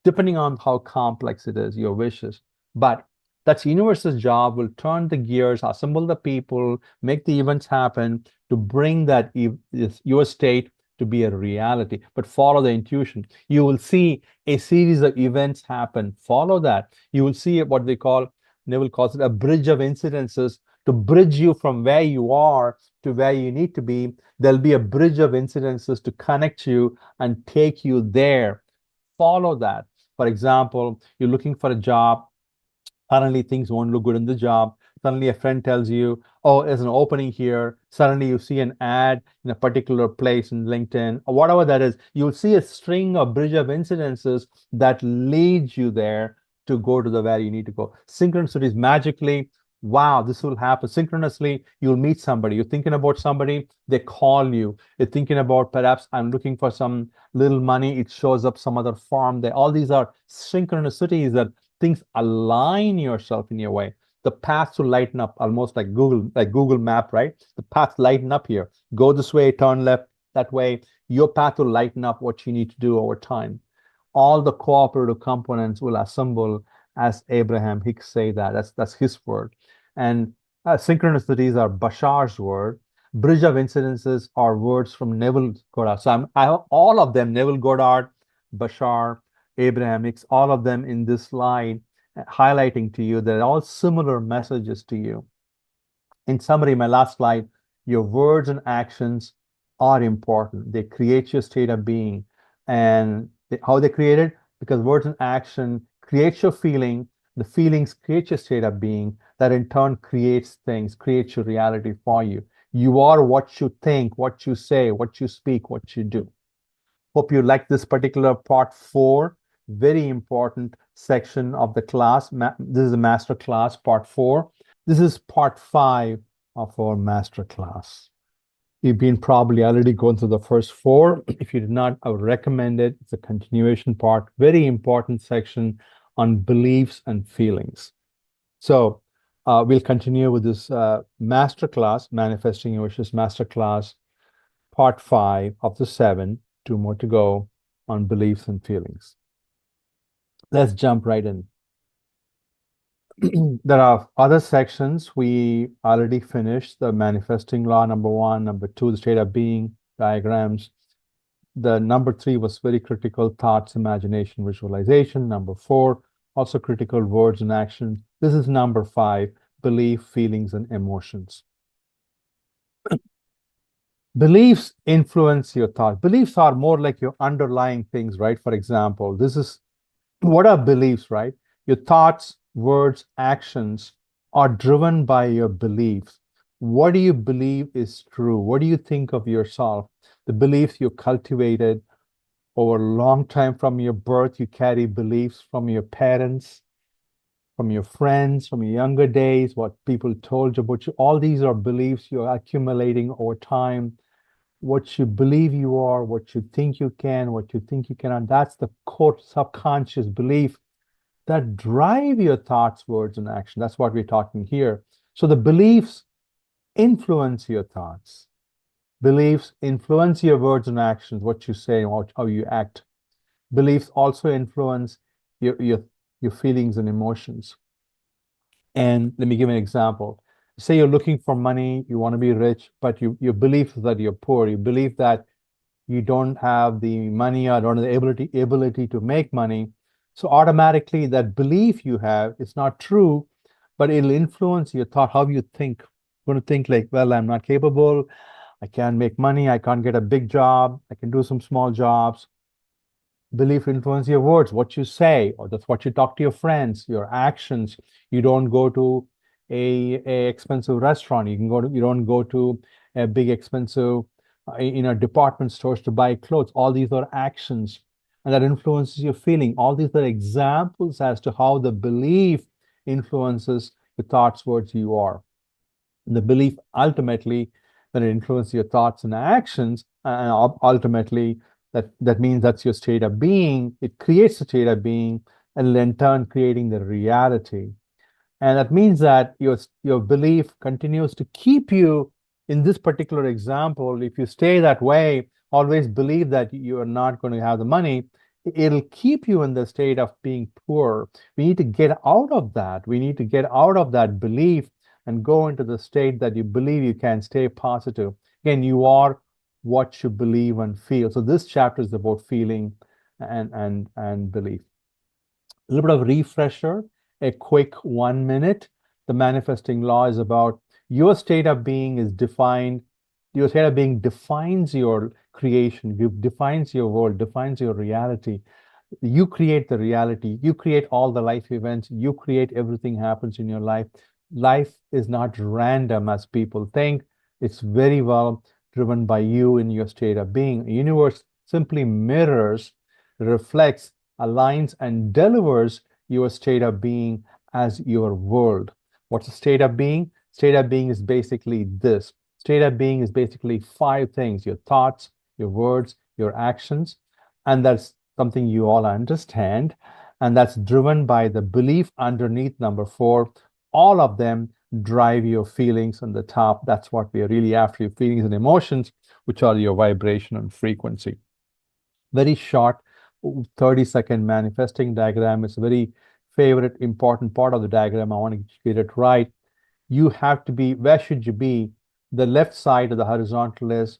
depending on how complex it is, your wishes. But that's universe's job. Will turn the gears, assemble the people, make the events happen to bring that your state to be a reality. But follow the intuition. You will see a series of events happen. Follow that. You will see what they call, Neville calls it a bridge of incidences, to bridge you from where you are to where you need to be. There'll be a bridge of incidences to connect you and take you there. Follow that. For example, you're looking for a job. Suddenly things won't look good in the job. Suddenly a friend tells you, oh, there's an opening here. Suddenly you see an ad in a particular place in LinkedIn, or whatever that is. You'll see a string or bridge of incidences that leads you there to go to the where you need to go. Synchronicities magically, wow, this will happen. Synchronously, you'll meet somebody. You're thinking about somebody, they call you. You're thinking about, perhaps I'm looking for some little money, it shows up some other farm there. All these are synchronicities that things align yourself in your way. The paths will lighten up, almost like Google Map, right? The paths lighten up here. Go this way, turn left, that way. Your path will lighten up what you need to do over time. All the cooperative components will assemble, as Abraham Hicks say that. That's his word. And synchronicities are Bashar's word. Bridge of incidences are words from Neville Goddard. So I have all of them, Neville Goddard, Bashar, Abraham Hicks, all of them in this slide, highlighting to you that they're all similar messages to you. In summary, my last slide, your words and actions are important. They create your state of being. And how they create it? Because words and action creates your feeling. The feelings create your state of being. That in turn creates things, creates your reality for you. You are what you think, what you say, what you speak, what you do. Hope you like this particular part 4. Very important section of the class. This is a master class, part 4. This is part 5 of our master class. You've been probably already going through the first 4. If you did not, I would recommend it. It's a continuation part, very important section on beliefs and feelings. So we'll continue with this master class, Manifesting Your Wishes master class, part 5 of the 7, 2 more to go, on beliefs and feelings. Let's jump right in. There are other sections. We already finished the manifesting law, number 1, number 2, the state of being diagrams. The number 3 was very critical, thoughts, imagination, visualization. Number 4, also critical, words and action. This is number 5, belief, feelings, and emotions. Beliefs influence your thought. Beliefs are more like your underlying things, right? For example, what are beliefs, right? Your thoughts, words, actions are driven by your beliefs. What do you believe is true? What do you think of yourself? The beliefs you cultivated over a long time from your birth, you carry beliefs from your parents, from your friends, from your younger days, what people told you about you. All these are beliefs you're accumulating over time. What you believe you are, what you think you can, what you think you cannot. That's the core subconscious belief that drive your thoughts, words, and action. That's what we're talking here. So the beliefs influence your thoughts. Beliefs influence your words and actions, what you say, how you act. Beliefs also influence your feelings and emotions. And let me give an example. Say you're looking for money, you want to be rich, but your belief is that you're poor. You believe that you don't have the money or don't have the ability to make money. So automatically that belief you have is not true, but it'll influence your thought, how you think. You're going to think like, well, I'm not capable, I can't make money, I can't get a big job, I can do some small jobs. Belief influence your words, what you say, or that's what you talk to your friends, your actions. You don't go to a expensive restaurant. You don't go to a big expensive department stores to buy clothes. All these are actions, and that influences your feeling. All these are examples as to how the belief influences the thoughts, words you are. The belief ultimately, when it influences your thoughts and actions, and ultimately that means that's your state of being. It creates a state of being, and in turn creating the reality. And that means that your belief continues to keep you in this particular example. If you stay that way, always believe that you are not going to have the money, it'll keep you in the state of being poor. We need to get out of that. We need to get out of that belief and go into the state that you believe you can stay positive. Again, you are what you believe and feel. So this chapter is about feeling and belief. A little bit of refresher, a quick 1 minute. The manifesting law is about your state of being is defined. Your state of being defines your creation, defines your world, defines your reality. You create the reality. You create all the life events. You create everything happens in your life. Life is not random as people think. It's very well driven by you in your state of being. The universe simply mirrors, reflects, aligns, and delivers your state of being as your world. What's a state of being? State of being is basically this. State of being is basically 5 things: your thoughts, your words, your actions, and that's something you all understand, and that's driven by the belief underneath number 4. All of them drive your feelings on the top. That's what we are really after, your feelings and emotions, which are your vibration and frequency. Very short, 30-second manifesting diagram. It's a very favorite, important part of the diagram. I want to get it right. You have to be, where should you be? The left side of the horizontal is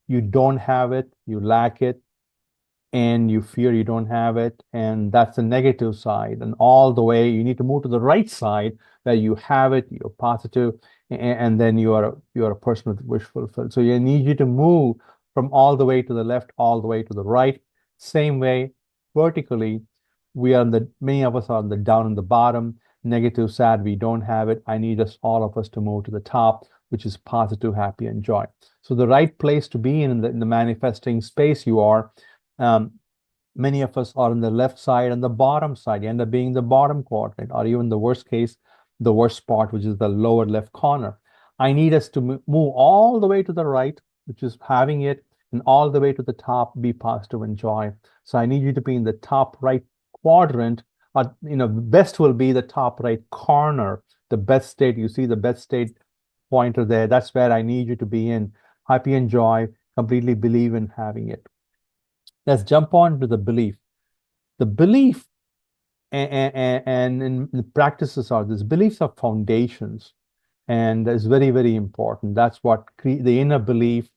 you don't have it, you lack it, and you fear you don't have it, and that's the negative side. And all the way, you need to move to the right side where you have it, you're positive, and then you are a person with wish fulfilled. So you need you to move from all the way to the left, all the way to the right. Same way, vertically, many of us are on the down and the bottom, negative, sad, we don't have it. I need all of us to move to the top, which is positive, happy, and joy. So the right place to be in the manifesting space you are. Many of us are on the left side and the bottom side. You end up being the bottom quadrant, or even the worst case, the worst spot, which is the lower left corner. I need us to move all the way to the right, which is having it, and all the way to the top, be positive and joy. So I need you to be in the top right quadrant, or best will be the top right corner, the best state. You see the best state pointer there. That's where I need you to be in, happy and joy, completely believe in having it. Let's jump on to the belief. The belief and in the practices are these beliefs are foundations, and it's very, very important. That's what the inner belief,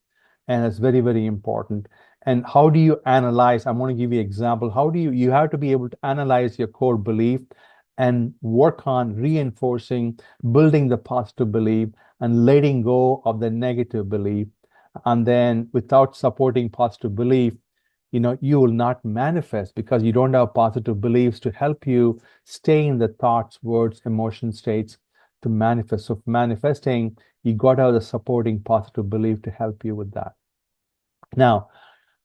and it's very, very important. And how do you analyze? I'm going to give you an example. How do you have to be able to analyze your core belief and work on reinforcing, building the positive belief and letting go of the negative belief. And then without supporting positive belief, you will not manifest because you don't have positive beliefs to help you stay in the thoughts, words, emotion states to manifest. So for manifesting, you got to have the supporting positive belief to help you with that. Now,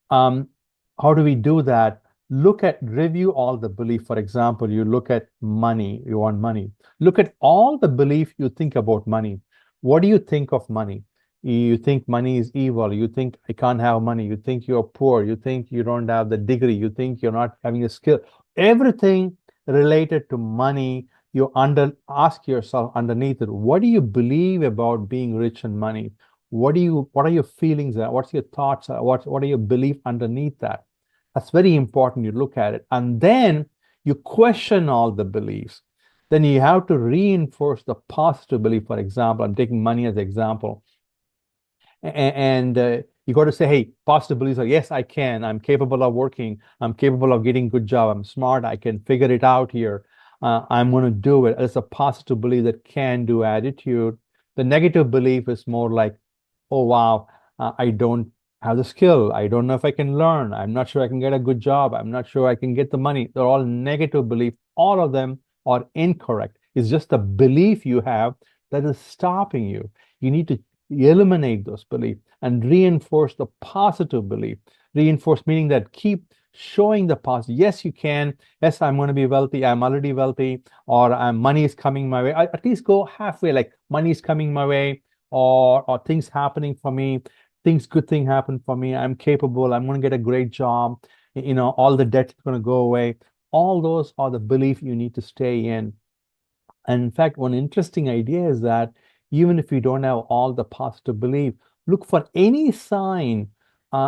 how do we do that? Review all the belief. For example, you look at money, you want money. Look at all the belief you think about money. What do you think of money? You think money is evil. You think I can't have money. You think you're poor. You think you don't have the degree. You think you're not having a skill. Everything related to money, ask yourself underneath it, what do you believe about being rich and money? What are your feelings? What's your thoughts? What are your beliefs underneath that? That's very important. You look at it and then you question all the beliefs. Then you have to reinforce the positive belief. For example, I'm taking money as an example. And you got to say, hey, positive beliefs are, yes, I can. I'm capable of working. I'm capable of getting a good job. I'm smart. I can figure it out here. I'm going to do it. It's a positive belief, that can do attitude. The negative belief is more like, oh, wow, I don't have the skill. I don't know if I can learn. I'm not sure I can get a good job. I'm not sure I can get the money. They're all negative beliefs. All of them are incorrect. It's just the belief you have that is stopping you. You need to eliminate those beliefs and reinforce the positive belief. Reinforce meaning that keep showing the positive. Yes, you can. Yes, I'm going to be wealthy. I'm already wealthy, or money is coming my way. At least go halfway, like money is coming my way, or things happening for me. Good thing happen for me. I'm capable. I'm going to get a great job. All the debt is going to go away. All those are the belief you need to stay in. And in fact, one interesting idea is that even if you don't have all the positive belief, look for any sign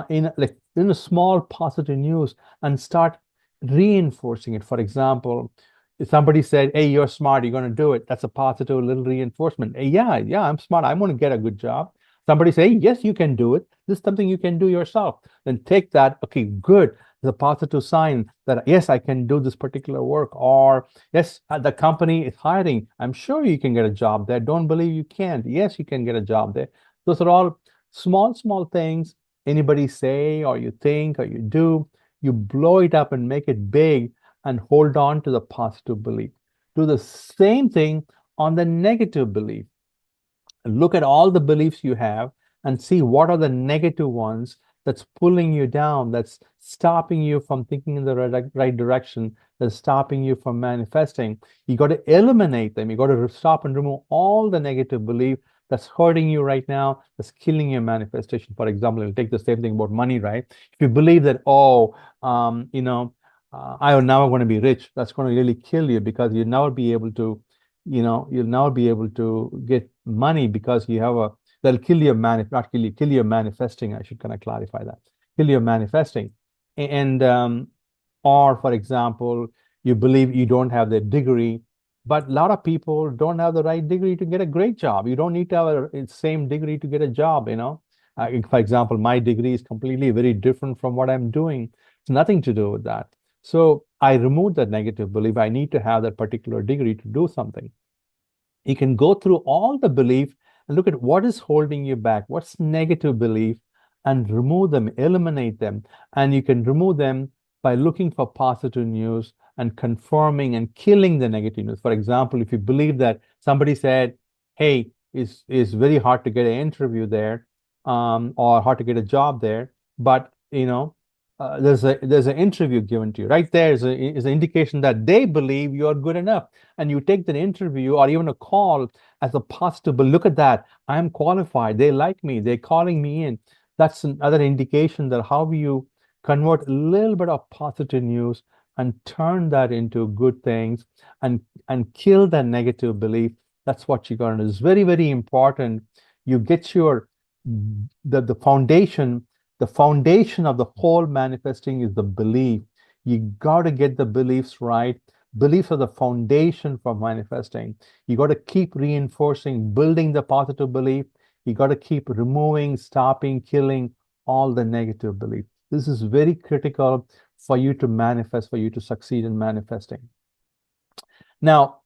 in a small positive news and start reinforcing it. For example, if somebody said, hey, you're smart, you're going to do it, that's a positive little reinforcement. Hey, yeah, I'm smart, I'm going to get a good job. Somebody say, yes, you can do it. This is something you can do yourself. Then take that, okay, good. The positive sign that, yes, I can do this particular work, or yes, the company is hiring. I'm sure you can get a job there. Don't believe you can't. Yes, you can get a job there. Those are all small things anybody say or you think or you do. You blow it up and make it big and hold on to the positive belief. Do the same thing on the negative belief. Look at all the beliefs you have and see what are the negative ones that's pulling you down, that's stopping you from thinking in the right direction, that's stopping you from manifesting. You got to eliminate them. You got to stop and remove all the negative belief that's hurting you right now, that's killing your manifestation. For example, I'll take the same thing about money, right? If you believe that, I'm never going to be rich, that's going to really kill you because you'll never be able to, get money because that'll kill your kill your manifesting. I should kind of clarify that. Kill your manifesting. And or for example, you believe you don't have the degree, but a lot of people don't have the right degree to get a great job. You don't need to have the same degree to get a job, for example, my degree is completely very different from what I'm doing. It's nothing to do with that. So I removed that negative belief. I need to have that particular degree to do something. You can go through all the belief and look at what is holding you back, what's negative belief, and remove them, eliminate them. And you can remove them by looking for positive news and confirming and killing the negative news. For example, if you believe that somebody said, hey, it's very hard to get an interview there, or hard to get a job there, but there's an interview given to you. Right there is an indication that they believe you are good enough. And you take that interview or even a call as a positive, look at that. I am qualified. They like me. They're calling me in. That's another indication that how you convert a little bit of positive news and turn that into good things and kill that negative belief. That's what you're going to do. It's very, very important. You get the foundation. The foundation of the whole manifesting is the belief. You got to get the beliefs right. Beliefs are the foundation for manifesting. You got to keep reinforcing, building the positive belief. You got to keep removing, stopping, killing all the negative belief. This is very critical for you to manifest, for you to succeed in manifesting. Now,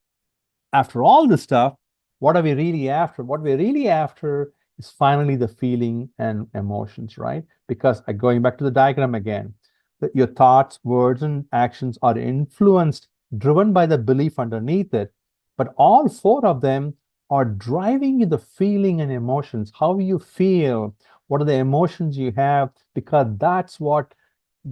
after all this stuff, what are we really after? What we're really after is finally the feeling and emotions, right? Because going back to the diagram again, that your thoughts, words, and actions are influenced, driven by the belief underneath it, but all four of them are driving you the feeling and emotions, how you feel, what are the emotions you have, because that's what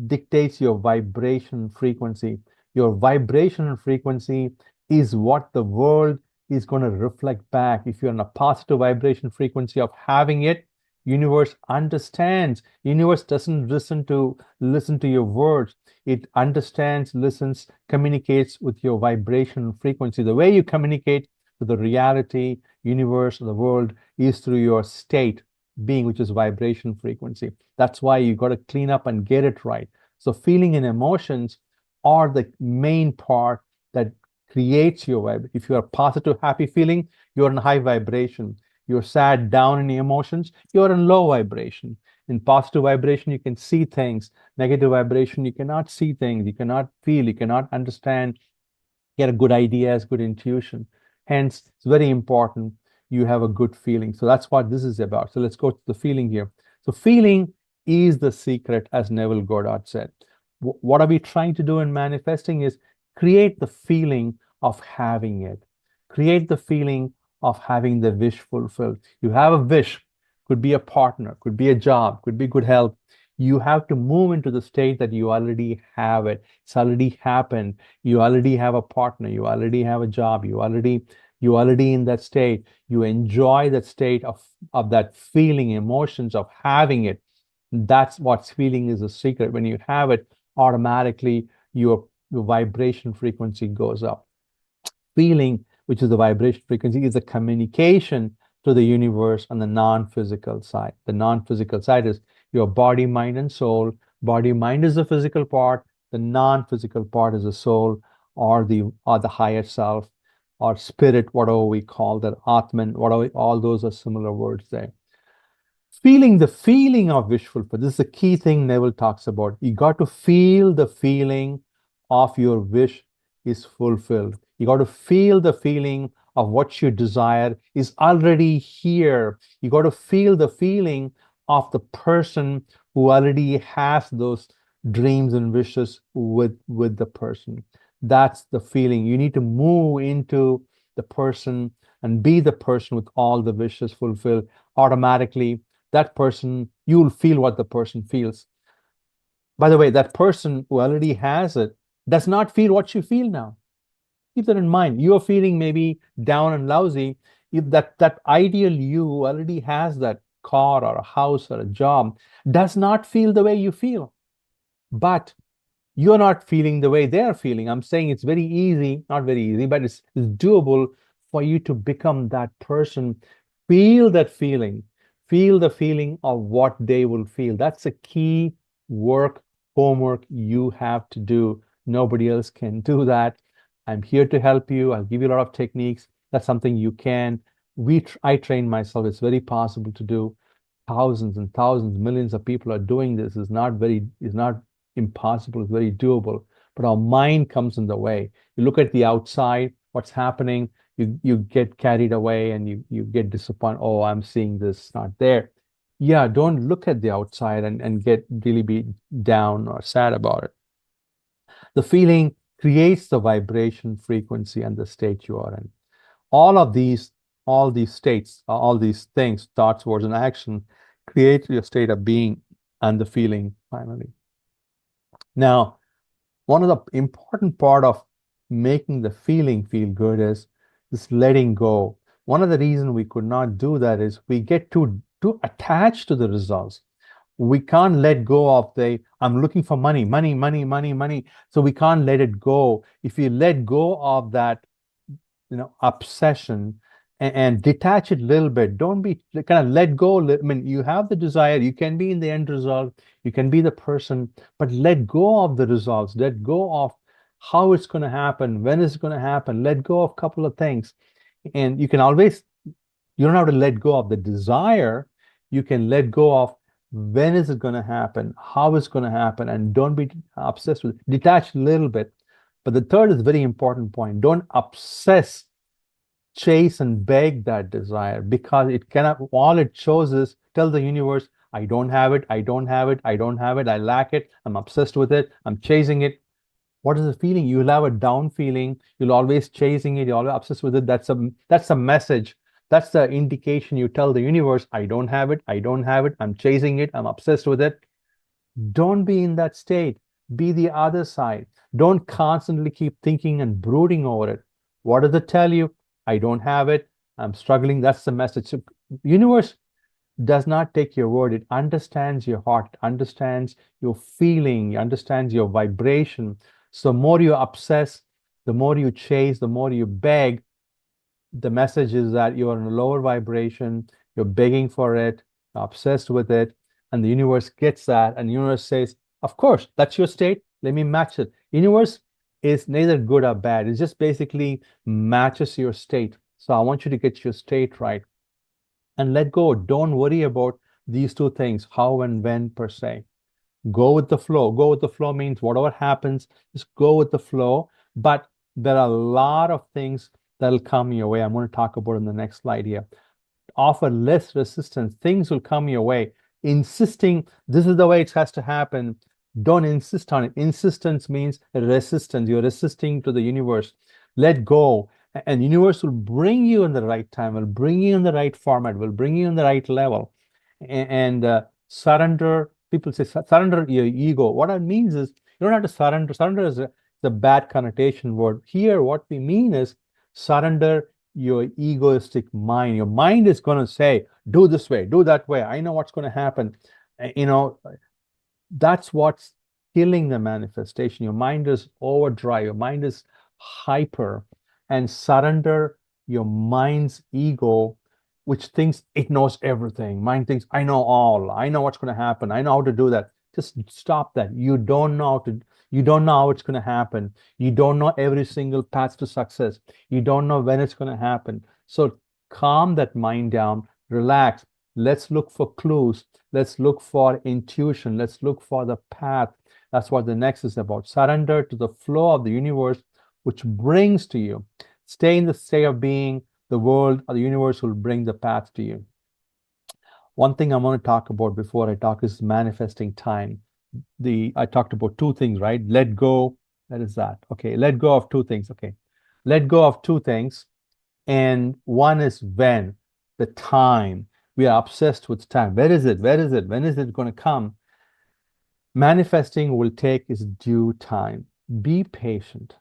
dictates your vibration frequency. Your vibration and frequency is what the world is going to reflect back. If you're in a positive vibration frequency of having it, universe understands. Universe doesn't listen to your words. It understands, listens, communicates with your vibration frequency. The way you communicate with the reality, universe, the world is through your state being, which is vibration frequency. That's why you got to clean up and get it right. So feeling and emotions are the main part that creates your vibe. If you're a positive, happy feeling, you're in high vibration. You're sad, down in emotions, you're in low vibration. In positive vibration, you can see things. Negative vibration, you cannot see things. You cannot feel. You cannot understand. Get a good ideas, good intuition. Hence, it's very important you have a good feeling. So that's what this is about. So let's go to the feeling here. So feeling is the secret, as Neville Goddard said. What are we trying to do in manifesting is create the feeling of having it. Create the feeling of having the wish fulfilled. You have a wish, could be a partner, could be a job, could be good health. You have to move into the state that you already have it. It's already happened. You already have a partner. You already have a job. You already in that state. You enjoy that state of that feeling, emotions of having it. That's what feeling is, a secret. When you have it, automatically your vibration frequency goes up. Feeling, which is the vibration frequency, is a communication to the universe on the non-physical side. The non-physical side is your body, mind, and soul. Body, mind is the physical part. The non-physical part is the soul, or the higher self, or spirit, whatever we call that, Atman, whatever, all those are similar words there. Feeling the feeling of wish fulfillment. This is the key thing Neville talks about. You got to feel the feeling of your wish is fulfilled. You got to feel the feeling of what you desire is already here. You got to feel the feeling of the person who already has those dreams and wishes with the person. That's the feeling. You need to move into the person and be the person with all the wishes fulfilled. Automatically, that person, you'll feel what the person feels. By the way, that person who already has it does not feel what you feel now. Keep that in mind. You're feeling maybe down and lousy. If that ideal you who already has that car or a house or a job does not feel the way you feel. But you're not feeling the way they're feeling. I'm saying it's very easy, not very easy, but it's doable for you to become that person. Feel that feeling. Feel the feeling of what they will feel. That's a key homework you have to do. Nobody else can do that. I'm here to help you. I'll give you a lot of techniques. That's something you can. I train myself. It's very possible to do. Thousands and thousands, millions of people are doing this. It's not impossible. It's very doable. But our mind comes in the way. You look at the outside, what's happening. You get carried away and you get disappointed. Oh, I'm seeing this, not there. Yeah, don't look at the outside and get really be down or sad about it. The feeling creates the vibration frequency and the state you are in. All these states, all these things, thoughts, words, and action, create your state of being and the feeling finally. Now, one of the important part of making the feeling feel good is this letting go. One of the reasons we could not do that is we get too attached to the results. We can't let go of I'm looking for money. So we can't let it go. If you let go of that, obsession and detach it a little bit, don't be kind of let go. I mean, you have the desire, you can be in the end result, you can be the person, but let go of the results, let go of how it's going to happen, when it's going to happen, let go of a couple of things. And you don't have to let go of the desire. You can let go of when is it going to happen, how is it going to happen, and don't be obsessed with it. Detach a little bit. But the third is a very important point. Don't obsess, chase, and beg that desire, because it cannot, all it shows is tell the universe, I don't have it, I don't have it, I don't have it, I lack it, I'm obsessed with it, I'm chasing it. What is the feeling? You'll have a down feeling. You'll always chasing it. You're always obsessed with it. That's a message. That's the indication you tell the universe, I don't have it. I don't have it. I'm chasing it. I'm obsessed with it. Don't be in that state. Be the other side. Don't constantly keep thinking and brooding over it. What does it tell you? I don't have it. I'm struggling. That's the message. So, universe does not take your word. It understands your heart, it understands your feeling, it understands your vibration. So the more you obsess, the more you chase, the more you beg, the message is that you are in a lower vibration, you're begging for it, you're obsessed with it, and the universe gets that, and the universe says, of course, that's your state, let me match it. Universe is neither good or bad. It just basically matches your state. So I want you to get your state right and let go. Don't worry about these two things, how and when per se. Go with the flow. Go with the flow means whatever happens, just go with the flow. But there are a lot of things that'll come your way. I'm going to talk about in the next slide here. Offer less resistance. Things will come your way. Insisting this is the way it has to happen. Don't insist on it. Insistence means resistance. You're resisting to the universe. Let go. And the universe will bring you in the right time, will bring you in the right format, will bring you in the right level. And surrender. People say surrender your ego. What that means is you don't have to surrender. Surrender is the bad connotation word. Here, what we mean is surrender your egoistic mind. Your mind is going to say, do this way, do that way. I know what's going to happen. You know, that's what's killing the manifestation. Your mind is overdrive. Your mind is hyper. And surrender your mind's ego, which thinks it knows everything. Mind thinks, I know all. I know what's going to happen. I know how to do that. Just stop that. You don't know how it's going to happen. You don't know every single path to success. You don't know when it's going to happen. So calm that mind down, relax. Let's look for clues. Let's look for intuition. Let's look for the path. That's what the next is about. Surrender to the flow of the universe, which brings to you. Stay in the state of being. The world or the universe will bring the path to you. One thing I want to talk about before I talk is manifesting time. I talked about two things, right? Let go. That is that. Okay. Let go of two things. Okay. Let go of two things. And one is when, the time. We are obsessed with time. Where is it? Where is it? When is it going to come? Manifesting will take its due time. Be patient.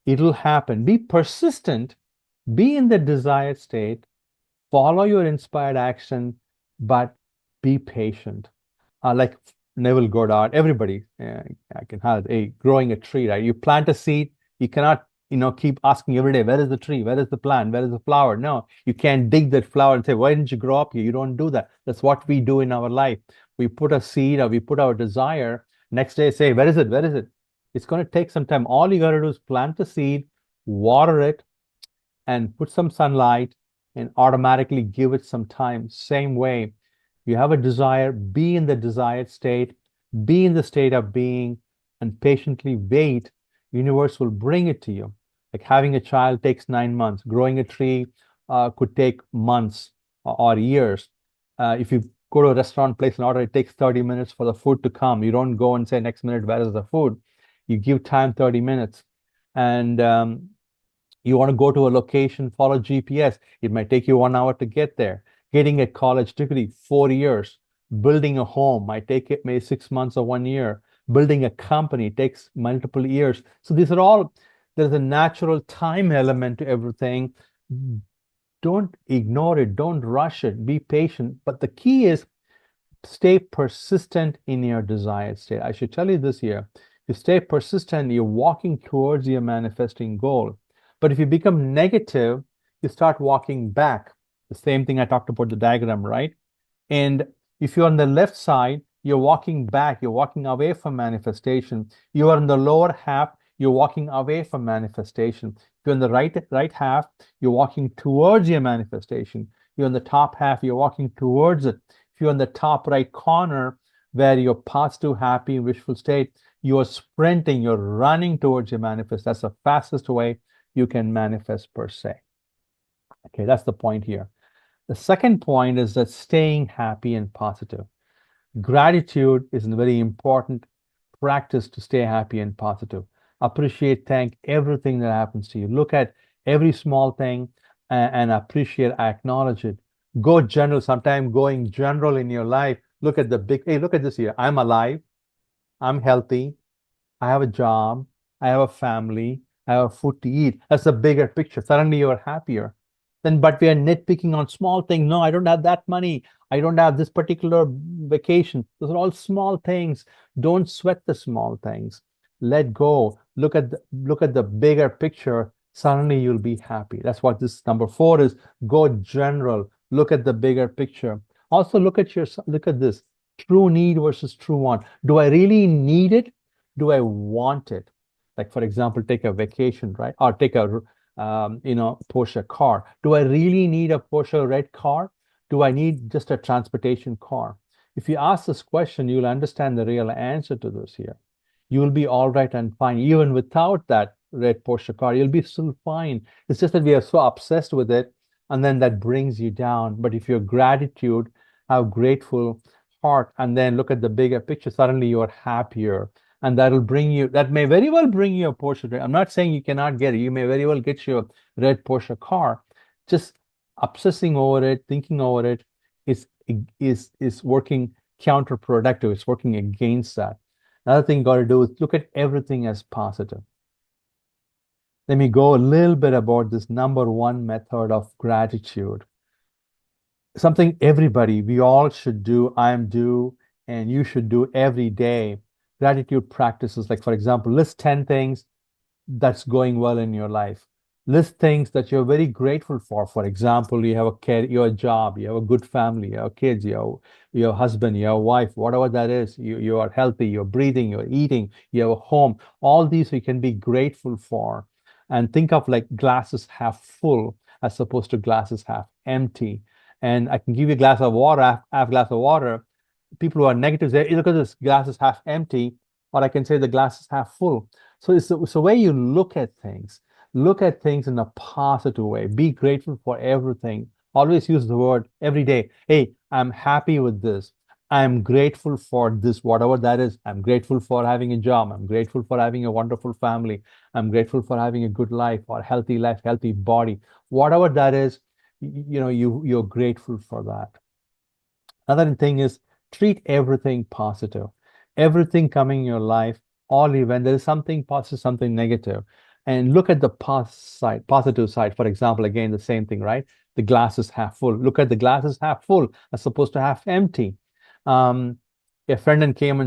It'll happen. Be persistent. Be in the desired state. Follow your inspired action, but be patient. Like Neville Goddard, everybody I can have growing a tree, right? You plant a seed, you cannot, keep asking every day, where is the tree? Where is the plant? Where is the flower? No, you can't dig that flower and say, why didn't you grow up here? You don't do that. That's what we do in our life. We put a seed or we put our desire, next day say, where is it? Where is it? It's going to take some time. All you got to do is plant the seed, water it, and put some sunlight and automatically give it some time. Same way, you have a desire, be in the desired state, be in the state of being, and patiently wait. Universe will bring it to you. Like having a child takes 9 months. Growing a tree could take months or years. If you go to a restaurant, place an order, it takes 30 minutes for the food to come. You don't go and say next minute, where is the food? You give time 30 minutes. And you want to go to a location, follow GPS. It might take you 1 hour to get there. Getting a college degree, 4 years. Building a home might take it maybe 6 months or 1 year. Building a company takes multiple years. So these are all, there's a natural time element to everything. Don't ignore it. Don't rush it. Be patient. But the key is stay persistent in your desired state. I should tell you this here. If you stay persistent, you're walking towards your manifesting goal. But if you become negative, you start walking back. The same thing I talked about the diagram, right? And if you're on the left side, you're walking back, you're walking away from manifestation. You are in the lower half, you're walking away from manifestation. If you're in the right half, you're walking towards your manifestation. You're in the top half, you're walking towards it. if you're in the top right corner where you're positive, happy, wishful state, you're sprinting, you're running towards your manifest. That's the fastest way you can manifest per se. Okay, that's the point here. The second point is that staying happy and positive. Gratitude is a very important practice to stay happy and positive. Appreciate, thank everything that happens to you. Look at every small thing and appreciate, acknowledge it. Go general, sometimes going general in your life. Look at the big, hey, look at this here. I'm alive. I'm healthy. I have a job. I have a family. I have food to eat. That's the bigger picture. Suddenly you're happier. Then, but we are nitpicking on small things. No, I don't have that money. I don't have this particular vacation. Those are all small things. Don't sweat the small things. Let go. Look at the bigger picture. Suddenly you'll be happy. That's what this number 4 is. Go general. Look at the bigger picture. Also look at this. True need versus true want. Do I really need it? Do I want it? Like, for example, take a vacation, right? Or take a Porsche car. Do I really need a Porsche red car? Do I need just a transportation car? If you ask this question, you'll understand the real answer to this here. You will be all right and fine. Even without that red Porsche car, you'll be still fine. It's just that we are so obsessed with it, and then that brings you down. But if your gratitude, have grateful heart, and then look at the bigger picture, suddenly you're happier. And that may very well bring you a Porsche. I'm not saying you cannot get it. You may very well get you a red Porsche car. Just obsessing over it, thinking over it is working counterproductive. It's working against that. Another thing you got to do is look at everything as positive. Let me go a little bit about this number 1 method of gratitude. Something we all should do, and you should do every day. Gratitude practices, like, for example, list 10 things that's going well in your life. List things that you're very grateful for. For example, you have a job, you have a good family, you have kids, you have your husband, you have a wife, whatever that is. You are healthy, you're breathing, you're eating, you have a home. All these you can be grateful for. And think of like glasses half full as opposed to glasses half empty. And I can give you a glass of water, half glass of water. People who are negative say, hey, look at this, glass is half empty, or I can say the glass is half full. So it's the way you look at things. Look at things in a positive way. Be grateful for everything. Always use the word every day. Hey, I'm happy with this. I'm grateful for this, whatever that is. I'm grateful for having a job. I'm grateful for having a wonderful family. I'm grateful for having a good life or healthy life, healthy body. Whatever that is, you're grateful for that. Another thing is, treat everything positive. Everything coming in your life, all event, there is something positive, something negative. And look at the positive side. For example, again, the same thing, right? The glass is half full. Look at the glass is half full as opposed to half empty. A friend came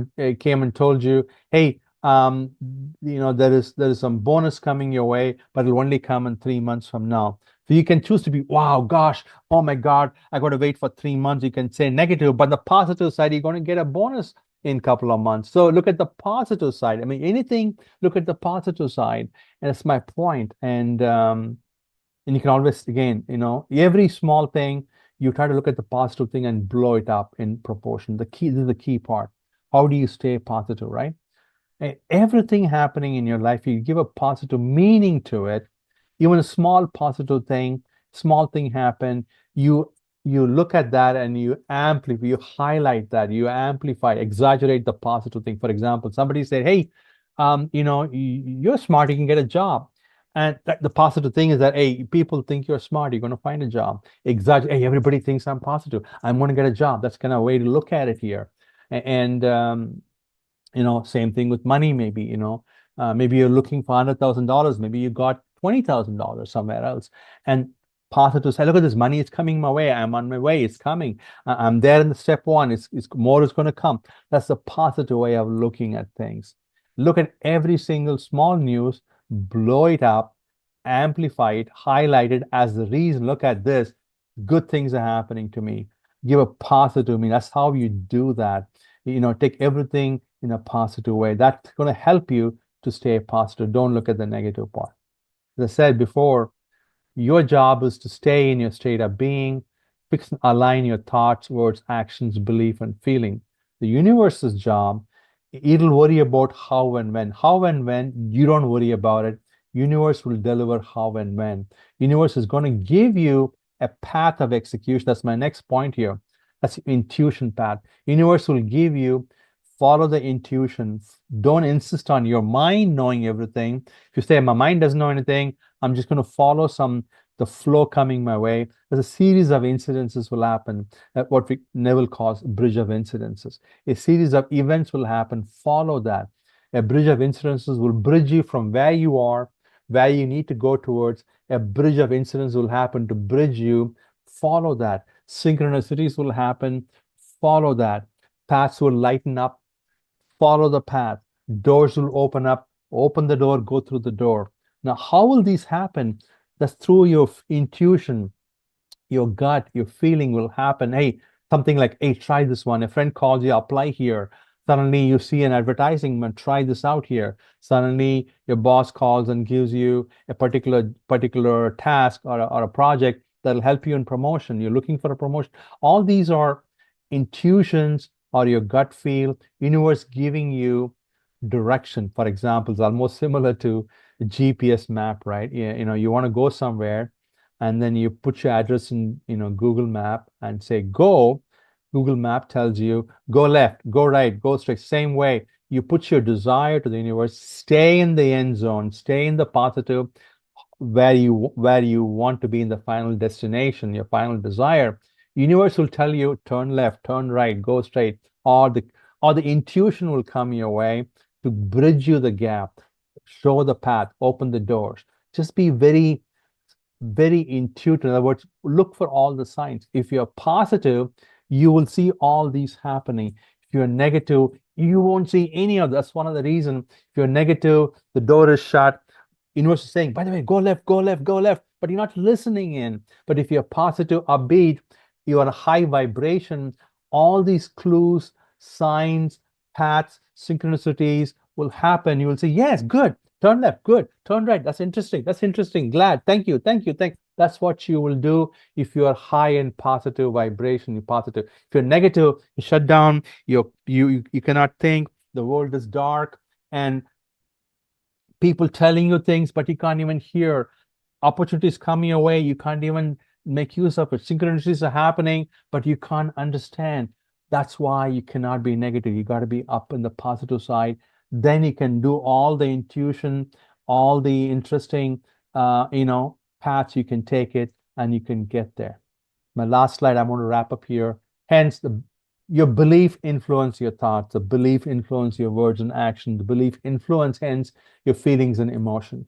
and told you, hey, there is some bonus coming your way, but it'll only come in 3 months from now. So you can choose to be, wow, gosh, oh my God, I got to wait for 3 months. You can say negative, but the positive side, you're going to get a bonus in a couple of months. So look at the positive side. I mean, anything, look at the positive side. And that's my point. And you can always, again, every small thing, you try to look at the positive thing and blow it up in proportion. This is the key part. How do you stay positive, right? And everything happening in your life, you give a positive meaning to it. Even a small positive thing, small thing happen, you look at that and you amplify, you highlight that, you amplify, exaggerate the positive thing. For example, somebody said, hey, you're smart, you can get a job. And the positive thing is that, hey, people think you're smart, you're going to find a job. Exaggerate, hey, everybody thinks I'm positive, I'm going to get a job. That's kind of a way to look at it here. And same thing with money, maybe, maybe you're looking for $100,000, maybe you got $20,000 somewhere else. And positive say, look at this money, it's coming my way, I'm on my way, it's coming. I'm there in the step 1, it's more is going to come. That's the positive way of looking at things. Look at every single small news, blow it up, amplify it, highlight it as the reason. Look at this, good things are happening to me. Give a positive meaning. That's how you do that. Take everything in a positive way. That's going to help you to stay positive. Don't look at the negative part. As I said before, your job is to stay in your state of being, fix and align your thoughts, words, actions, belief, and feeling. The universe's job, it'll worry about how and when. How and when, you don't worry about it. Universe will deliver how and when. Universe is going to give you a path of execution. That's my next point here. That's the intuition path. Universe will give you, follow the intuition. Don't insist on your mind knowing everything. If you say, my mind doesn't know anything, I'm just going to follow the flow coming my way. There's a series of incidences will happen, what Neville calls bridge of incidences. A series of events will happen. Follow that. A bridge of incidences will bridge you from where you are, where you need to go towards. A bridge of incidents will happen to bridge you. Follow that. Synchronicities will happen. Follow that. Paths will lighten up. Follow the path. Doors will open up. Open the door, go through the door. Now, how will these happen? That's through your intuition, your gut, your feeling will happen. Hey, something like, hey, try this one. A friend calls you, apply here. Suddenly you see an advertisement, try this out here. Suddenly your boss calls and gives you a particular task or a project that'll help you in promotion. You're looking for a promotion. All these are intuitions or your gut feel, universe giving you direction. For example, it's almost similar to a GPS map, right? You want to go somewhere, and then you put your address in Google Map and say go. Google Map tells you go left, go right, go straight. Same way, you put your desire to the universe, stay in the end zone, stay in the positive, where you want to be in the final destination, your final desire. Universe will tell you turn left, turn right, go straight, or the intuition will come your way to bridge you the gap, show the path, open the doors. Just be very, very intuitive. In other words, look for all the signs. If you're positive, you will see all these happening. If you're negative, you won't see any of that's one of the reasons. If you're negative, the door is shut. Universe is saying, by the way, go left, go left, go left, but you're not listening in. But if you're positive, upbeat, you're a high vibration, all these clues, signs, paths, synchronicities will happen. You will say, yes, good. Turn left, good. Turn right. That's interesting. That's interesting. Glad. Thank you. Thank you. That's what you will do if you are high in positive vibration. You're positive. If you're negative, you shut down. You cannot think. The world is dark, and people telling you things, but you can't even hear. Opportunities coming your way, you can't even make use of it. Synchronicities are happening, but you can't understand. That's why you cannot be negative. You got to be up in the positive side. Then you can do all the intuition, all the interesting, paths. You can take it and you can get there. My last slide, I'm going to wrap up here. Hence, your belief influence your thoughts. The belief influence your words and action. The belief influence, hence, your feelings and emotions.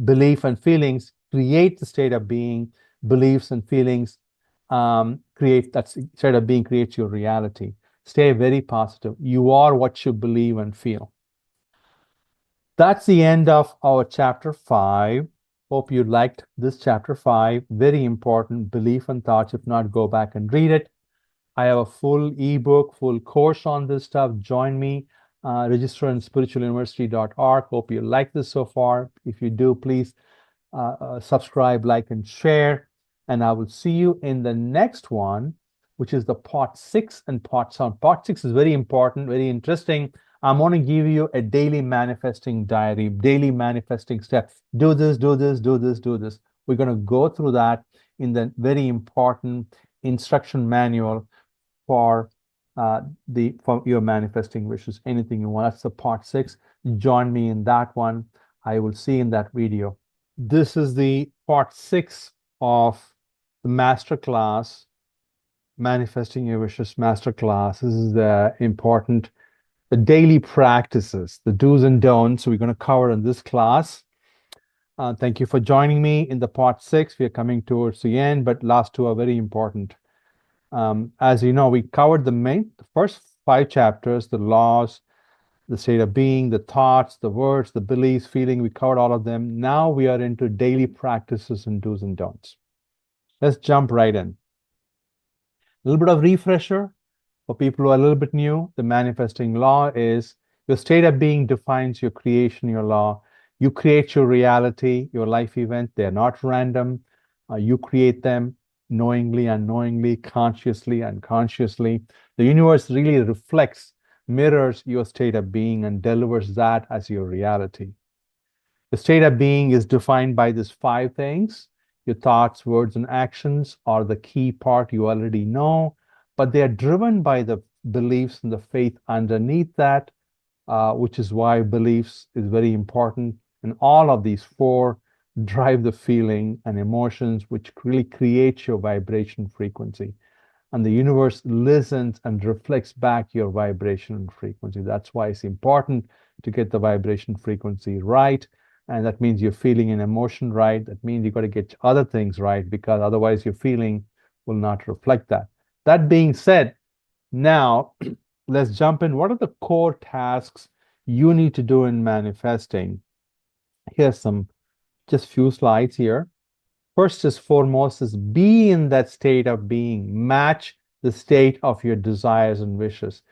Belief and feelings create the state of being. Beliefs and feelings create that state of being, creates your reality. Stay very positive. You are what you believe and feel. That's the end of our chapter 5. Hope you liked this chapter 5. Very important, belief and thoughts. If not, go back and read it. I have a full ebook, full course on this stuff. Join me. Register on spiritualuniversity.org. Hope you like this so far. If you do, please subscribe, like, and share. And I will see you in the next one, which is the part 6 and part 7. Part 6 is very important, very interesting. I'm going to give you a daily manifesting diary, daily manifesting step. Do this, do this, do this, do this. We're going to go through that in the very important instruction manual for your manifesting wishes, anything you want. That's the part 6. Join me in that one. I will see you in that video. This is the part 6 of the masterclass, Manifesting Your Wishes masterclass. This is the important, the daily practices, the do's and don'ts we're going to cover in this class. Thank you for joining me in the part 6. We are coming towards the end, but last 2 are very important. As you know, we covered the first 5 chapters, the laws, the state of being, the thoughts, the words, the beliefs, feeling. We covered all of them. Now we are into daily practices and do's and don'ts. Let's jump right in. A little bit of refresher for people who are a little bit new. The manifesting law is your state of being defines your creation, your law. You create your reality, your life event. They're not random. You create them. knowingly, unknowingly, consciously, unconsciously. The universe really reflects, mirrors your state of being and delivers that as your reality. The state of being is defined by these five things. Your thoughts, words, and actions are the key part you already know, but they are driven by the beliefs and the faith underneath that, which is why beliefs is very important. And all of these four drive the feeling and emotions, which really create your vibration frequency. And the universe listens and reflects back your vibration and frequency. That's why it's important to get the vibration frequency right. And that means you're feeling an emotion right. That means you got to get other things right, because otherwise your feeling will not reflect that. That being said, now let's jump in. What are the core tasks you need to do in manifesting? Here's some just few slides here. First is foremost is be in that state of being. Match the state of your desires and wishes.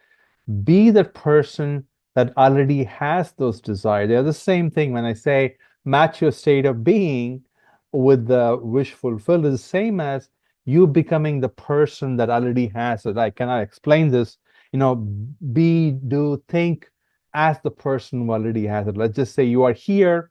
Be the person that already has those desires. They're the same thing. When I say match your state of being with the wish fulfilled, is the same as you becoming the person that already has it. I cannot explain this. Be, do, think as the person who already has it. Let's just say you are here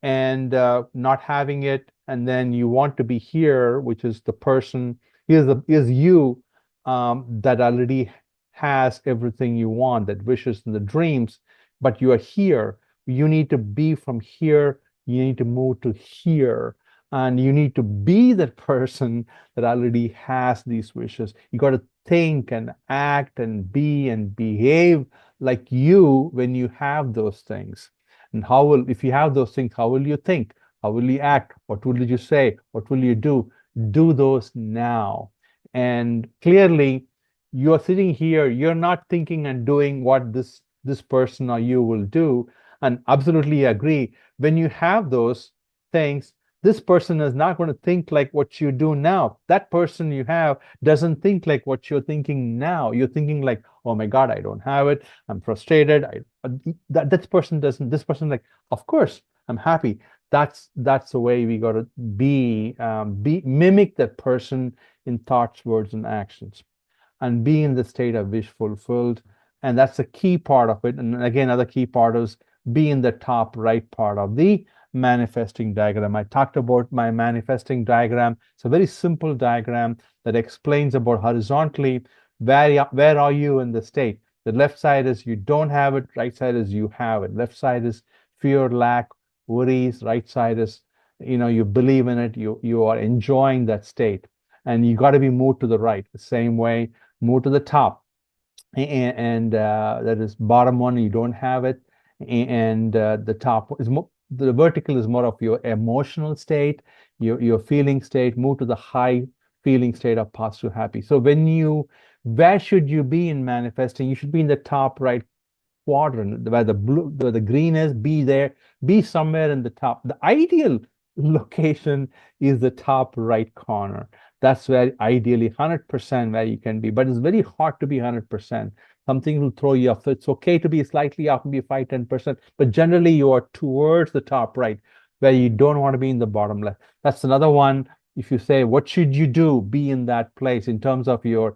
and not having it, and then you want to be here, which is the person, is you that already has everything you want, that wishes and the dreams, but you are here. You need to be from here, you need to move to here, and you need to be that person that already has these wishes. You got to think and act and be and behave like you when you have those things. And if you have those things, how will you think? How will you act? What will you say? What will you do? Do those now. And clearly, you're sitting here, you're not thinking and doing what this person or you will do. And absolutely agree. When you have those things, this person is not going to think like what you do now. That person you have doesn't think like what you're thinking now. You're thinking like, oh my God, I don't have it. I'm frustrated. That person doesn't. This person like, of course, I'm happy. That's the way we got to be. Mimic that person in thoughts, words, and actions, and be in the state of wish fulfilled. And that's a key part of it. And again, another key part is be in the top right part of the manifesting diagram. I talked about my manifesting diagram. It's a very simple diagram that explains about horizontally where are you in the state. The left side is you don't have it, right side is you have it. Left side is fear, lack, worries. Right side is you believe in it, you are enjoying that state. And you got to be moved to the right. The same way, move to the top. And that is bottom one, you don't have it. And the top is more, the vertical is more of your emotional state, your feeling state. Move to the high feeling state of positive, happy. So where should you be in manifesting? You should be in the top right quadrant, where the green is. Be there, be somewhere in the top. The ideal location is the top right corner. That's where ideally 100% where you can be, but it's very hard to be 100%. Something will throw you off. So it's okay to be slightly off, maybe 5-10%, but generally you are towards the top right, where you don't want to be in the bottom left. That's another one. If you say, what should you do? Be in that place in terms of your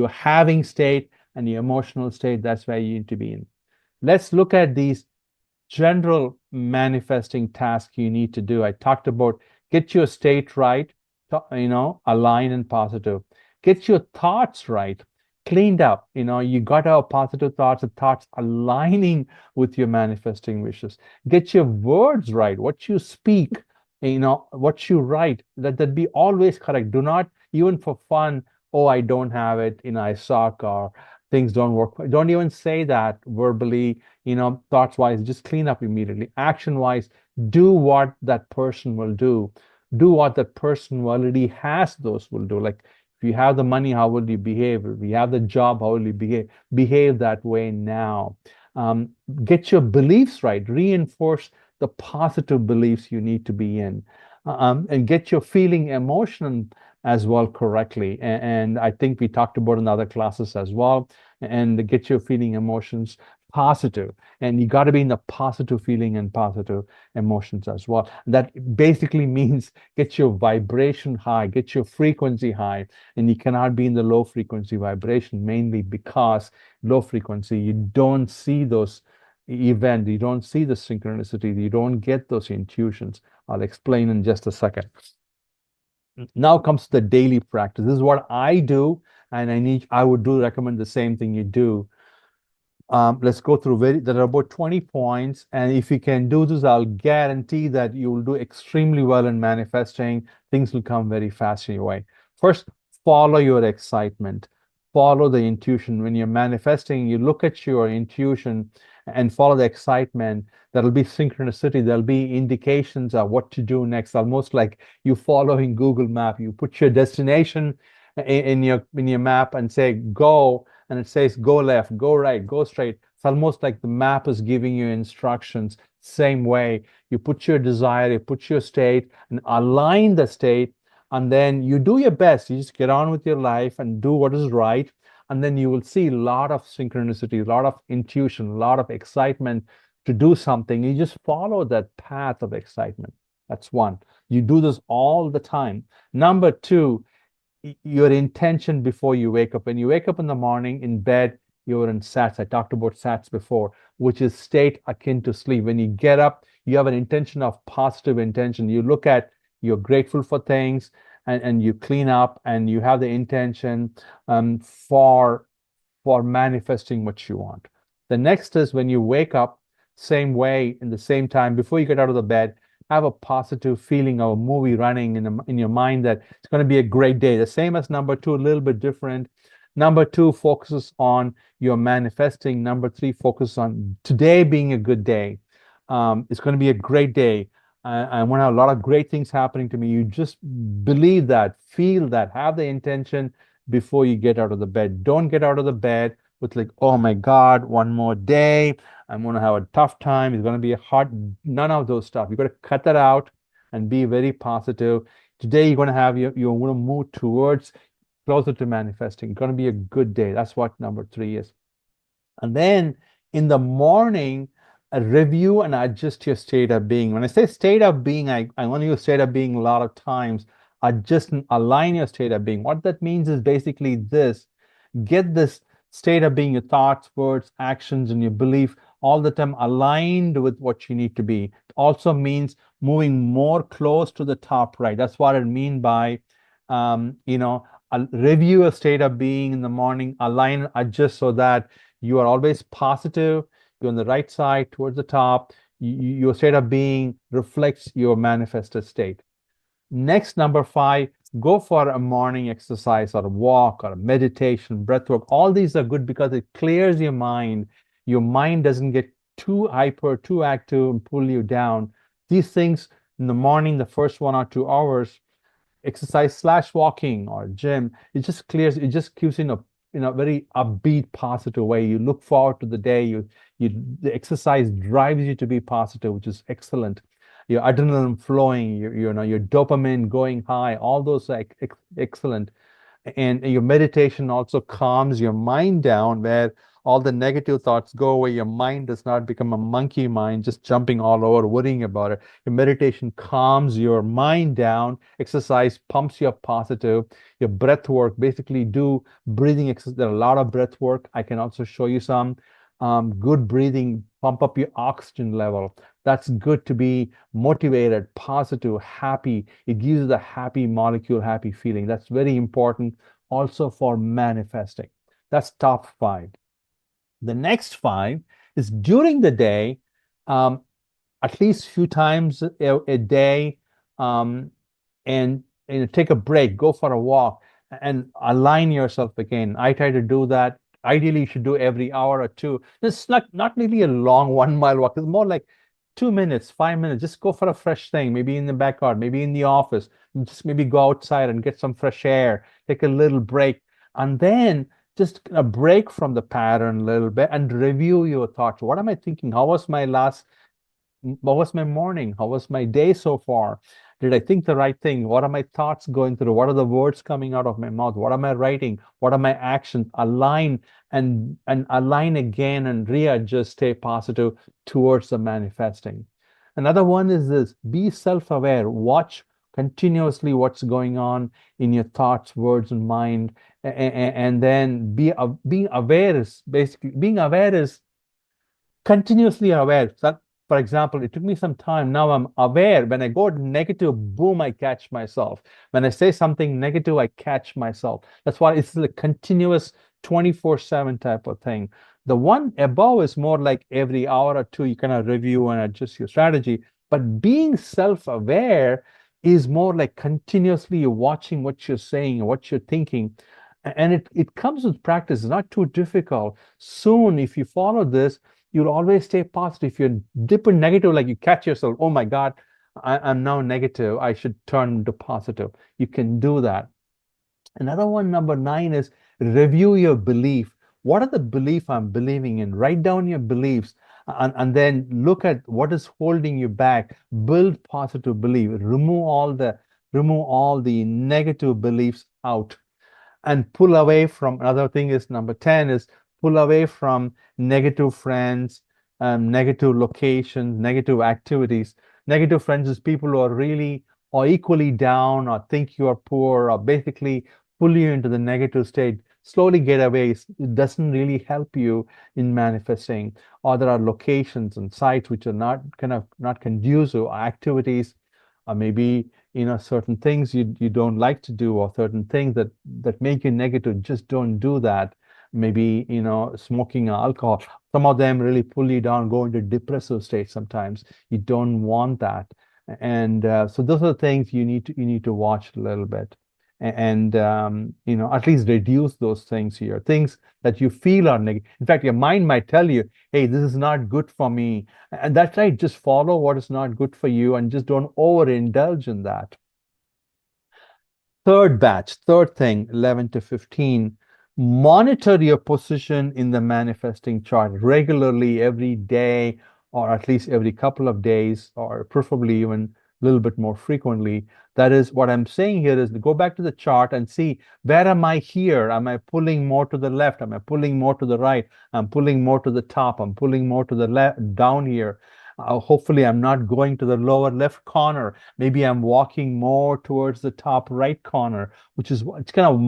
having state and your emotional state. That's where you need to be in. Let's look at these general manifesting tasks you need to do. I talked about get your state right, align and positive. Get your thoughts right, cleaned up. You got to have positive thoughts and thoughts aligning with your manifesting wishes. Get your words right, what you speak, what you write, that be always correct. Do not, even for fun, oh, I don't have it, I suck, or things don't work. Don't even say that verbally, thoughts wise. Just clean up immediately. Action wise, do what that person will do. Do what that person who already has those will do. Like if you have the money, how will you behave? If you have the job, how will you behave? Behave that way now. Get your beliefs right. Reinforce the positive beliefs you need to be in. And get your feeling, emotion as well correctly. And I think we talked about in other classes as well. And get your feeling, emotions positive, and you got to be in the positive feeling and positive emotions as well. That basically means get your vibration high, get your frequency high, and you cannot be in the low frequency vibration, mainly because low frequency, you don't see those events, you don't see the synchronicity, you don't get those intuitions. I'll explain in just a second. Now comes the daily practice. This is what I do, and I would recommend the same thing you do. Let's go through there are about 20 points, and if you can do this, I'll guarantee that you will do extremely well in manifesting. Things will come very fast in your way. First, follow your excitement, follow the intuition. When you're manifesting, you look at your intuition and follow the excitement. There'll be synchronicity, there'll be indications of what to do next, almost like you following Google Map. You put your destination in your map and say go, and it says go left, go right, go straight. It's almost like the map is giving you instructions. Same way, you put your desire, you put your state, and align the state, and then you do your best. You just get on with your life and do what is right, and then you will see a lot of synchronicity, a lot of intuition, a lot of excitement to do something. You just follow that path of excitement. That's one. You do this all the time. Number two, your intention before you wake up. When you wake up in the morning in bed, you're in SATS. I talked about SATS before, which is state akin to sleep. When you get up, you have an intention of positive intention. You look at, you're grateful for things, and you clean up, and you have the intention for manifesting what you want. The next is when you wake up, same way, in the same time, before you get out of the bed, have a positive feeling of a movie running in your mind that it's going to be a great day. The same as number two, a little bit different. Number two focuses on your manifesting. Number three focuses on today being a good day. It's going to be a great day. I want to have a lot of great things happening to me. You just believe that, feel that, have the intention before you get out of the bed. Don't get out of the bed with like, oh my God, one more day, I'm going to have a tough time, it's going to be hard. None of those stuff. You've got to cut that out and be very positive. Today, you're going to have you're going to move towards closer to manifesting. It's going to be a good day. That's what number three is. And then in the morning, review and adjust your state of being. When I say state of being, I want to use state of being a lot of times. Adjust and align your state of being. What that means is basically this: get this state of being, your thoughts, words, actions, and your belief all the time aligned with what you need to be. It also means moving more close to the top right. That's what I mean by, review a state of being in the morning, align, adjust so that you are always positive, you're on the right side towards the top. Your state of being reflects your manifested state. Next, number five, go for a morning exercise or a walk or a meditation, breath work. All these are good because it clears your mind. Your mind doesn't get too hyper, too active, and pull you down. These things in the morning, the first 1 or 2 hours, exercise / walking or gym, it just clears, it just keeps in a very upbeat, positive way. You look forward to the day. The exercise drives you to be positive, which is excellent. Your adrenaline flowing, your dopamine going high, all those are excellent. And your meditation also calms your mind down, where all the negative thoughts go away. Your mind does not become a monkey mind, just jumping all over, worrying about it. Your meditation calms your mind down. Exercise pumps you up positive. Your breath work, basically do breathing exercise. There are a lot of breath work. I can also show you some. Good breathing, pump up your oxygen level. That's good to be motivated, positive, happy. It gives you the happy molecule, happy feeling. That's very important also for manifesting. That's top 5. The next 5 is during the day, at least a few times a day, and take a break, go for a walk, and align yourself again. I try to do that. Ideally, you should do every hour or two. It's not really a long 1 mile walk. It's more like 2 minutes, 5 minutes. Just go for a fresh thing, maybe in the backyard, maybe in the office. Just maybe go outside and get some fresh air, take a little break, and then just a break from the pattern a little bit and review your thoughts. What am I thinking? What was my morning? How was my day so far? Did I think the right thing? What are my thoughts going through? What are the words coming out of my mouth? What am I writing? What are my actions? Align and align again and readjust, stay positive towards the manifesting. Another one is this: be self-aware. Watch continuously what's going on in your thoughts, words, and mind. And then being aware is basically being aware is continuously aware. So, for example, it took me some time. Now I'm aware. When I go negative, boom, I catch myself. When I say something negative, I catch myself. That's why it's a continuous 24/7 type of thing. The one above is more like every hour or two, you kind of review and adjust your strategy. But being self-aware is more like continuously watching what you're saying and what you're thinking. And it comes with practice. It's not too difficult. Soon, if you follow this, you'll always stay positive. If you're dipping negative, like you catch yourself, oh my God, I'm now negative. I should turn into positive. You can do that. Another one, number 9, is review your belief. What are the belief I'm believing in? Write down your beliefs and then look at what is holding you back. Build positive belief. Remove all the negative beliefs out and pull away from. Another thing is number 10 is pull away from negative friends, negative locations, negative activities. Negative friends is people who are really or equally down or think you are poor or basically pull you into the negative state. Slowly get away. It doesn't really help you in manifesting. Or there are locations and sites which are not conducive, or activities, or maybe certain things you don't like to do, or certain things that make you negative. Just don't do that. Maybe smoking or alcohol, some of them really pull you down, go into depressive state. Sometimes you don't want that. And so those are the things you need to watch a little bit. And at least reduce those things here, things that you feel are negative. In fact, your mind might tell you, hey, this is not good for me. And that's right. Just follow what is not good for you and just don't overindulge in that. Third thing, 11 to 15, monitor your position in the manifesting chart regularly, every day, or at least every couple of days, or preferably even a little bit more frequently. That is what I'm saying here is go back to the chart and see, where am I here? Am I pulling more to the left? Am I pulling more to the right? I'm pulling more to the top. I'm pulling more to the left, down here. Hopefully, I'm not going to the lower left corner. Maybe I'm walking more towards the top right corner, which is it's kind of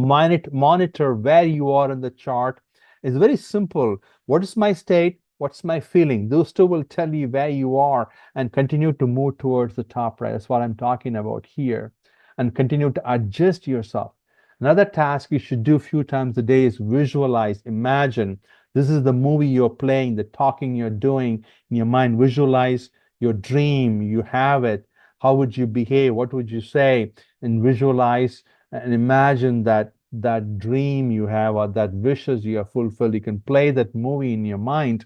monitor where you are in the chart. It's very simple. What is my state? What's my feeling? Those two will tell you where you are, and continue to move towards the top right. That's what I'm talking about here. And continue to adjust yourself. Another task you should do a few times a day is visualize, imagine. This is the movie you're playing, the talking you're doing in your mind. Visualize your dream. You have it. How would you behave? What would you say? And visualize and imagine that dream you have, or that wishes you have fulfilled. You can play that movie in your mind.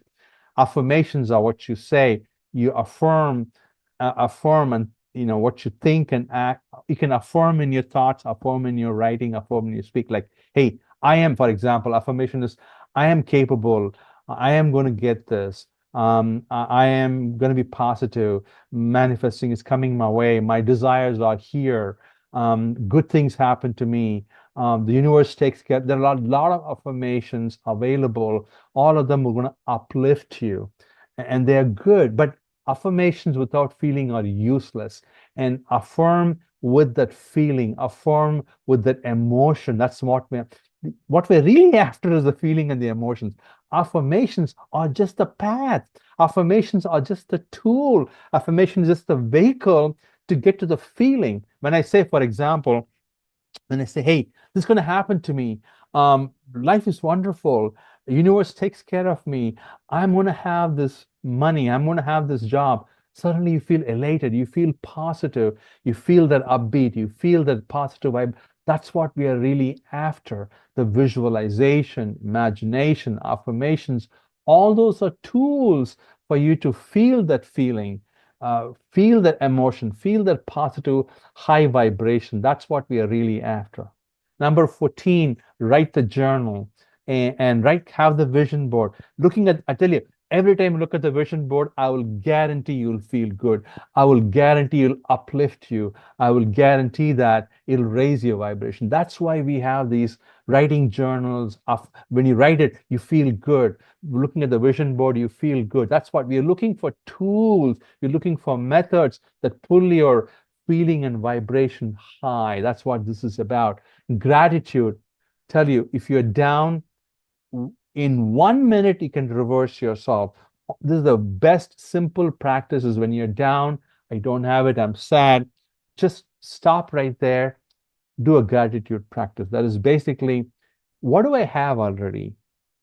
Affirmations are what you say. You affirm and what you think and act. You can affirm in your thoughts, affirm in your writing, affirm in your speak. Like, hey, I am, for example, affirmation is, I am capable. I am going to get this. I am going to be positive. Manifesting is coming my way. My desires are here. Good things happen to me. The universe takes care. There are a lot of affirmations available. All of them are going to uplift you, and they're good. But affirmations without feeling are useless. And affirm with that feeling. Affirm with that emotion. That's what we're really after is the feeling and the emotions. Affirmations are just the path. Affirmations are just the tool. Affirmation is just the vehicle to get to the feeling. When I say, for example, when I say, hey, this is going to happen to me. Life is wonderful. The universe takes care of me. I'm going to have this money. I'm going to have this job. Suddenly you feel elated. You feel positive. You feel that upbeat. You feel that positive vibe. That's what we are really after. The visualization, imagination, affirmations, all those are tools for you to feel that feeling, feel that emotion, feel that positive high vibration. That's what we are really after. Number 14, write the journal and have the vision board. I tell you, Every time you look at the vision board, I will guarantee you'll feel good. I will guarantee it'll uplift you. I will guarantee that it'll raise your vibration. That's why we have these writing journals of when you write it, you feel good. Looking at the vision board, you feel good. That's what we're looking for tools. We're looking for methods that pull your feeling and vibration high. That's what this is about. Gratitude. Tell you, if you're down, in 1 minute, you can reverse yourself. This is the best simple practice is when you're down, I don't have it, I'm sad. Just stop right there, do a gratitude practice. That is basically, what do I have already?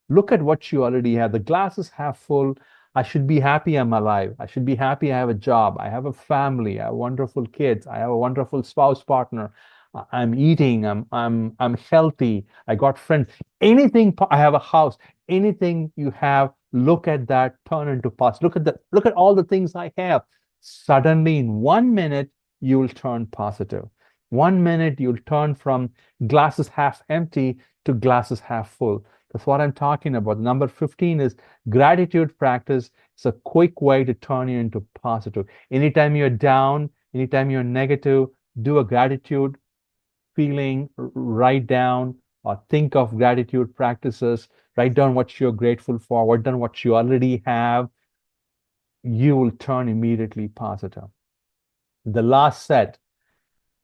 Look at what you already have. The glass is half full. I should be happy I'm alive. I should be happy I have a job. I have a family. I have wonderful kids. I have a wonderful spouse partner. I'm eating. I'm healthy. I got friends. Anything. I have a house. Anything you have, look at that. Turn into positive. Look at all the things I have. Suddenly, in 1 minute, you will turn positive. 1 minute, you'll turn from glasses half empty to glasses half full. That's what I'm talking about. Number 15 is gratitude practice. It's a quick way to turn you into positive. Anytime you're down, anytime you're negative, do a gratitude feeling, write down or think of gratitude practices, write down what you're grateful for, write down what you already have. You will turn immediately positive. The last set,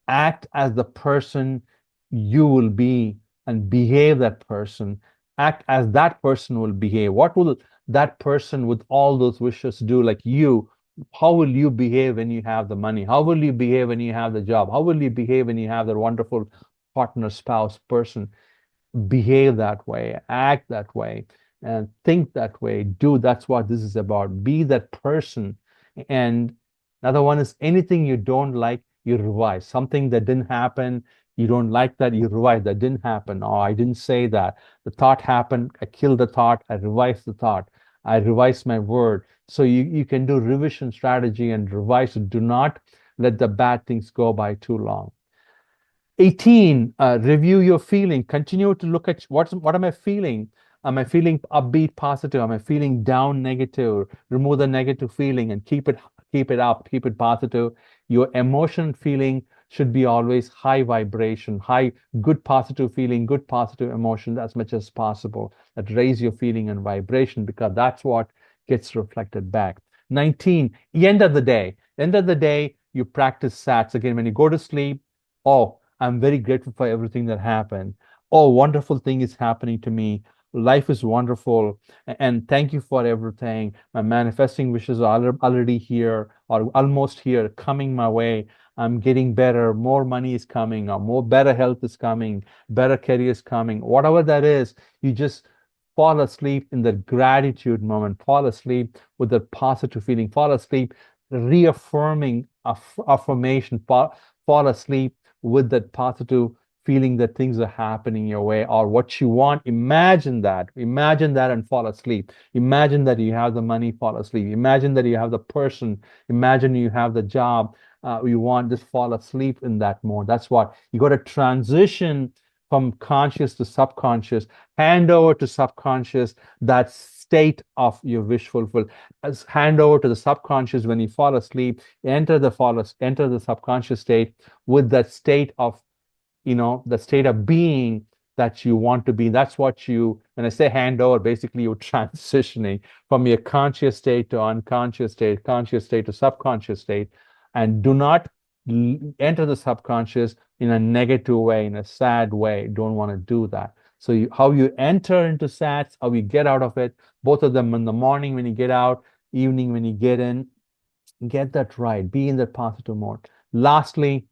act as the person you will be and behave that person. Act as that person will behave. What will that person with all those wishes do? Like you, how will you behave when you have the money? How will you behave when you have the job? How will you behave when you have the wonderful partner, spouse, person? Behave that way, act that way, and think that way. That's what this is about. Be that person. And another one is anything you don't like, you revise. Something that didn't happen, you don't like that, you revise. That didn't happen. Oh, I didn't say that. The thought happened. I killed the thought. I revised the thought. I revised my word. So you can do revision strategy and revise. Do not let the bad things go by too long. 18, review your feeling. Continue to look at what am I feeling? Am I feeling upbeat, positive? Am I feeling down, negative? Remove the negative feeling and keep it up, keep it positive. Your emotion feeling should be always high vibration, high, good positive feeling, good positive emotion as much as possible. That raise your feeling and vibration because that's what gets reflected back. 19, end of the day, you practice SATs. Again, when you go to sleep, oh, I'm very grateful for everything that happened. Oh, wonderful thing is happening to me. Life is wonderful. And thank you for everything. My manifesting wishes are already here or almost here, coming my way. I'm getting better. More money is coming, or more better health is coming, better career is coming. Whatever that is, you just fall asleep in the gratitude moment. Fall asleep with the positive feeling. Fall asleep reaffirming affirmation. Fall asleep with that positive feeling that things are happening your way or what you want. Imagine that and fall asleep. Imagine that you have the money, fall asleep. Imagine that you have the person. Imagine you have the job you want. Just fall asleep in that mode. That's what you got to transition from conscious to subconscious, hand over to subconscious, that state of your wish fulfilled. As hand over to the subconscious when you fall asleep, enter the subconscious state with that state of, the state of being that you want to be. That's what when I say hand over, basically you're transitioning from your conscious state to unconscious state, conscious state to subconscious state. And do not enter the subconscious in a negative way, in a sad way. Don't want to do that. So how you enter into SATs, how you get out of it, both of them in the morning when you get out, evening when you get in, get that right. Be in that positive mode. Lastly,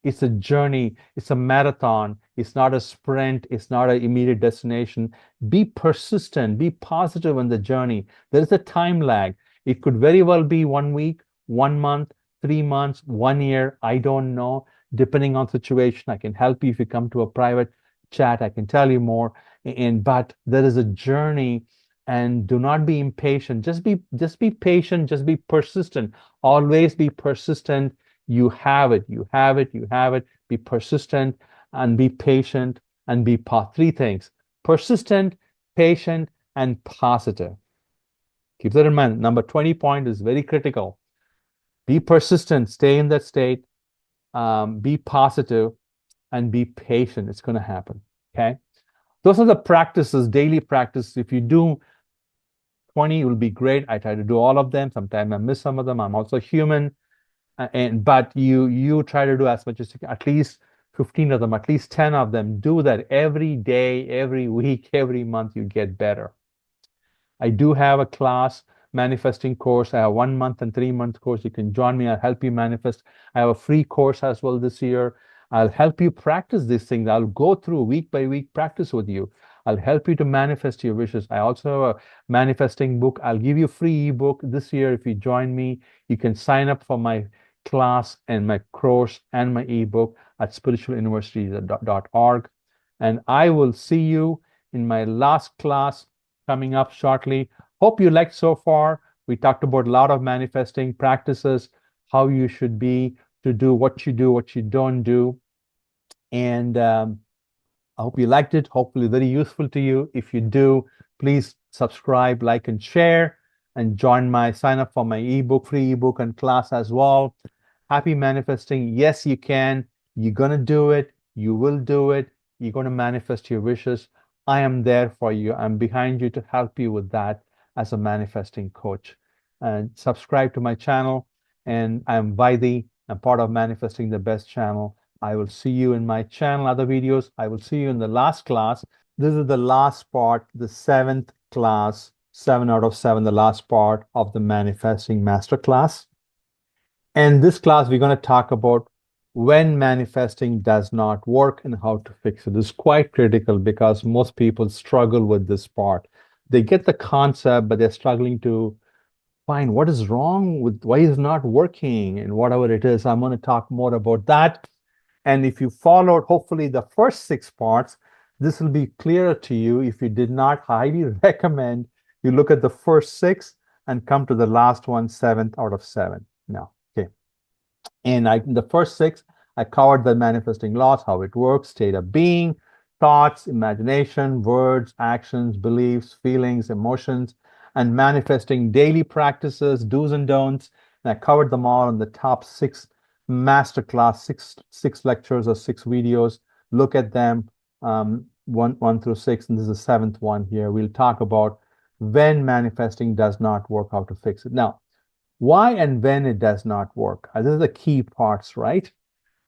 it's a journey. It's a marathon. It's not a sprint. It's not an immediate destination. Be persistent. Be positive in the journey. There is a time lag. It could very well be 1 week, 1 month, 3 months, 1 year. I don't know. Depending on situation, I can help you. If you come to a private chat, I can tell you more. But there is a journey, and do not be impatient. Just be patient. Just be persistent. Always be persistent. You have it. Be persistent and be patient and be three things: persistent, patient, and positive. Keep that in mind. Number 20 point is very critical. Be persistent, stay in that state, be positive, and be patient. It's going to happen. Okay. Those are the practices, daily practice. If you do 20, it will be great. I try to do all of them. Sometimes I miss some of them. I'm also human. But you try to do as much as you can, at least 15 of them, at least 10 of them. Do that every day, every week, every month. You get better. I do have a class manifesting course. I have 1 month and 3 month course. You can join me. I'll help you manifest. I have a free course as well this year. I'll help you practice these things. I'll go through week by week practice with you. I'll help you to manifest your wishes. I also have a manifesting book. I'll give you a free ebook this year. If you join me, you can sign up for my class and my course and my ebook at spiritualuniversity.org. And I will see you in my last class coming up shortly. Hope you liked so far. We talked about a lot of manifesting practices, how you should be to do, what you don't do. And I hope you liked it. Hopefully very useful to you. If you do, please subscribe, like, and share, and sign up for my ebook, free ebook and class as well. Happy manifesting. Yes, you can. You're going to do it. You will do it. You're going to manifest your wishes. I am there for you. I'm behind you to help you with that as a manifesting coach. And subscribe to my channel. And I'm 𝐰𝐰𝐰. I'm part of Manifesting the Best channel. I will see you in my channel, other videos. I will see you in the last class. This is the last part, the 7th class, 7 out of 7, the last part of the Manifesting Masterclass. And this class, we're going to talk about when manifesting does not work and how to fix it. This is quite critical because most people struggle with this part. They get the concept, but they're struggling to find what is wrong with why it's not working and whatever it is. I'm going to talk more about that. And if you followed, hopefully, the first 6 parts, this will be clearer to you. If you did not, highly recommend you look at the first 6 and come to the last one, 7th out of 7. Now, okay. And in the first 6, I covered the manifesting laws, how it works, state of being, thoughts, imagination, words, actions, beliefs, feelings, emotions, and manifesting daily practices, do's and don'ts. And I covered them all in the top 6 masterclass, six lectures or 6 videos. Look at them, 1 through 6, and this is the 7th one here. We'll talk about when manifesting does not work, how to fix it. Now, why and when it does not work? These are the key parts, right?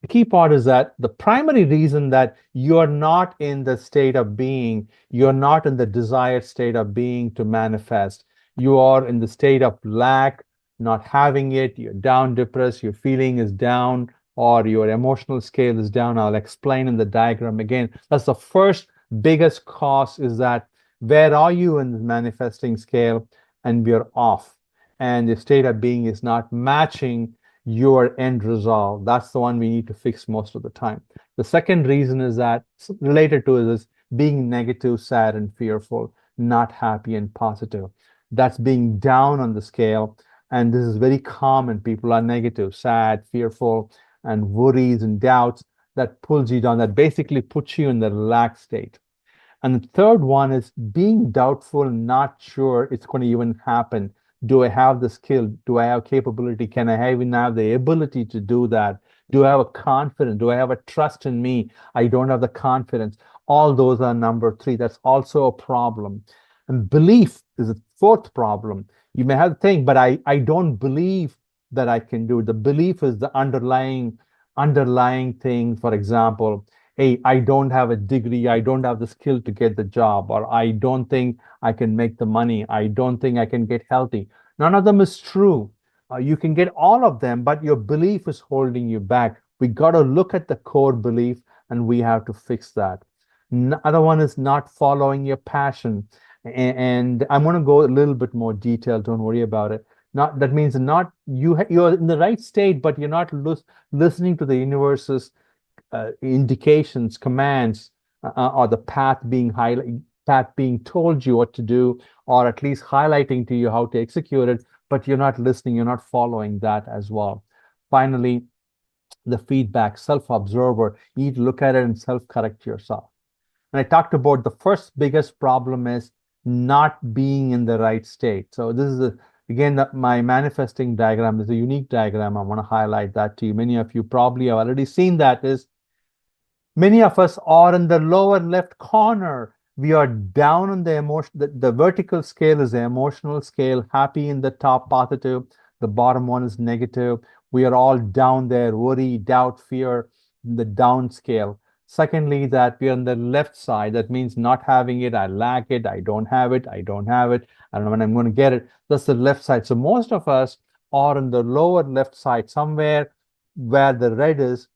The key part is that the primary reason that you're not in the state of being, you're not in the desired state of being to manifest. You are in the state of lack, not having it, you're down, depressed, your feeling is down, or your emotional scale is down. I'll explain in the diagram again. That's the first biggest cause, is that where are you in the manifesting scale, and we're off. And the state of being is not matching your end result. That's the one we need to fix most of the time. The second reason is that, related to it, is being negative, sad, and fearful, not happy and positive. That's being down on the scale. And this is very common. People are negative, sad, fearful, and worries and doubts. That pulls you down. That basically puts you in the relaxed state. And the third one is being doubtful, not sure it's going to even happen. Do I have the skill? Do I have capability? Can I even have the ability to do that? Do I have a confidence? Do I have a trust in me? I don't have the confidence. All those are number 3. That's also a problem. And belief is a 4th problem. You may have to think, but I don't believe that I can do it. The belief is the underlying thing. For example, hey, I don't have a degree, I don't have the skill to get the job, or I don't think I can make the money, I don't think I can get healthy. None of them is true. You can get all of them, but your belief is holding you back. We got to look at the core belief, and we have to fix that. Another one is not following your passion. And I'm going to go a little bit more detail. Don't worry about it. That means you're in the right state, but you're not listening to the universe's indications, commands, or the path being told you what to do, or at least highlighting to you how to execute it, but you're not listening, you're not following that as well. Finally, the feedback, self-observer. You need to look at it and self-correct yourself. And I talked about the first biggest problem is not being in the right state. So this is again my manifesting diagram is a unique diagram. I want to highlight that to you. Many of you probably have already seen that. Is many of us are in the lower left corner. We are down on the emotion. The vertical scale is the emotional scale. Happy in the top, positive. The bottom one is negative. We are all down there. Worry, doubt, fear, the down scale. Secondly, that we are on the left side. That means not having it. I lack it. I don't have it. I don't have it. I don't know when I'm going to get it. That's the left side. So most of us are on the lower left side, somewhere where the red is.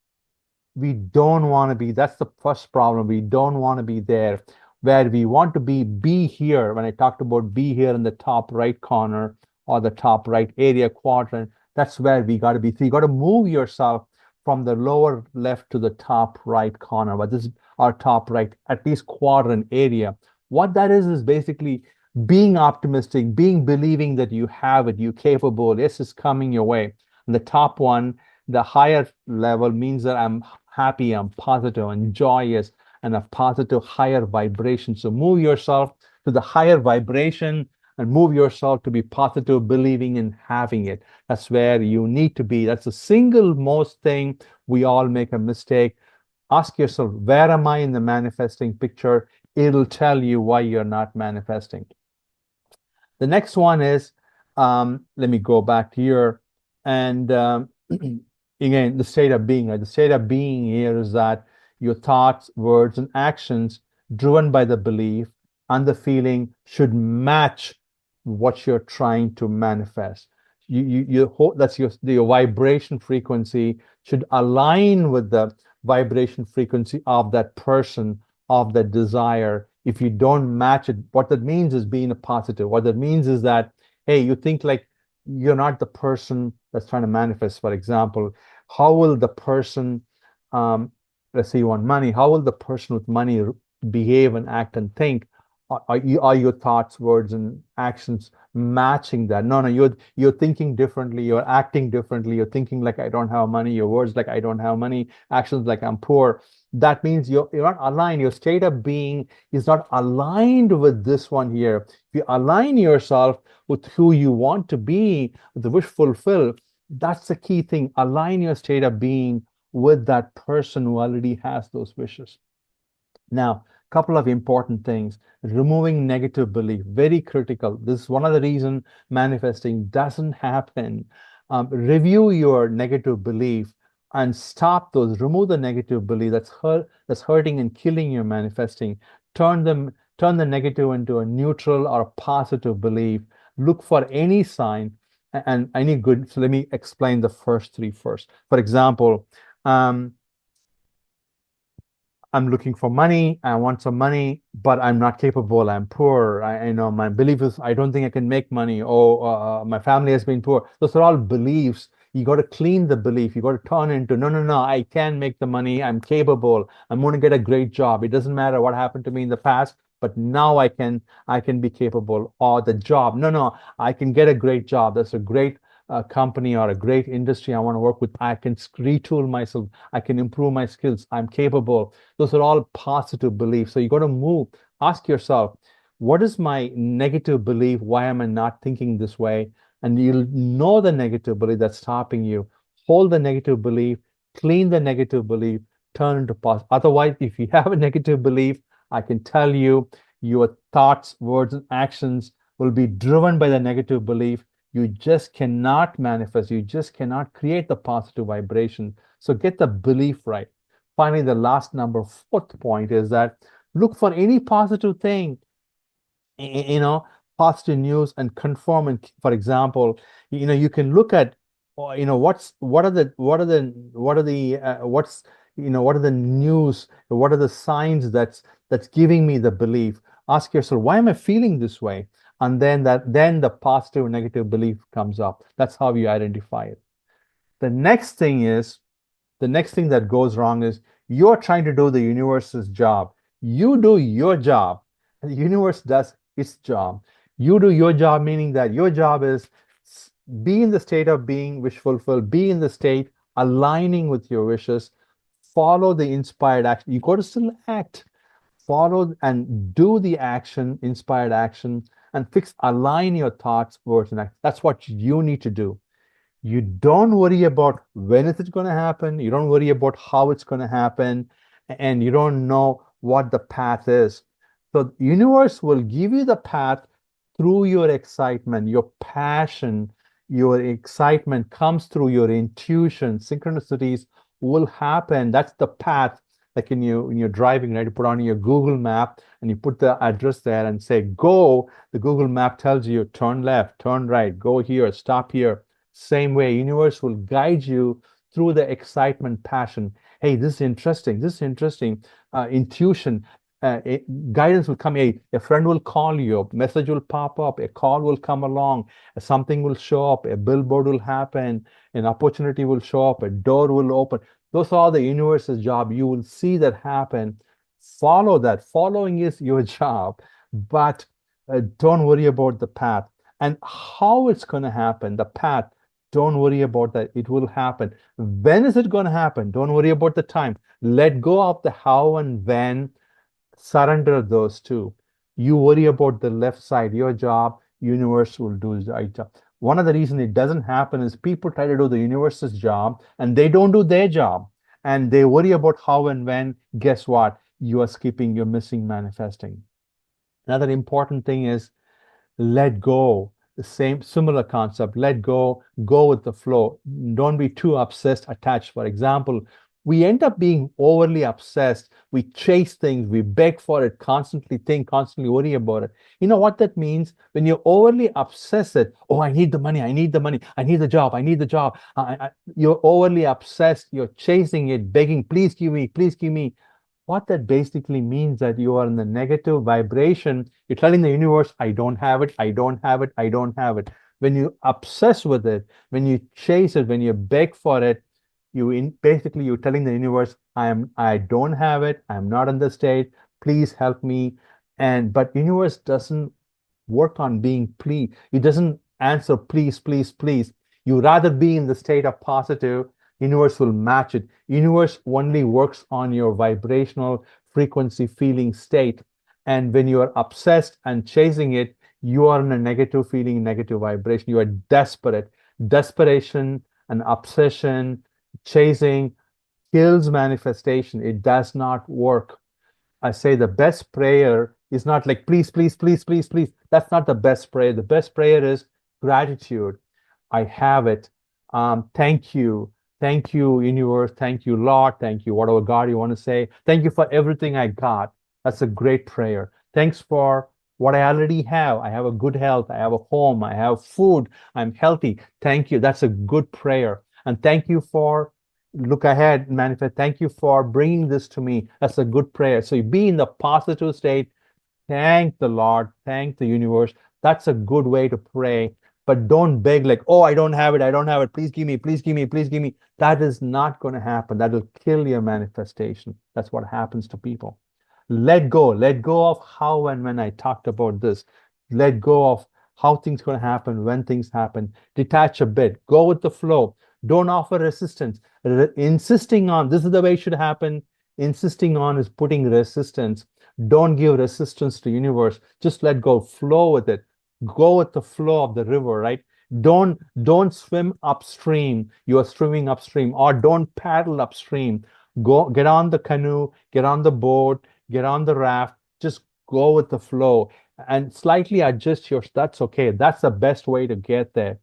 We don't want to be. That's the first problem. We don't want to be there. Where we want to be here. When I talked about be here in the top right corner or the top right area quadrant, that's where we got to be. So you got to move yourself from the lower left to the top right corner. But this is our top right, at least quadrant area. What that is basically being optimistic, believing that you have it, you're capable. Yes, it's coming your way. And the top one, the higher level, means that I'm happy, I'm positive, and joyous, and a positive higher vibration. So move yourself to the higher vibration and move yourself to be positive, believing in having it. That's where you need to be. That's the single most thing. We all make a mistake. Ask yourself, where am I in the manifesting picture? It'll tell you why you're not manifesting. The next one is, let me go back here. And again, the state of being. The state of being here is that your thoughts, words, and actions driven by the belief and the feeling should match what you're trying to manifest. That's your vibration frequency should align with the vibration frequency of that person, of that desire. If you don't match it, what that means is being a positive. What that means is that, hey, you think like you're not the person that's trying to manifest. For example, how will the person, let's say you want money, how will the person with money behave and act and think? Are your thoughts, words, and actions matching that? No, you're thinking differently, you're acting differently, you're thinking like I don't have money, your words like I don't have money, actions like I'm poor. That means you're not aligned. Your state of being is not aligned with this one here. If you align yourself with who you want to be, the wish fulfill, that's the key thing. Align your state of being with that person who already has those wishes. Now, a couple of important things. Removing negative belief, very critical. This is one of the reasons manifesting doesn't happen. Review your negative belief and stop those. Remove the negative belief that's hurting and killing your manifesting. Turn the negative into a neutral or a positive belief. Look for any sign and any good. So let me explain the first three first. For example, I'm looking for money. I want some money, but I'm not capable. I'm poor. I know my belief is I don't think I can make money. Oh, my family has been poor. Those are all beliefs. You got to clean the belief. You got to turn into no. I can make the money. I'm capable. I'm going to get a great job. It doesn't matter what happened to me in the past, but now I can be capable. Or the job. No. I can get a great job. That's a great company or a great industry I want to work with. I can retool myself. I can improve my skills. I'm capable. Those are all positive beliefs. So you got to move. Ask yourself, what is my negative belief? Why am I not thinking this way? And you'll know the negative belief that's stopping you. Hold the negative belief, clean the negative belief, turn into positive. Otherwise, if you have a negative belief, I can tell you your thoughts, words, and actions will be driven by the negative belief. You just cannot manifest. You just cannot create the positive vibration. So get the belief right. Finally, the last number, fourth point, is that look for any positive thing, positive news and confirm. And for example, you can look at, what are the news, what are the signs that's giving me the belief. Ask yourself, why am I feeling this way? And then the positive and negative belief comes up. That's how you identify it. The next thing that goes wrong is you're trying to do the universe's job. You do your job, and the universe does its job. You do your job, meaning that your job is be in the state of being wish fulfilled, be in the state aligning with your wishes, follow the inspired action. You got to still act. follow and do the action, inspired action, and align your thoughts, words, and act. That's what you need to do. You don't worry about when is it going to happen. You don't worry about how it's going to happen, and you don't know what the path is. So the universe will give you the path through your excitement, your passion, your excitement comes through your intuition. Synchronicities will happen. That's the path. Like when you're driving, right? You put on your Google map and you put the address there and say, go. The Google map tells you turn left, turn right, go here, stop here. Same way, universe will guide you through the excitement, passion. Hey, this is interesting. This is interesting. Intuition, guidance will come. A friend will call you, a message will pop up, a call will come along, something will show up, a billboard will happen, an opportunity will show up, a door will open. Those are the universe's job. You will see that happen. Follow that. Following is your job, but don't worry about the path and how it's going to happen. The path, don't worry about that. It will happen. When is it going to happen? Don't worry about the time. Let go of the how and when. Surrender those two. You worry about the left side, your job, universe will do the right job. One of the reasons it doesn't happen is people try to do the universe's job and they don't do their job. And they worry about how and when. Guess what? You are skipping, you're missing manifesting. Another important thing is let go. The same similar concept. Let go, go with the flow. Don't be too obsessed, attached. For example, we end up being overly obsessed. We chase things, we beg for it, constantly think, constantly worry about it. You know what that means? When you're overly obsessed, oh, I need the money, I need the money, I need the job, I need the job. You're overly obsessed, you're chasing it, begging, please give me, please give me. What that basically means that you are in the negative vibration. You're telling the universe, I don't have it, I don't have it, I don't have it. When you obsess with it, when you chase it, when you beg for it, basically you're telling the universe, I don't have it, I'm not in the state, please help me. But universe doesn't work on being please. It doesn't answer please, please, please. You rather be in the state of positive. Universe will match it. Universe only works on your vibrational frequency feeling state. And when you are obsessed and chasing it, you are in a negative feeling, negative vibration. You are desperate. Desperation and obsession, chasing kills manifestation. It does not work. I say the best prayer is not like, please, please, please, please, please. That's not the best prayer. The best prayer is gratitude. I have it. Thank you. Thank you, universe. Thank you, Lord. Thank you, whatever God you want to say. Thank you for everything I got. That's a great prayer. Thanks for what I already have. I have a good health. I have a home. I have food. I'm healthy. Thank you. That's a good prayer. And thank you for look ahead, manifest. Thank you for bringing this to me. That's a good prayer. So you be in the positive state. Thank the Lord. Thank the universe. That's a good way to pray. But don't beg like, oh, I don't have it. I don't have it. Please give me, please give me, please give me. That is not going to happen. That will kill your manifestation. That's what happens to people. Let go. Let go of how and when I talked about this. Let go of how things going to happen, when things happen. Detach a bit. Go with the flow. Don't offer resistance. Insisting on this is the way it should happen. Insisting on is putting resistance. Don't give resistance to universe. Just let go. Flow with it. Go with the flow of the river, right? Don't swim upstream. You are swimming upstream, or don't paddle upstream. Go get on the canoe, get on the boat, get on the raft. Just go with the flow and slightly adjust your. That's okay. That's the best way to get there.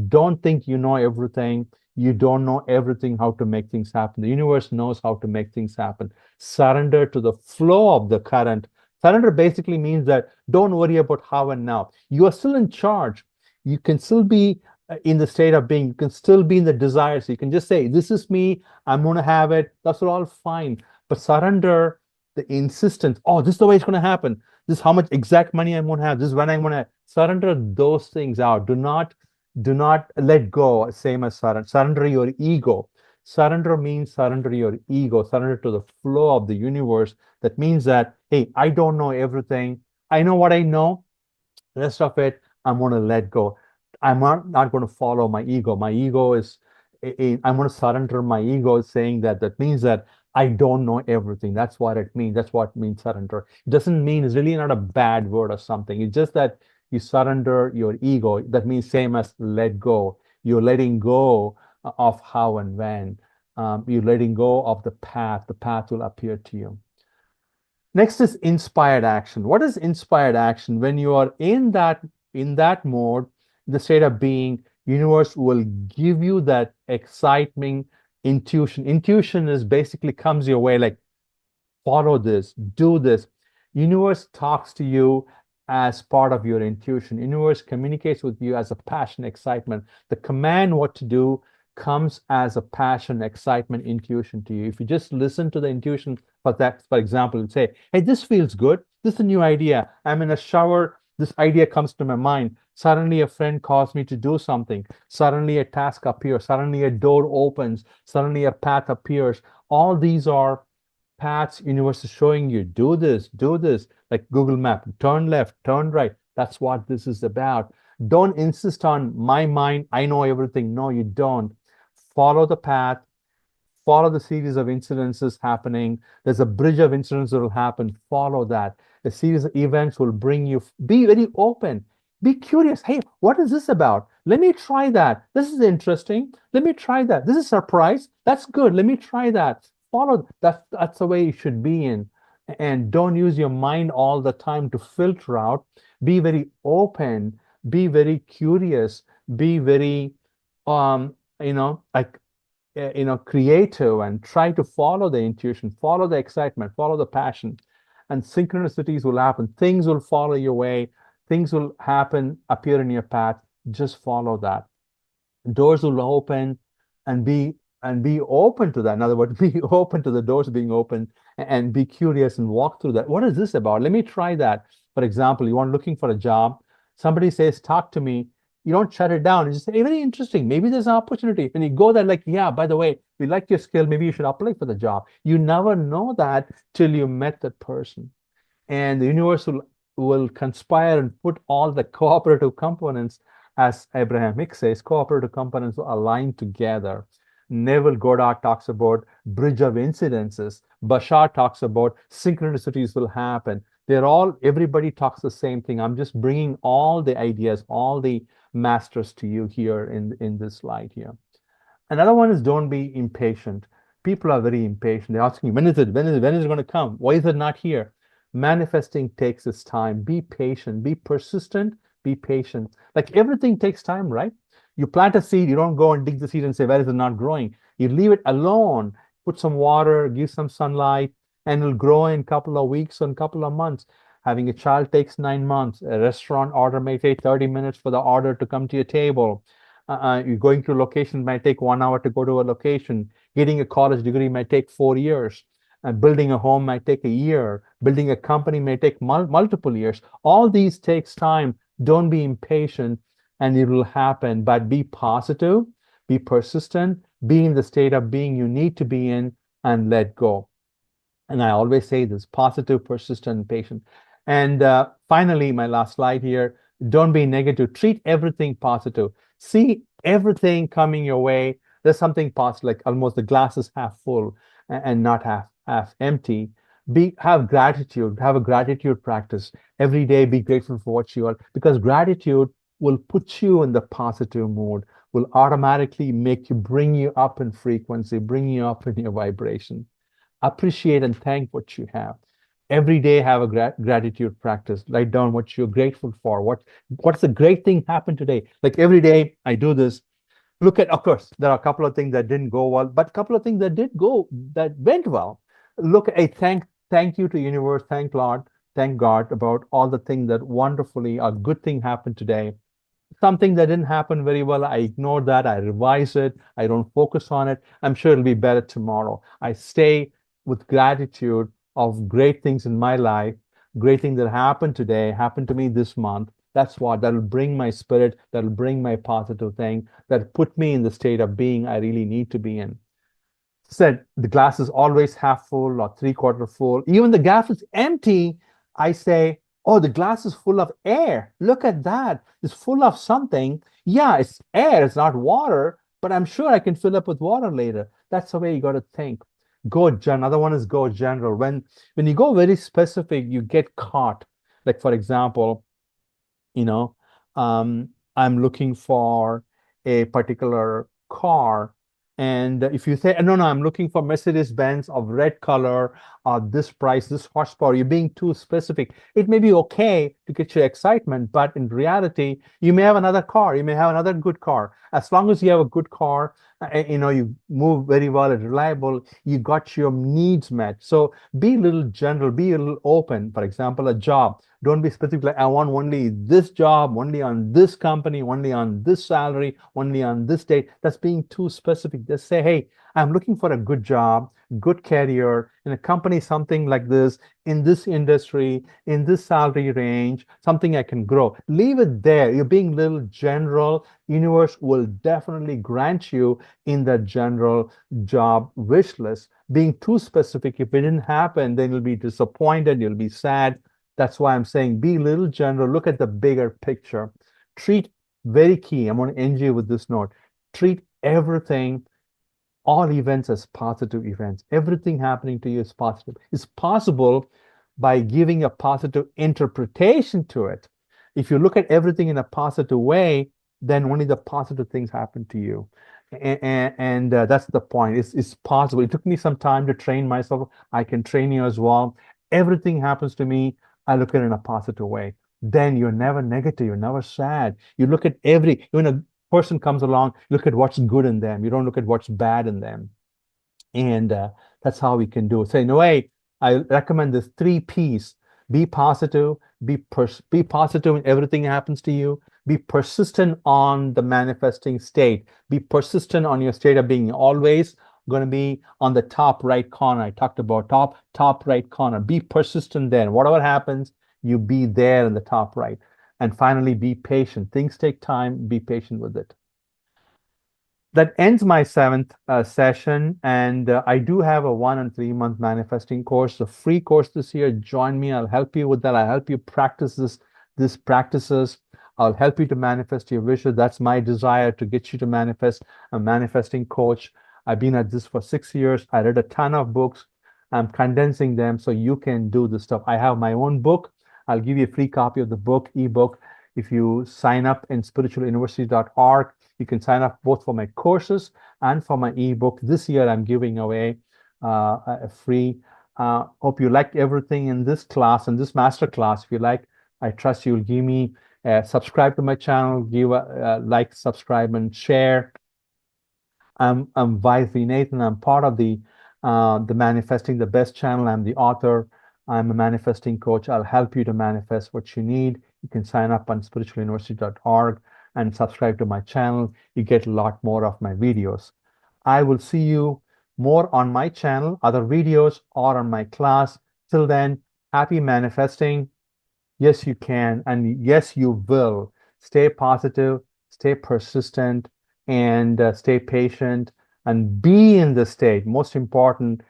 Don't think you know everything. You don't know everything how to make things happen. The universe knows how to make things happen. Surrender to the flow of the current. Surrender basically means that don't worry about how and now. You are still in charge. You can still be in the state of being. You can still be in the desires. You can just say, this is me. I'm going to have it. That's all fine. But surrender the insistence. Oh, this is the way it's going to happen. This is how much exact money I'm going to have. This is when I'm going to surrender those things out. Do not let go. Same as surrender. Surrender your ego. Surrender means surrender your ego, surrender to the flow of the universe. That means that, hey, I don't know everything. I know what I know. The rest of it, I'm going to let go. I'm not going to follow my ego. My ego is, I'm going to surrender my ego, saying that. That means that I don't know everything. That's what it means. That's what means surrender. It doesn't mean it's really not a bad word or something. It's just that you surrender your ego. That means same as let go. You're letting go of how and when. You're letting go of the path. The path will appear to you. Next is inspired action. What is inspired action? When you are in that mode, the state of being, universe will give you that excitement, intuition. Intuition is basically comes your way like follow this, do this. Universe talks to you as part of your intuition. Universe communicates with you as a passion, excitement. The command what to do comes as a passion, excitement, intuition to you. If you just listen to the intuition for that, for example, say, hey, this feels good. This is a new idea. I'm in a shower. This idea comes to my mind. Suddenly a friend calls me to do something. Suddenly a task appears. Suddenly a door opens. Suddenly a path appears. All these are paths universe is showing you. Do this, like Google Map, turn left, turn right. That's what this is about. Don't insist on my mind, I know everything. No, you don't. Follow the path, follow the series of incidences happening. There's a bridge of incidents that will happen. Follow that. A series of events will bring you. Be very open. Be curious. Hey, what is this about? Let me try that. This is interesting. Let me try that. This is a surprise. That's good. Let me try that. Follow that. That's the way you should be in. And don't use your mind all the time to filter out. Be very open. Be very curious. Be very like creative, and try to follow the intuition, follow the excitement, follow the passion, and synchronicities will happen. Things will follow your way. Things will happen, appear in your path. Just follow that. Doors will open, and be open to that. In other words, be open to the doors being open, and be curious and walk through that. What is this about? Let me try that. For example, you are looking for a job. Somebody says, talk to me. You don't shut it down. You just say, hey, very interesting. Maybe there's an opportunity. And you go there like, yeah, by the way, we like your skill. Maybe you should apply for the job. You never know that till you met that person. And the universe will conspire and put all the cooperative components, as Abraham Hicks says, cooperative components will align together. Neville Goddard talks about bridge of incidences. Bashar talks about synchronicities will happen. Everybody talks the same thing. I'm just bringing all the ideas, all the masters to you here in this slide here. Another one is don't be impatient. People are very impatient. They're asking, when is it? When is it going to come? Why is it not here? Manifesting takes its time. Be patient. Be persistent. Be patient. Like everything takes time, right? You plant a seed, you don't go and dig the seed and say, where is it not growing? You leave it alone, put some water, give some sunlight, and it'll grow in a couple of weeks or a couple of months. Having a child takes 9 months. A restaurant order may take 30 minutes for the order to come to your table. You're going to a location might take 1 hour to go to a location. Getting a college degree might take 4 years. Building a home might take a year. Building a company may take multiple years. All these takes time. Don't be impatient, and it will happen. But be positive, be persistent, be in the state of being you need to be in, and let go. And I always say this: positive, persistent, patient. And finally, my last slide here: don't be negative. Treat everything positive. See everything coming your way. There's something positive, like almost the glass is half full and not half empty. Have gratitude. Have a gratitude practice every day. Be grateful for what you are, because gratitude will put you in the positive mood. Will automatically bring you up in frequency, bring you up in your vibration. Appreciate and thank what you have. Every day have a gratitude practice. Write down what you're grateful for. What's the great thing happened today? Like every day I do this. Look at, of course, there are a couple of things that didn't go well, but a couple of things that went well. Look, I thank you to universe, thank Lord, thank God about all the things that wonderfully a good thing happened today. Something that didn't happen very well, I ignore that, I revise it, I don't focus on it. I'm sure it'll be better tomorrow. I stay with gratitude of great things in my life, great things that happened today, happened to me this month. That'll bring my spirit, that'll bring my positive thing, that put me in the state of being I really need to be in. Said the glass is always half full or three-quarter full. Even the glass is empty, I say, oh, the glass is full of air. Look at that. It's full of something. Yeah, it's air, it's not water, but I'm sure I can fill up with water later. That's the way you got to think. Go general. Another one is go general. When you go very specific, you get caught. Like for example, you know, I'm looking for a particular car. And if you say, no, no, I'm looking for Mercedes-Benz of red color, this price, this horsepower, you're being too specific. It may be okay to get your excitement, but in reality, you may have another car. You may have another good car. As long as you have a good car, you move very well and reliable, you got your needs met. So be a little general, be a little open. For example, a job. Don't be specific, like I want only this job, only on this company, only on this salary, only on this date. That's being too specific. Just say, hey, I'm looking for a good job, good career in a company, something like this, in this industry, in this salary range, something I can grow. Leave it there. You're being a little general. Universe will definitely grant you in the general job wish list. Being too specific, if it didn't happen, then you'll be disappointed, you'll be sad. That's why I'm saying be a little general, look at the bigger picture. Treat, very key, I'm going to end you with this note. Treat everything, all events as positive events. Everything happening to you is positive. It's possible by giving a positive interpretation to it. If you look at everything in a positive way, then only the positive things happen to you. And that's the point. It's possible. It took me some time to train myself. I can train you as well. Everything happens to me, I look at it in a positive way. Then you're never negative, you're never sad. You look at when a person comes along, look at what's good in them. You don't look at what's bad in them. And that's how we can do it. So in a way, I recommend this 3 Ps. Be positive, be positive when everything happens to you. Be persistent on the manifesting state. Be persistent on your state of being always going to be on the top right corner. I talked about top right corner. Be persistent there. Whatever happens, you be there in the top right. And finally, be patient. Things take time. Be patient with it. That ends my 7th session, and I do have a 1 and 3 month manifesting course, a free course this year. Join me. I'll help you with that. I'll help you practice these practices. I'll help you to manifest your wishes. That's my desire, to get you to manifest. A manifesting coach. I've been at this for 6 years. I read a ton of books. I'm condensing them so you can do this stuff. I have my own book. I'll give you a free copy of the book, ebook. If you sign up in spiritualuniversity.org, you can sign up both for my courses and for my ebook. This year, I'm giving away a free. Hope you liked everything in this class, in this master class. If you like, I trust you'll give me, subscribe to my channel, give a like, subscribe, and share. I'm 𝐰𝐼𝐼. I'm part of the Manifesting the Best channel. I'm the author. I'm a manifesting coach. I'll help you to manifest what you need. You can sign up on spiritualuniversity.org and subscribe to my channel. You get a lot more of my videos. I will see you more on my channel, other videos, or on my class. Till then, happy manifesting. Yes, you can, and yes, you will. Stay positive, stay persistent, and stay patient, and be in the state. Most important,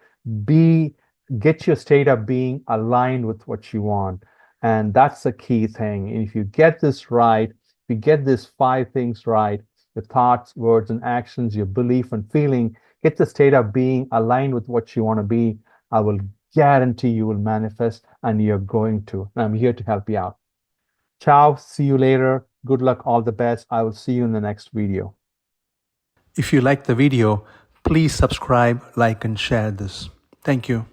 get your state of being aligned with what you want. And that's the key thing. And if you get this right, if you get these 5 things right, your thoughts, words, and actions, your belief and feeling, get the state of being aligned with what you want to be, I will guarantee you will manifest, and you're going to. And I'm here to help you out. Ciao. See you later. Good luck. All the best. I will see you in the next video. If you like the video, please subscribe, like, and share this. Thank you.